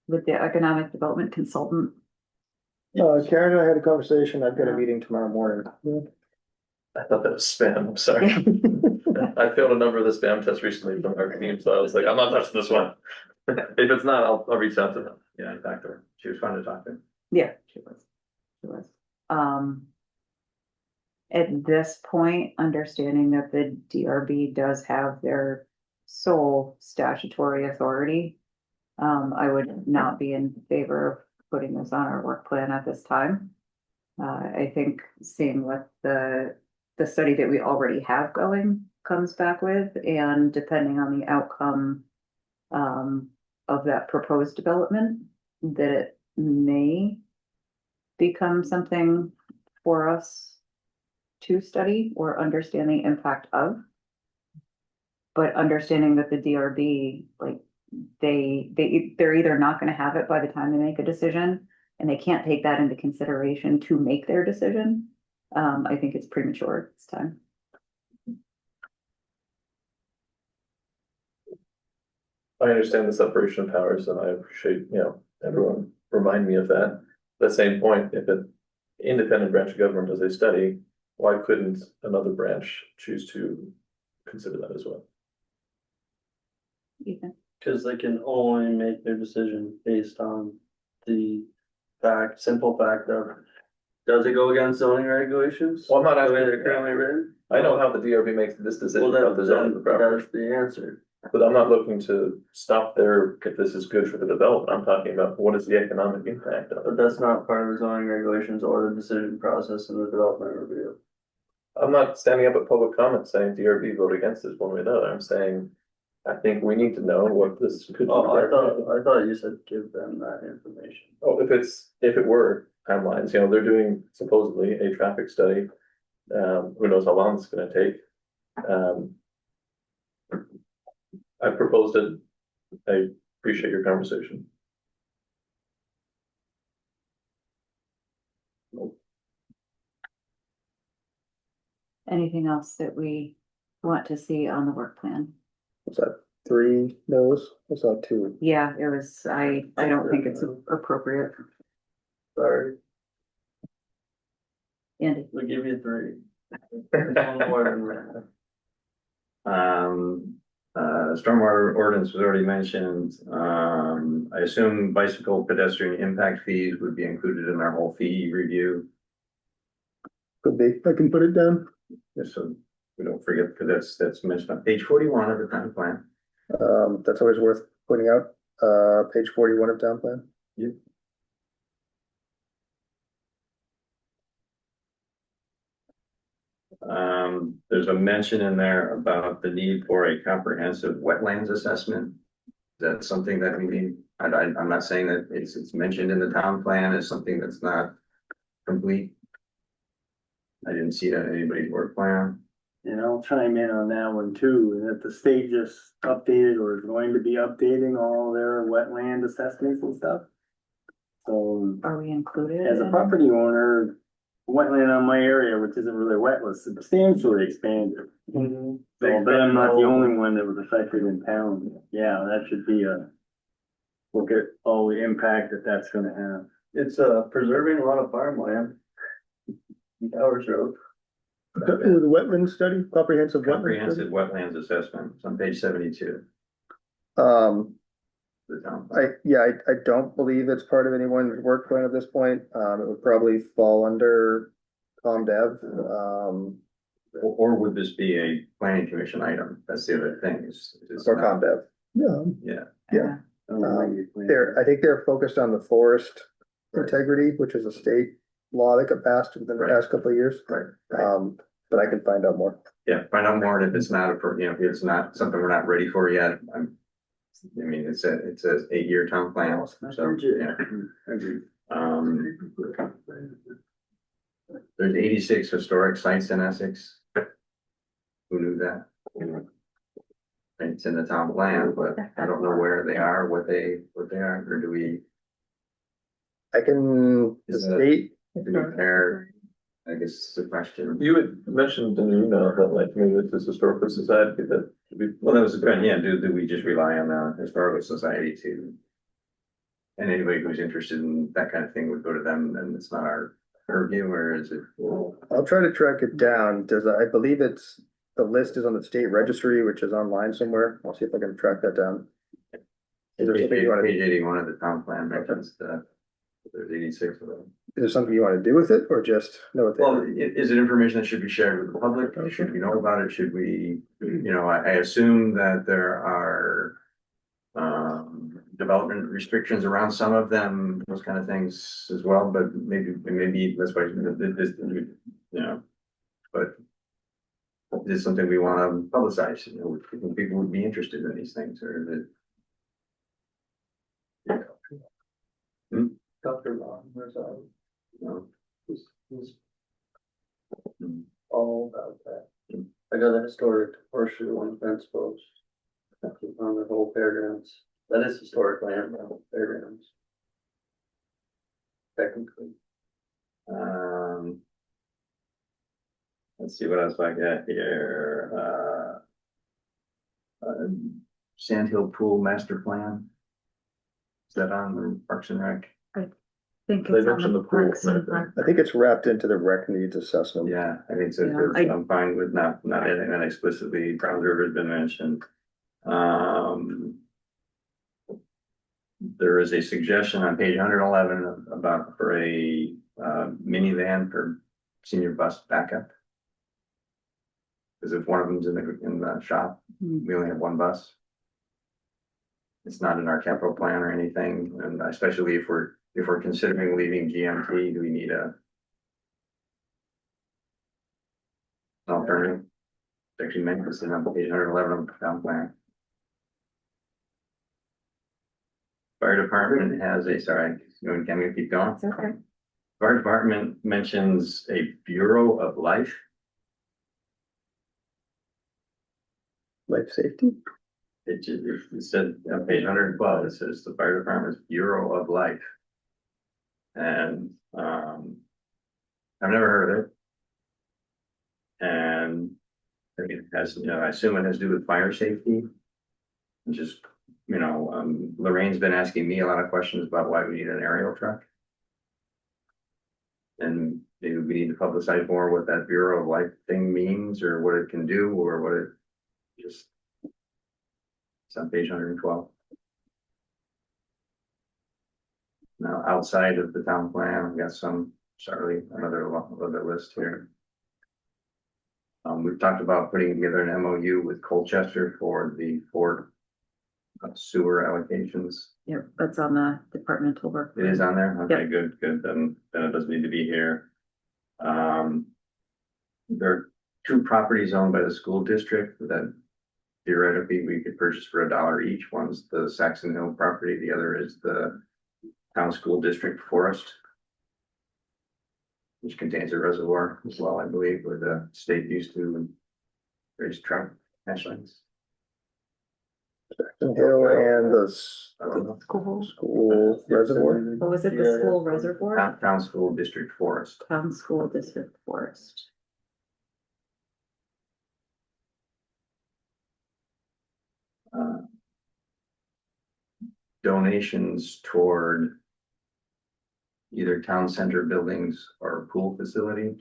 Speaker 1: with the economic development consultant?
Speaker 2: Karen and I had a conversation. I've got a meeting tomorrow morning.
Speaker 4: I thought that was spam, I'm sorry. I failed a number of the spam tests recently from our team, so I was like, I'm not touching this one. If it's not, I'll reach out to them.
Speaker 5: Yeah, in fact, she was fun to talk to.
Speaker 1: Yeah, she was. At this point, understanding that the DRB does have their sole statutory authority, I would not be in favor of putting this on our work plan at this time. I think seeing what the study that we already have going comes back with, and depending on the outcome of that proposed development, that it may become something for us to study or understand the impact of. But understanding that the DRB, like, they're either not gonna have it by the time they make a decision, and they can't take that into consideration to make their decision. I think it's premature at this time.
Speaker 4: I understand the separation of powers, and I appreciate, you know, everyone remind me of that. At the same point, if an independent branch of government does a study, why couldn't another branch choose to consider that as well?
Speaker 1: Ethan?
Speaker 6: Cause they can only make their decision based on the simple fact of, does it go against zoning regulations?
Speaker 4: Well, I'm not
Speaker 6: The
Speaker 4: asking.
Speaker 6: way they're currently written?
Speaker 4: I know how the DRB makes this decision
Speaker 6: Well,
Speaker 4: about the zoning of the property,
Speaker 6: that's the answer.
Speaker 4: but I'm not looking to stop there if this is good for the development. I'm talking about what is the economic impact of
Speaker 6: But
Speaker 4: it.
Speaker 6: that's not part of the zoning regulations or the decision process in the development review.
Speaker 4: I'm not standing up at public comment saying DRB vote against this one way or the other. I'm saying I think we need to know what this could.
Speaker 6: Oh, I thought you said give them that information.
Speaker 4: Oh, if it were timelines, they're doing supposedly a traffic study. Who knows how long it's gonna take. I proposed it. I appreciate your conversation.
Speaker 1: Anything else that we want to see on the work plan?
Speaker 2: Was that 3 no's? I saw 2.
Speaker 1: Yeah, it was, I don't think it's appropriate.
Speaker 6: Sorry,
Speaker 1: Andy,
Speaker 6: we'll give you 3. One more than that.
Speaker 5: Stormwater ordinance was already mentioned. I assume bicycle pedestrian impact fees would be included in our whole fee review.
Speaker 2: Could be. I can put it down.
Speaker 5: Just so we don't forget, because that's mentioned on page 41 of the town plan.
Speaker 2: That's always worth pointing out. Page 41 of town plan.
Speaker 5: Yep. There's a mention in there about the need for a comprehensive wetlands assessment. That's something that we need. I'm not saying that it's mentioned in the town plan as something that's not complete. I didn't see that in anybody's work plan.
Speaker 7: And I'll chime in on that one too, and that the state just updated or is going to be updating all their wetland assessments and stuff. So
Speaker 1: are we included?
Speaker 7: as a
Speaker 1: in-
Speaker 7: property owner, wetland on my area, which isn't really wet, was substantially expanded. So, but I'm not the only one that was affected in town. Yeah, that should be look at all the impact that that's gonna have.
Speaker 6: It's preserving a lot of farmland. Towers Road.
Speaker 2: The wetland study, comprehensive wetland
Speaker 5: Comprehensive
Speaker 2: study.
Speaker 5: wetlands assessment, it's on page 72. The town.
Speaker 2: I don't believe it's part of anyone's work plan at this point. It would probably fall under ComDev.
Speaker 5: Or would this be a planning commission item? That's the other thing is.
Speaker 2: Or ComDev. Yeah.
Speaker 5: Yeah.
Speaker 2: Yeah.
Speaker 7: There.
Speaker 2: I think they're focused on the forest integrity, which is a state law that got passed within the
Speaker 5: Right.
Speaker 2: past couple of years.
Speaker 5: Right.
Speaker 2: But I can find out more.
Speaker 5: Yeah, find out more, and if it's not, if it's not something we're not ready for yet, it's a 8-year town plan, so, yeah. There's 86 historic sites in Essex. Who knew that? It's in the town plan, but I don't know where they are, what they are, or do we?
Speaker 2: I can, the
Speaker 5: Is that-
Speaker 2: state,
Speaker 5: Compare, I guess it's a question.
Speaker 4: You had mentioned in your email that maybe this is historical society that.
Speaker 5: Well, that was a good, yeah, do we just rely on the historical society to? And anybody who's interested in that kind of thing would go to them, and it's not our purview, or is it?
Speaker 2: I'll try to track it down. I believe the list is on the state registry, which is online somewhere. I'll see if I can track that down. Is there something you want to,
Speaker 5: Page 81 of the town plan mentions there's 86 of them.
Speaker 2: is there something you want to do with it or just know what they
Speaker 5: Well,
Speaker 2: are?
Speaker 5: is it information that should be shared with the public? Should we know about it? Should we, I assume that there are development restrictions around some of them, those kind of things as well, but maybe that's why, but is it something we want to publicize? People would be interested in these things, or is it?
Speaker 6: Dr. Ron, where's that?
Speaker 5: No.
Speaker 6: Who's all about that? I got a historic horseshoe on fence post. On the whole fairgrounds. That is historic land, though, fairgrounds. Technically.
Speaker 5: Let's see what else I got here. Sand Hill Pool Master Plan. Is that on the Parks and Rec?
Speaker 1: Think
Speaker 4: They
Speaker 1: it's on
Speaker 4: mentioned
Speaker 1: the
Speaker 4: the pool,
Speaker 1: Parks and
Speaker 4: right?
Speaker 1: Rec.
Speaker 2: I think it's wrapped into the rec needs assessment.
Speaker 5: Yeah, I think so.
Speaker 1: Yeah,
Speaker 5: too. I'm fine with not adding that explicitly. Brown River has been mentioned. There is a suggestion on page 111 for a minivan for senior bus backup. Because if one of them's in the shop, we only have one bus. It's not in our capital plan or anything, and especially if we're considering leaving GMT, do we need an alternative? Actually, mentioned on page 111 of the town plan. Fire department has a, sorry, I'm gonna keep going.
Speaker 1: It's okay.
Speaker 5: Fire department mentions a Bureau of Life.
Speaker 2: Life safety?
Speaker 5: It said on page 112, it says the fire department's Bureau of Life. And, I've never heard of it. And I think it has, I assume it has to do with fire safety. Just, Lorraine's been asking me a lot of questions about why we need an aerial truck. And maybe we need to publicize more what that Bureau of Life thing means, or what it can do, or what it just. It's on page 112. Now, outside of the town plan, I've got another list here. We've talked about putting together an MOU with Colchester for the Fort sewer allocations.
Speaker 1: Yep, that's on the departmental work.
Speaker 5: It is on there? Okay,
Speaker 1: Yep.
Speaker 5: good, then it doesn't need to be here. There are 2 properties owned by the school district that theoretically we could purchase for $1 each. One's the Saxon Hill property, the other is the town school district forest, which contains a reservoir as well, I believe, where the state used to raise trout hatchlings.
Speaker 2: Hill and the school reservoir.
Speaker 1: What was it, the school reservoir?
Speaker 5: Town school district forest.
Speaker 1: Town school district forest.
Speaker 5: Donations toward either town center buildings or pool facility.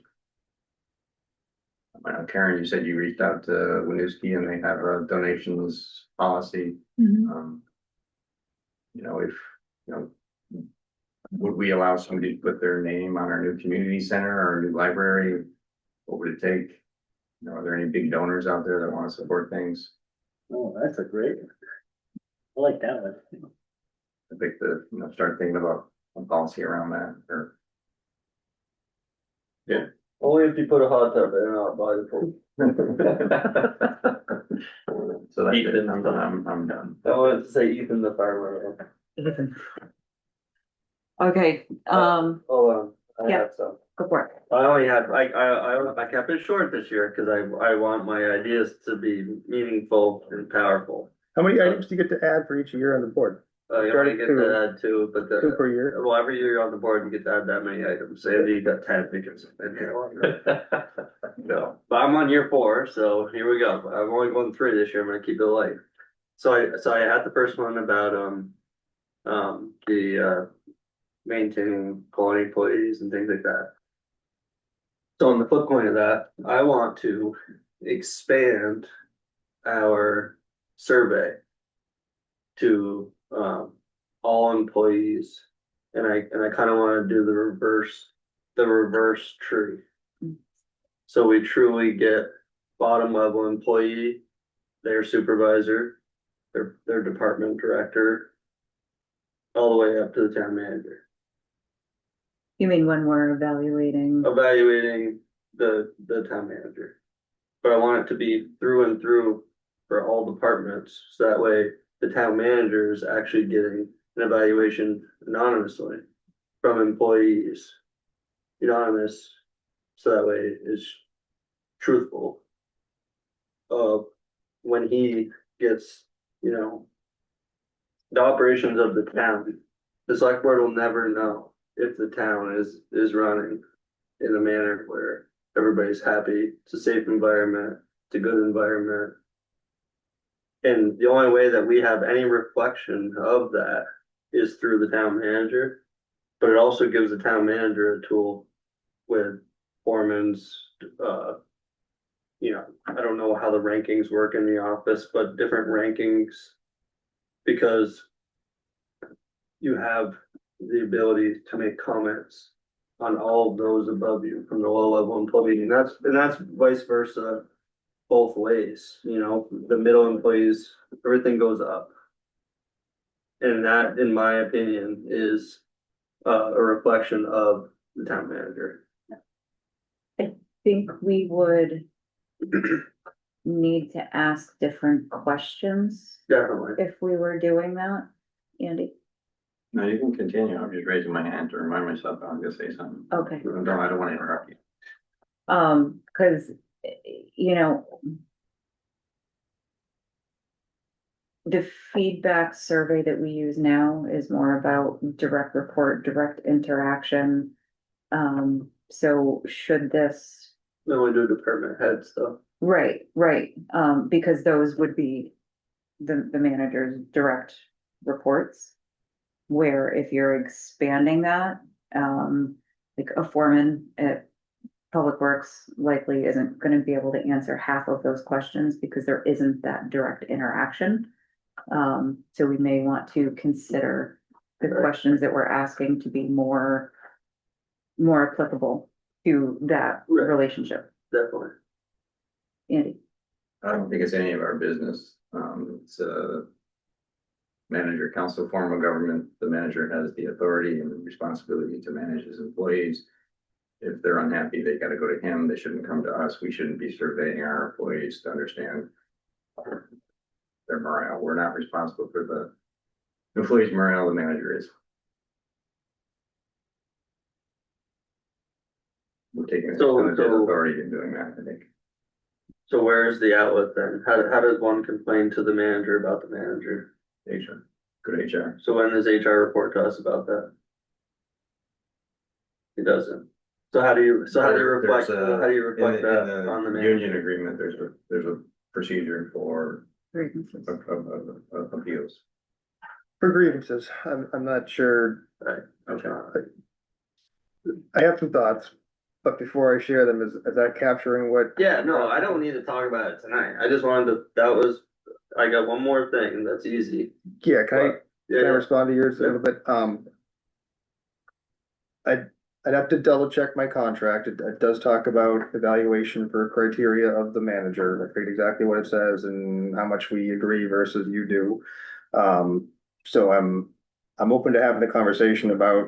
Speaker 5: I know, Karen, you said you reached out to Winooski and they have a donations policy. Would we allow somebody to put their name on our new community center or our new library? What would it take? Are there any big donors out there that want to support things?
Speaker 7: Oh, that's a great. I like that one.
Speaker 5: I think start thinking about a policy around that, or. Yeah.
Speaker 6: Only if you put a hot tub in, I'll buy the pool.
Speaker 5: So that's it,
Speaker 6: Ethan.
Speaker 5: I'm done.
Speaker 6: I wanted to say Ethan the fireman.
Speaker 1: Okay,
Speaker 6: Hold on, I
Speaker 1: yeah.
Speaker 6: have some.
Speaker 1: go for it.
Speaker 6: I only had, I kept it short this year, cause I want my ideas to be meaningful and powerful.
Speaker 2: How many items do you get to add for each year on the board?
Speaker 6: You only
Speaker 2: Started
Speaker 6: get
Speaker 2: two.
Speaker 6: to add 2, but
Speaker 2: 2 per year?
Speaker 6: well, every year you're on the board, you get to add that many items. Andy, you got 10 because. No, but I'm on year 4, so here we go. I'm only going 3 this year. I'm gonna keep it light. So I had the first one about, maintaining quality employees and things like that. So on the flip point of that, I want to expand our survey to all employees, and I kind of want to do the reverse tree. So we truly get bottom level employee, their supervisor, their department director, all the way up to the town manager.
Speaker 1: You mean when we're evaluating?
Speaker 6: Evaluating the town manager. But I want it to be through and through for all departments, so that way the town manager is actually getting an evaluation anonymously from employees. Anonymous, so that way it's truthful. When he gets, the operations of the town, the select board will never know if the town is running in a manner where everybody's happy, it's a safe environment, it's a good environment. And the only way that we have any reflection of that is through the town manager. But it also gives the town manager a tool with foreman's, I don't know how the rankings work in the office, but different rankings. Because you have the ability to make comments on all of those above you from the low level employee, and that's vice versa both ways. The middle employees, everything goes up, and that, in my opinion, is a reflection of the town manager.
Speaker 1: I think we would need to ask different questions
Speaker 6: Definitely.
Speaker 1: if we were doing that, Andy.
Speaker 5: No, you can continue. I'm just raising my hand to remind myself I'm gonna say something.
Speaker 1: Okay.
Speaker 5: I don't want to interrupt you.
Speaker 1: Cause, you know, the feedback survey that we use now is more about direct report, direct interaction. So should this,
Speaker 6: Then we do department head stuff.
Speaker 1: right, because those would be the manager's direct reports. Where if you're expanding that, like a foreman at Public Works likely isn't gonna be able to answer half of those questions because there isn't that direct interaction. So we may want to consider the
Speaker 6: Right.
Speaker 1: questions that we're asking to be more applicable to that
Speaker 6: Right.
Speaker 1: relationship.
Speaker 6: Definitely.
Speaker 1: Andy,
Speaker 5: I don't think it's any of our business. It's a manager council form of government. The manager has the authority and responsibility to manage his employees. If they're unhappy, they gotta go to him. They shouldn't come to us. We shouldn't be surveying our employees to understand their morale. We're not responsible for the employees' morale, the manager is. We're taking his
Speaker 6: So-
Speaker 5: authority in doing that, I think.
Speaker 6: So where's the outlet then? How does one complain to the manager about the manager?
Speaker 5: HR, good HR.
Speaker 6: So when does HR report to us about that? It doesn't. So how do you reflect, how do you reflect that on the manager?
Speaker 5: Union agreement, there's a procedure for
Speaker 1: grievances.
Speaker 5: appeals.
Speaker 2: For grievances, I'm not sure.
Speaker 6: Right, okay.
Speaker 2: I have some thoughts, but before I share them, is that capturing what?
Speaker 6: Yeah, no, I don't need to talk about it tonight. I just wanted to, I got one more thing that's easy.
Speaker 2: Yeah, can I
Speaker 6: Yeah,
Speaker 2: respond to yours a little bit? I'd have to double check my contract. It does talk about evaluation for criteria of the manager. I forget exactly what it says and how much we agree versus you do. So I'm open to having a conversation about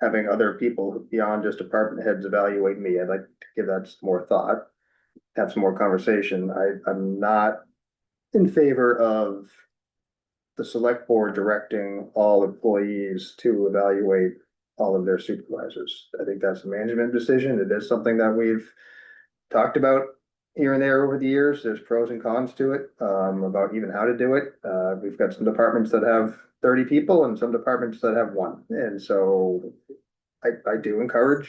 Speaker 2: having other people beyond just department heads evaluate me. I'd like to give that some more thought, have some more conversation. I'm not in favor of the select board directing all employees to evaluate all of their supervisors. I think that's a management decision. It is something that we've talked about here and there over the years. There's pros and cons to it, about even how to do it. We've got some departments that have 30 people and some departments that have one. And so I do encouraging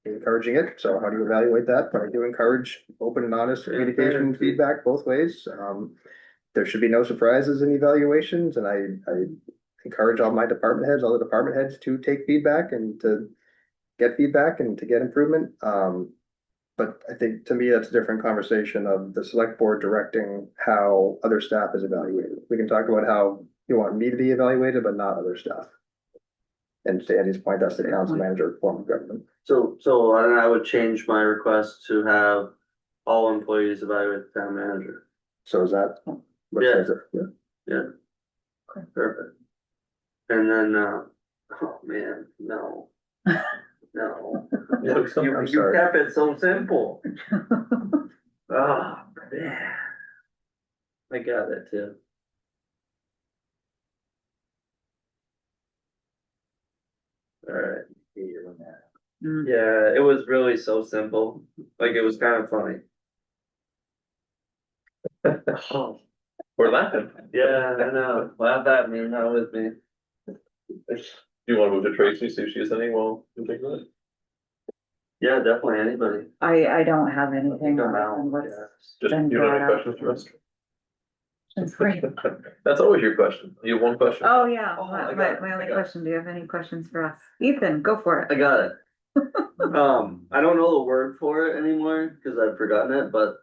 Speaker 2: it. So how do you evaluate that? But I do encourage open and honest communication and feedback both ways. There should be no surprises in evaluations, and I encourage all my department heads, all the department heads to take feedback and to get feedback and to get improvement. But I think to me, that's a different conversation of the select board directing how other staff is evaluated. We can talk about how you want me to be evaluated, but not other staff. And to Andy's point, that's the council manager form of government.
Speaker 6: So I would change my request to have all employees evaluate the town manager.
Speaker 2: So is that? what
Speaker 6: Yeah.
Speaker 2: says it? Yeah.
Speaker 6: Yeah.
Speaker 1: Okay.
Speaker 6: Perfect. And then, oh man, no. No. You
Speaker 2: I'm sorry.
Speaker 6: kept it so simple. Oh, man. I got it too. Alright.
Speaker 1: Mm.
Speaker 6: Yeah, it was really so simple. Like, it was kind of funny. Oh,
Speaker 4: We're laughing.
Speaker 6: yeah, I know. Laugh at me, not with me.
Speaker 4: Do you want to move to Tracy, see if she has any? Well, you take that.
Speaker 6: Yeah, definitely anybody.
Speaker 1: I don't have anything
Speaker 6: I'm
Speaker 1: other
Speaker 6: out,
Speaker 1: than what's
Speaker 6: yeah.
Speaker 4: Just,
Speaker 1: been
Speaker 4: you don't have
Speaker 1: brought
Speaker 4: any
Speaker 1: up.
Speaker 4: questions for us?
Speaker 1: That's great.
Speaker 4: That's always your question. You have one question.
Speaker 1: Oh, yeah,
Speaker 6: Oh, I
Speaker 1: my
Speaker 6: got it,
Speaker 1: my only
Speaker 6: I got it.
Speaker 1: question, do you have any questions for us? Ethan, go for
Speaker 6: I
Speaker 1: it.
Speaker 6: got it. I don't know the word for it anymore because I've forgotten it, but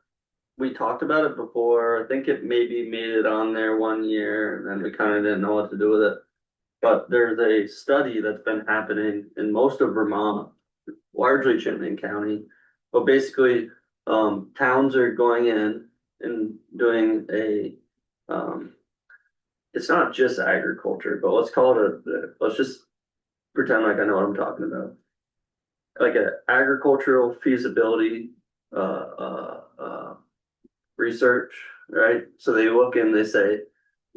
Speaker 6: we talked about it before. I think it maybe made it on there one year and then we kind of didn't know what to do with it. But there's a study that's been happening in most of Vermont, largely Chittenden County. But basically, towns are going in and doing it's not just agriculture, but let's call it let's just pretend like I know what I'm talking about. Like a agricultural feasibility, research, right? So they look and they say,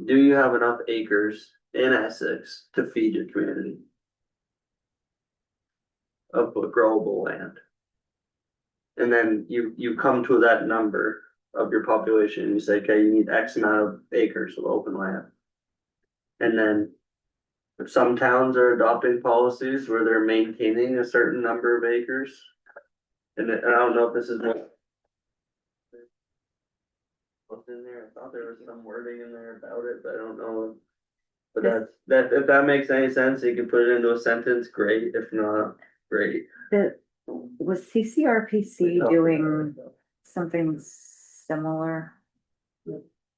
Speaker 6: do you have enough acres in Essex to feed your community of growable land. And then you come to that number of your population, and you say, okay, you need X amount of acres of open land. And then some towns are adopting policies where they're maintaining a certain number of acres. And I don't know if this is what's in there. I thought there was some wording in there about it, but I don't know. But that if that makes any sense, you can put it into a sentence, great. If not, great.
Speaker 1: Was CCRPC doing something similar?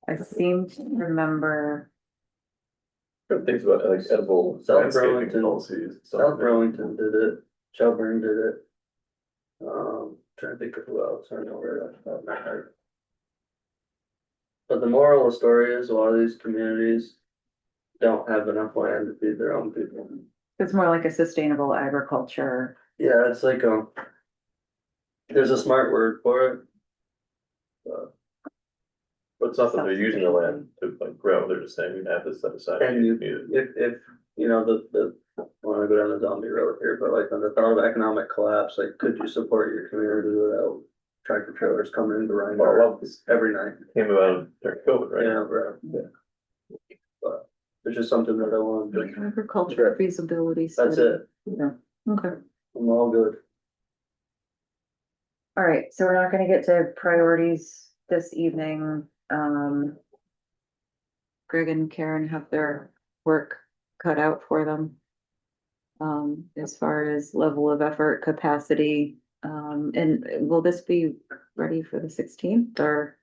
Speaker 1: I seem to remember.
Speaker 4: Things about like edible
Speaker 6: South
Speaker 4: landscaping
Speaker 6: Burlington.
Speaker 4: policies.
Speaker 6: South Burlington did it. Shelburne did it. Trying to think of who else. I don't know where that's about my heart. But the moral of the story is a lot of these communities don't have enough land to feed their own people.
Speaker 1: It's more like a sustainable agriculture.
Speaker 6: Yeah, it's like there's a smart word for it.
Speaker 4: But it's not that they're using the land to like grow, they're just saying we have this set aside.
Speaker 6: And if you know I want to go down the zombie road here, but like on the thought of economic collapse, like could you support your community without tractor trailers coming into Ryan every night?
Speaker 4: Came about during COVID, right?
Speaker 6: Yeah, right. Yeah. But it's just something that I want to do.
Speaker 1: Agriculture feasibility study.
Speaker 6: That's it.
Speaker 1: Yeah, okay.
Speaker 6: I'm all good.
Speaker 1: All right, so we're not gonna get to priorities this evening. Greg and Karen have their work cut out for them. As far as level of effort, capacity, and will this be ready for the 16th or?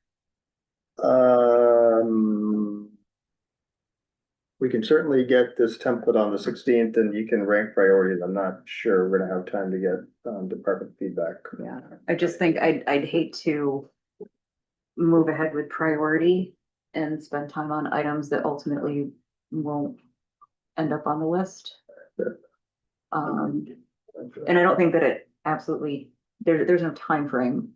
Speaker 2: We can certainly get this template on the 16th and you can rank priorities. I'm not sure we're gonna have time to get department feedback.
Speaker 1: Yeah, I just think I'd hate to move ahead with priority and spend time on items that ultimately won't end up on the list. And I don't think that it absolutely, there's no time frame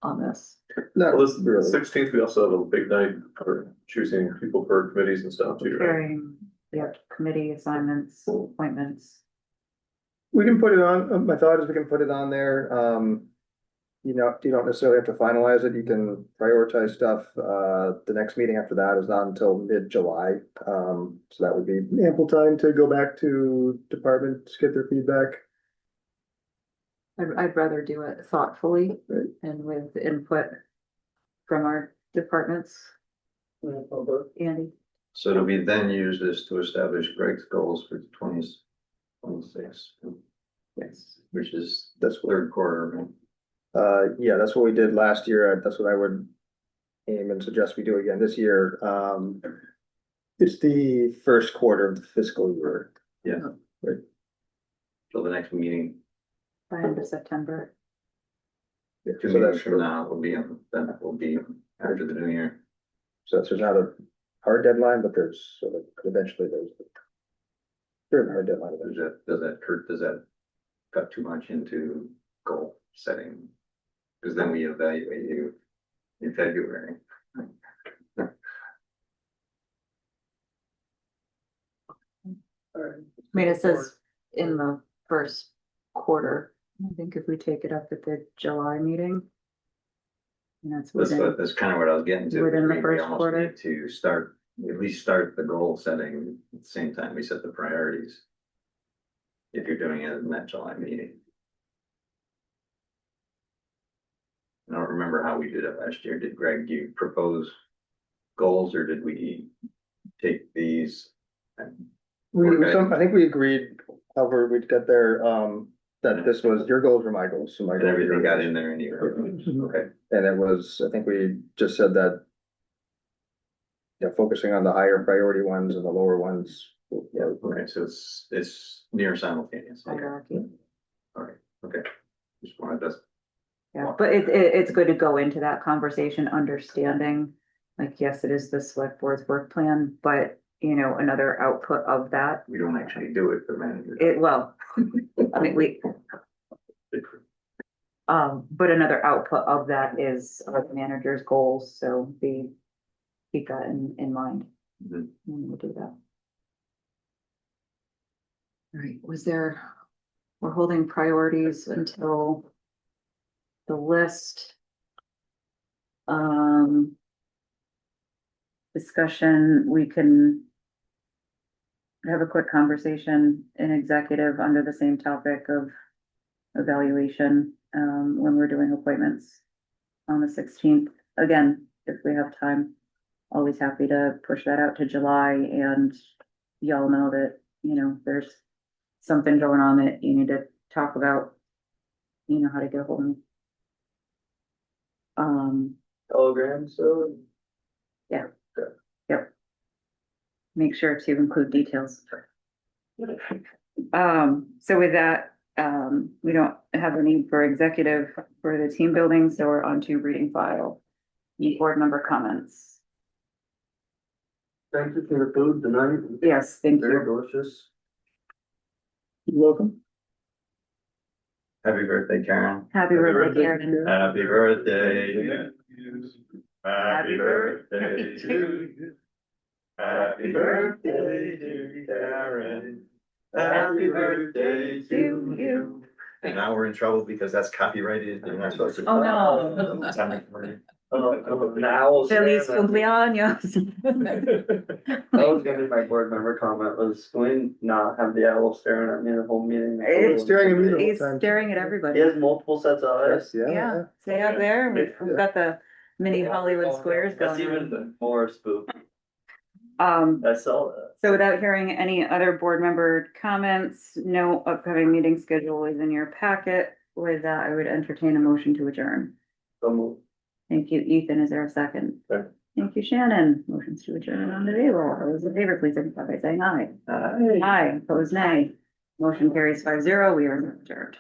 Speaker 1: on this.
Speaker 2: No,
Speaker 4: Well, this 16th, we also have a big night for choosing people for committees and stuff too, right?
Speaker 1: Preparing, yeah, committee assignments, appointments.
Speaker 2: we can put it on, my thought is we can put it on there. You know, you don't necessarily have to finalize it. You can prioritize stuff. The next meeting after that is not until mid-July. So that would be ample time to go back to departments, get their feedback.
Speaker 1: I'd rather do it thoughtfully
Speaker 2: Right.
Speaker 1: and with input from our departments. Andy,
Speaker 5: So it'll be then used as to establish Greg's goals for 2026,
Speaker 1: yes.
Speaker 5: which is
Speaker 2: That's what,
Speaker 5: third quarter, right?
Speaker 2: yeah, that's what we did last year. That's what I would aim and suggest we do again this year. It's the first quarter of the fiscal year.
Speaker 5: Yeah.
Speaker 2: Right.
Speaker 5: So the next meeting,
Speaker 1: By end of September.
Speaker 2: Yeah,
Speaker 5: two
Speaker 2: so
Speaker 5: meetings
Speaker 2: that's
Speaker 5: from now will be, then it will be after the new year.
Speaker 2: So there's not a hard deadline, but there's sort of eventually there's a hard deadline.
Speaker 5: Does that cut too much into goal setting? Because then we evaluate you in February.
Speaker 1: I mean, it says in the first quarter. I think if we take it up at the July meeting. And that's within,
Speaker 5: That's kind of what I was getting to.
Speaker 1: within the
Speaker 5: We
Speaker 1: first
Speaker 5: almost
Speaker 1: quarter.
Speaker 5: need to start, at least start the goal setting at the same time we set the priorities. If you're doing it in that July meeting. I don't remember how we did it last year. Did Greg, do you propose goals or did we take these?
Speaker 2: I think we agreed, however, we'd get there, that this was, your goals were my goals, so my
Speaker 5: And
Speaker 2: goals. were
Speaker 5: everything
Speaker 2: your
Speaker 5: got
Speaker 2: goals.
Speaker 5: in there and you
Speaker 2: Mhm.
Speaker 5: okay.
Speaker 2: And it was, I think we just said that. Yeah, focusing on the higher priority ones and the lower ones. Yeah,
Speaker 5: Okay, so it's near simultaneous. Okay,
Speaker 1: hierarchy.
Speaker 5: all right, okay. Just wanted to.
Speaker 1: Yeah, but it's good to go into that conversation, understanding, like, yes, it is the select board's work plan, but, you know, another output of that,
Speaker 5: We don't actually do it for managers.
Speaker 1: well, I mean, but another output of that is our manager's goals, so keep that in mind
Speaker 5: Mhm.
Speaker 1: when we do that. Right, we're holding priorities until the list. Discussion, we can have a quick conversation in executive under the same topic of evaluation, when we're doing appointments on the 16th. Again, if we have time, always happy to push that out to July, and y'all know that, you know, there's something going on that you need to talk about, you know how to get a hold of me.
Speaker 6: Telegram, so.
Speaker 1: Yeah. Yep. Make sure to include details. So with that, we don't have a need for executive for the team building, so we're on to reading file. Any board member comments?
Speaker 6: Thank you for the food tonight.
Speaker 1: Yes, thank
Speaker 6: Very
Speaker 1: you.
Speaker 6: delicious.
Speaker 2: You're welcome.
Speaker 5: Happy birthday, Karen.
Speaker 1: Happy birthday, Karen.
Speaker 5: Happy birthday.
Speaker 1: Happy birthday
Speaker 5: to you. Happy birthday, dear Karen. Happy birthday
Speaker 1: to you.
Speaker 5: And now we're in trouble because that's copyrighted. You're not supposed to.
Speaker 1: Oh, no.
Speaker 6: Now.
Speaker 1: Feliz cumpleaños.
Speaker 6: That was gonna be my board member comment, was going not have the owl staring at me the whole meeting.
Speaker 1: It's
Speaker 2: staring at me the whole
Speaker 1: He's
Speaker 2: time.
Speaker 1: staring at
Speaker 6: He
Speaker 1: everybody.
Speaker 6: has multiple sets of eyes.
Speaker 1: Yeah, stay up there. We've got the mini Hollywood squares
Speaker 6: That's
Speaker 1: going on.
Speaker 6: even more spooky.
Speaker 1: Um,
Speaker 6: I saw that.
Speaker 1: so without hearing any other board member comments, no upcoming meeting schedule is in your packet. With that, I would entertain a motion to adjourn.
Speaker 6: So moved.
Speaker 1: Thank you, Ethan. Is there a second?
Speaker 4: Second.
Speaker 1: Thank you, Shannon. Motions to adjourn on the table. All those in favor, please signify by saying aye. Aye, opposed nay. Motion carries 5-0. We are adjourned.